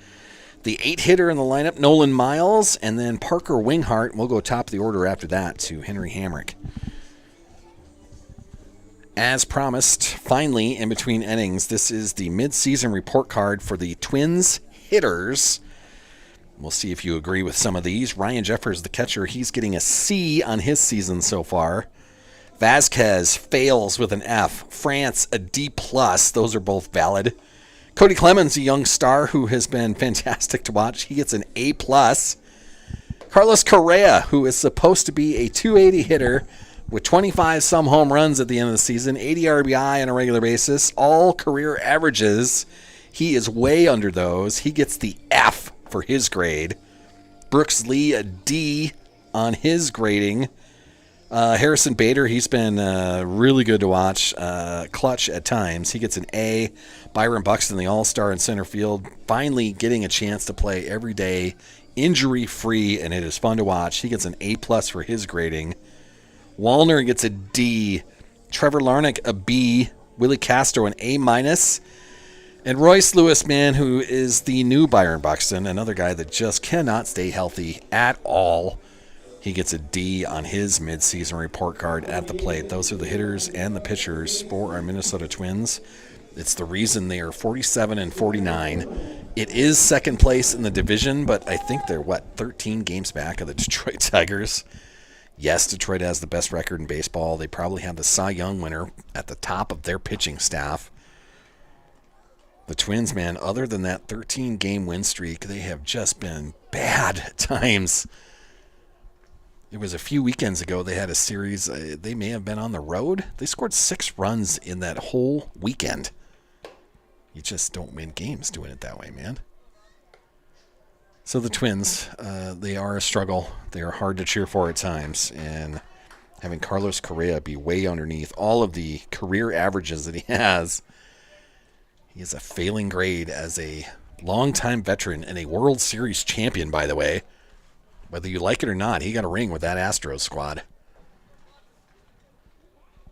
the 8-hitter in the lineup, Nolan Miles, and then Parker Winghart. We'll go top of the order after that to Henry Hamrick. As promised, finally, in between innings, this is the midseason report card for the Twins hitters. We'll see if you agree with some of these. Ryan Jeffers, the catcher, he's getting a C on his season so far. Vasquez fails with an F. France, a D+. Those are both valid. Cody Clemens, a young star who has been fantastic to watch. He gets an A+. Carlos Correa, who is supposed to be a 280 hitter with 25-some home runs at the end of the season, 80 RBI on a regular basis, all career averages. He is way under those. He gets the F for his grade. Brooks Lee, a D on his grading. Harrison Bader, he's been really good to watch, clutch at times. He gets an A. Byron Buxton, the all-star in center field, finally getting a chance to play every day, injury-free, and it is fun to watch. He gets an A+ for his grading. Wallner gets a D. Trevor Larnach, a B. Willie Castro, an A-. And Royce Lewis, man, who is the new Byron Buxton, another guy that just cannot stay healthy at all. He gets a D on his midseason report card at the plate. Those are the hitters and the pitchers for our Minnesota Twins. It's the reason they are 47-49. It is second place in the division, but I think they're, 13 games back of the Detroit Tigers. Yes, Detroit has the best record in baseball. They probably have the Cy Young winner at the top of their pitching staff. The Twins, man, other than that 13-game win streak, they have just been bad at times. It was a few weekends ago they had a series. They may have been on the road. They scored 6 runs in that whole weekend. You just don't win games doing it that way, man. So the Twins, they are a struggle. They are hard to cheer for at times. And having Carlos Correa be way underneath all of the career averages that he has, he has a failing grade as a longtime veteran and a World Series champion, by the way. Whether you like it or not, he got a ring with that Astros squad.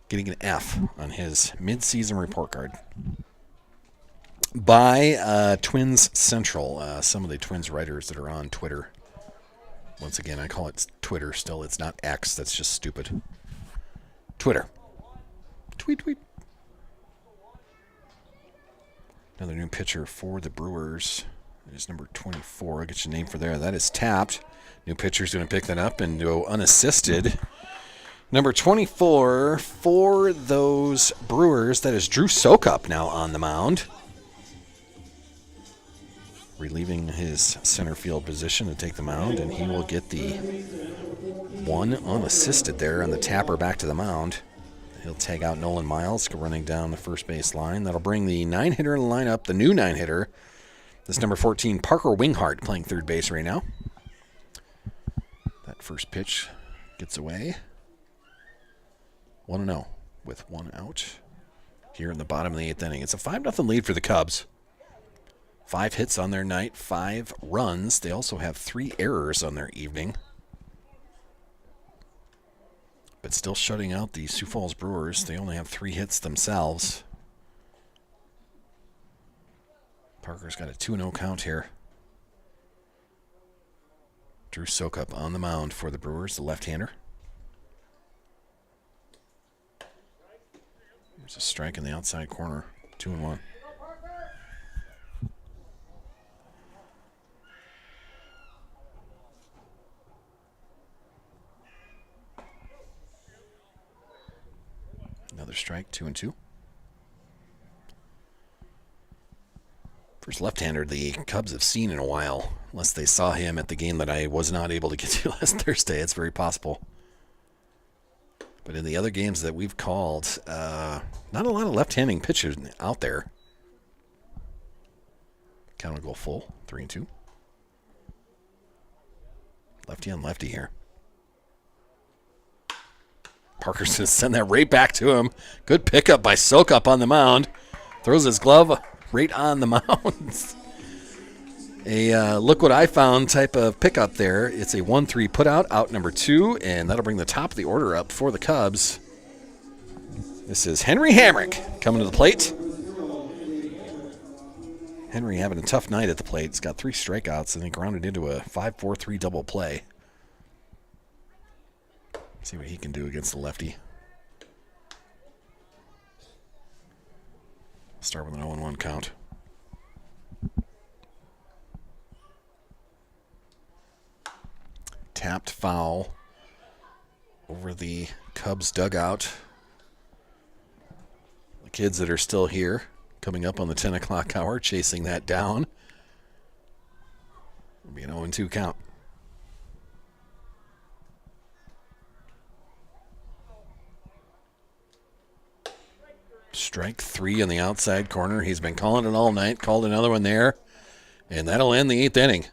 Getting an F on his midseason report card. By Twins Central, some of the Twins writers that are on Twitter. Once again, I call it Twitter still. It's not X. That's just stupid. Twitter. Tweet. Another new pitcher for the Brewers. It is number 24. I'll get your name for there. That is tapped. New pitcher's going to pick that up and go unassisted. Number 24 for those Brewers. That is Drew Sokup now on the mound. Relieving his center field position to take the mound, and he will get the one unassisted there on the tapper back to the mound. He'll tag out Nolan Miles running down the first base line. That'll bring the 9-hitter in the lineup, the new 9-hitter. This number 14, Parker Winghart, playing third base right now. That first pitch gets away. 1-0 with one out here in the bottom of the 8th inning. It's a 5-0 lead for the Cubs. 5 hits on their night, 5 runs. They also have 3 errors on their evening. But still shutting out the Sioux Falls Brewers. They only have 3 hits themselves. Parker's got a 2-0 count here. Drew Sokup on the mound for the Brewers, the left-hander. There's a strike in the outside corner. 2-1. Another strike, 2-2. First left-hander the Cubs have seen in a while, unless they saw him at the game that I was not able to get to last Thursday. It's very possible. But in the other games that we've called, not a lot of left-handing pitchers out there. Count will go full, 3-2. Lefty on lefty here. Parker's going to send that right back to him. Good pickup by Sokup on the mound. Throws his glove right on the mound. A look what I found type of pickup there. It's a 1-3 put out number 2, and that'll bring the top of the order up for the Cubs. This is Henry Hamrick coming to the plate. Henry having a tough night at the plate. He's got 3 strikeouts and he grounded into a 5-4-3 double play. See what he can do against the lefty. Start with an 0-1 count. Tapped foul over the Cubs dugout. The kids that are still here, coming up on the 10 o'clock hour, chasing that down. It'll be an 0-2 count. Strike 3 in the outside corner. He's been calling it all night, called another one there, and that'll end the 8th inning.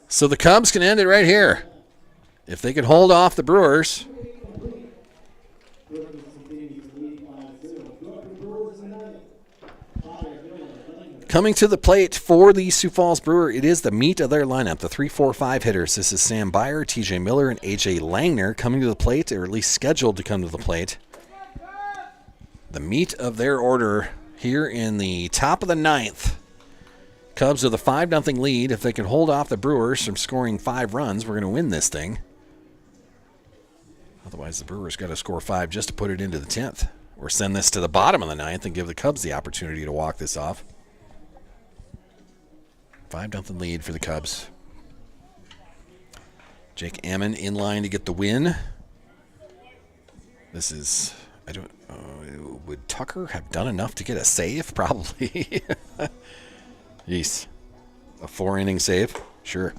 So the Cubs can end it right here. If they could hold off the Brewers. Coming to the plate for the Sioux Falls Brewer, it is the meat of their lineup, the 3-4-5 hitters. This is Sam Byer, TJ Miller, and AJ Langner coming to the plate, or at least scheduled to come to the plate. The meat of their order here in the top of the 9th. Cubs with a 5-0 lead. If they can hold off the Brewers from scoring 5 runs, we're going to win this thing. Otherwise, the Brewers got to score 5 just to put it into the 10th. Or send this to the bottom of the 9th and give the Cubs the opportunity to walk this off. 5-0 lead for the Cubs. Jake Ammon in line to get the win. This is, would Tucker have done enough to get a save? Probably. Jeez. A 4-inning save? Sure.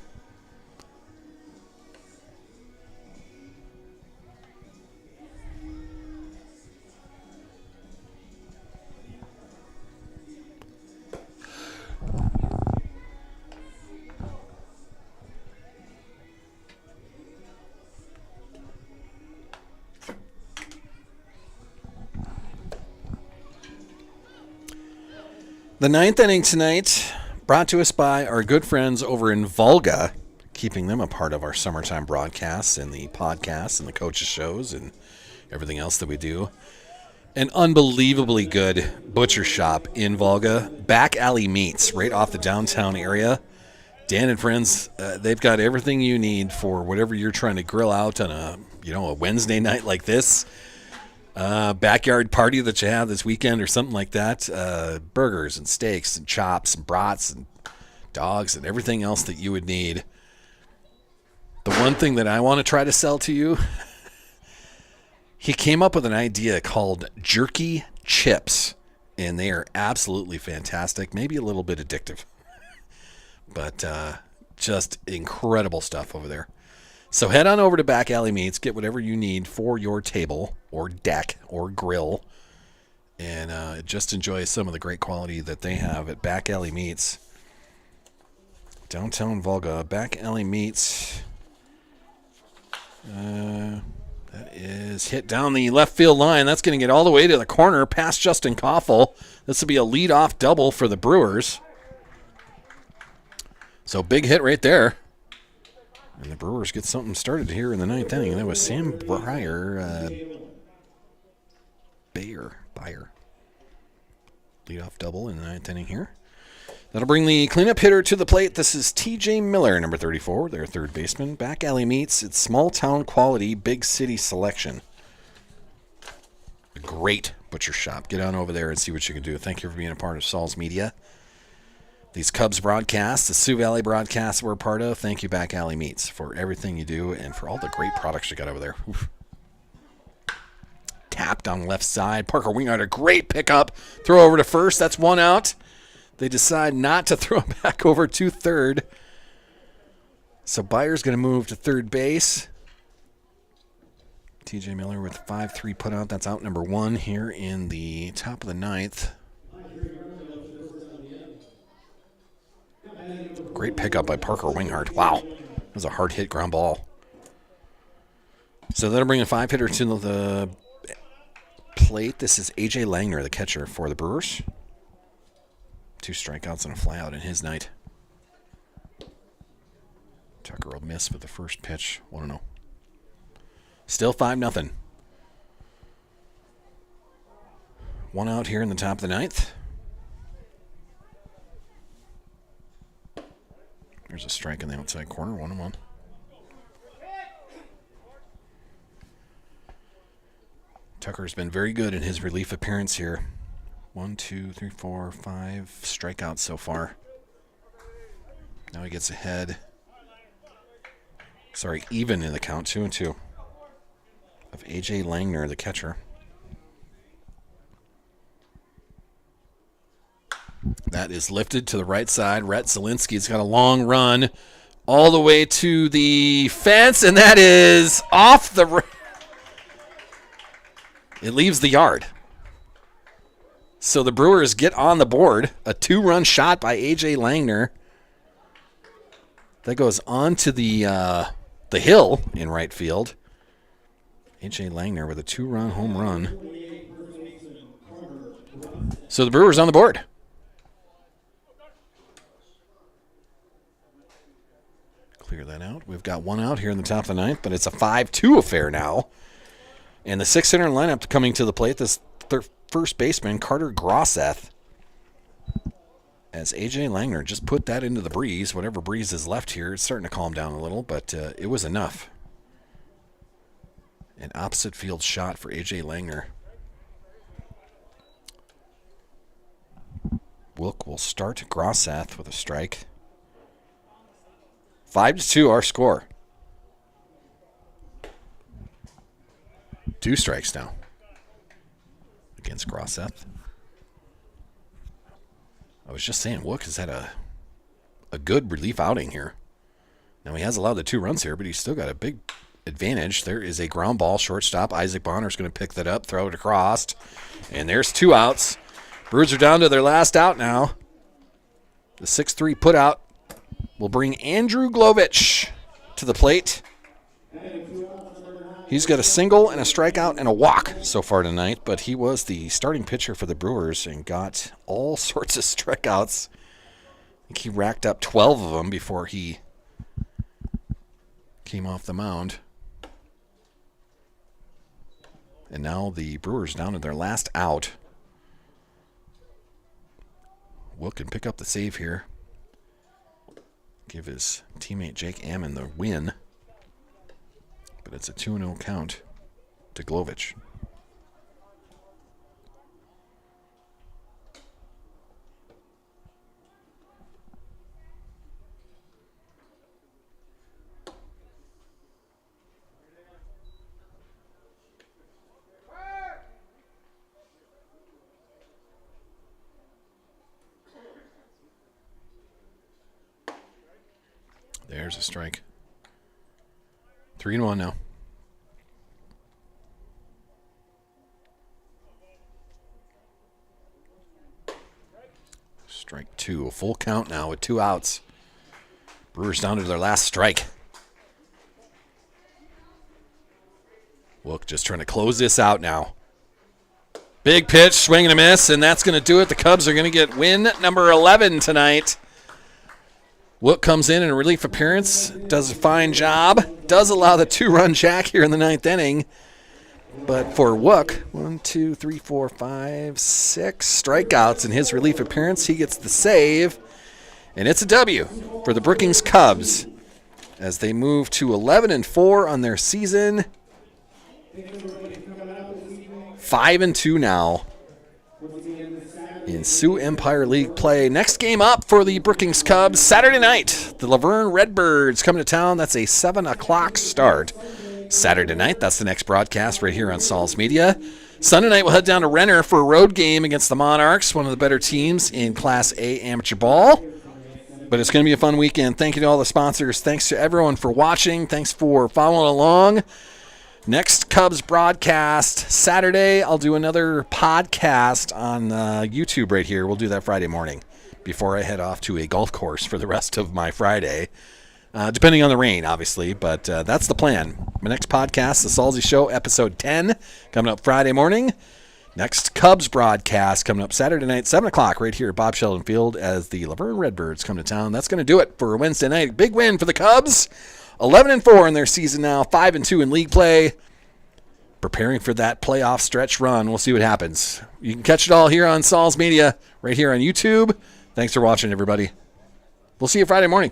The 9th inning tonight, brought to us by our good friends over in Volga, keeping them a part of our summertime broadcasts and the podcasts and the coaches' shows and everything else that we do. An unbelievably good butcher shop in Volga. Back Alley Meats, right off the downtown area. Dan and friends, they've got everything you need for whatever you're trying to grill out on a Wednesday night like this. Backyard party that you have this weekend or something like that. Burgers and steaks and chops and brats and dogs and everything else that you would need. The one thing that I want to try to sell to you, he came up with an idea called jerky chips, and they are absolutely fantastic, maybe a little bit addictive, but just incredible stuff over there. So head on over to Back Alley Meats, get whatever you need for your table or deck or grill, and just enjoy some of the great quality that they have at Back Alley Meats. Downtown Volga, Back Alley Meats. That is hit down the left field line. That's going to get all the way to the corner past Justin Koffel. This will be a leadoff double for the Brewers. So big hit right there. And the Brewers get something started here in the 9th inning. That was Sam Byer. Leadoff double in the 9th inning here. That'll bring the cleanup hitter to the plate. This is TJ Miller, number 34, their third baseman. Back Alley Meats. It's small town quality, big city selection. A great butcher shop. Get on over there and see what you can do. Thank you for being a part of Saul's Media. These Cubs broadcasts, the Sioux Valley broadcasts we're a part of. Thank you, Back Alley Meats, for everything you do and for all the great products you got over there. Oof. Tapped on left side. Parker Wingard, a great pickup. Throw over to first. That's one out. They decide not to throw it back over to third. So Byer's going to move to third base. TJ Miller with 5-3 put out. That's out number 1 here in the top of the 9th. Great pickup by Parker Wingard. Wow. That was a hard hit ground ball. So that'll bring a 5-hitter to the plate. This is AJ Langner, the catcher for the Brewers. 2 strikeouts and a flyout in his night. Tucker will miss with the first pitch. 1-0. Still 5-0. 1 out here in the top of the 9th. There's a strike in the outside corner. 1-1. Tucker's been very good in his relief appearance here. 1, 2, 3, 4, 5 strikeouts so far. Now he gets ahead. Sorry, even in the count, 2-2. Of A.J. Langner, the catcher. That is lifted to the right side. Rhett Zielinski's got a long run all the way to the fence, and that is off the... It leaves the yard. So the Brewers get on the board. A 2-run shot by A.J. Langner. That goes onto the hill in right field. A.J. Langner with a 2-run home run. So the Brewers on the board. Clear that out. We've got 1 out here in the top of the 9th, but it's a 5-2 affair now. And the 6th hitter lineup coming to the plate, this first baseman, Carter Grosseth. As A.J. Langner just put that into the breeze. Whatever breeze is left here, it's starting to calm down a little, but it was enough. An opposite field shot for A.J. Langner. Wilk will start Grosseth with a strike. 5-2 our score. 2 strikes now against Grosseth. I was just saying, Wilk has had a good relief outing here. Now he has allowed the 2 runs here, but he's still got a big advantage. There is a ground ball, shortstop. Isaac Bonner's going to pick that up, throw it across, and there's 2 outs. Brewers are down to their last out now. The 6-3 put out will bring Andrew Glovich to the plate. He's got a single and a strikeout and a walk so far tonight, but he was the starting pitcher for the Brewers and got all sorts of strikeouts. I think he racked up 12 of them before he came off the mound. And now the Brewers down to their last out. Will can pick up the save here. Give his teammate Jake Ammon the win. But it's a 2-0 count to Glovich. There's a strike. 3-1 now. Strike 2. A full count now with 2 outs. Brewers down to their last strike. Wilk just trying to close this out now. Big pitch, swing and a miss, and that's going to do it. The Cubs are going to get win number 11 tonight. Wilk comes in a relief appearance, does a fine job, does allow the 2-run jack here in the 9th inning. But for Wilk, 1, 2, 3, 4, 5, 6 strikeouts in his relief appearance. He gets the save, and it's a W for the Brookings Cubs as they move to 11-4 on their season. 5-2 now in Sioux Empire League play. Next game up for the Brookings Cubs, Saturday night. The Laverne Redbirds coming to town. That's a 7 o'clock start. Saturday night, that's the next broadcast right here on Sauls Media. Sunday night, we'll head down to Renner for a road game against the Monarchs, one of the better teams in Class A amateur ball. But it's going to be a fun weekend. Thank you to all the sponsors. Thanks to everyone for watching. Thanks for following along. Next Cubs broadcast Saturday. I'll do another podcast on YouTube right here. We'll do that Friday morning before I head off to a golf course for the rest of my Friday, depending on the rain, obviously. But that's the plan. My next podcast, The Salsy Show, episode 10, coming up Friday morning. Next Cubs broadcast coming up Saturday night, 7 o'clock, right here at Bob Sheldon Field as the Laverne Redbirds come to town. That's going to do it for Wednesday night. Big win for the Cubs. 11-4 in their season now, 5-2 in league play. Preparing for that playoff stretch run. We'll see what happens. You can catch it all here on Saul's Media, right here on YouTube. Thanks for watching, everybody. We'll see you Friday morning.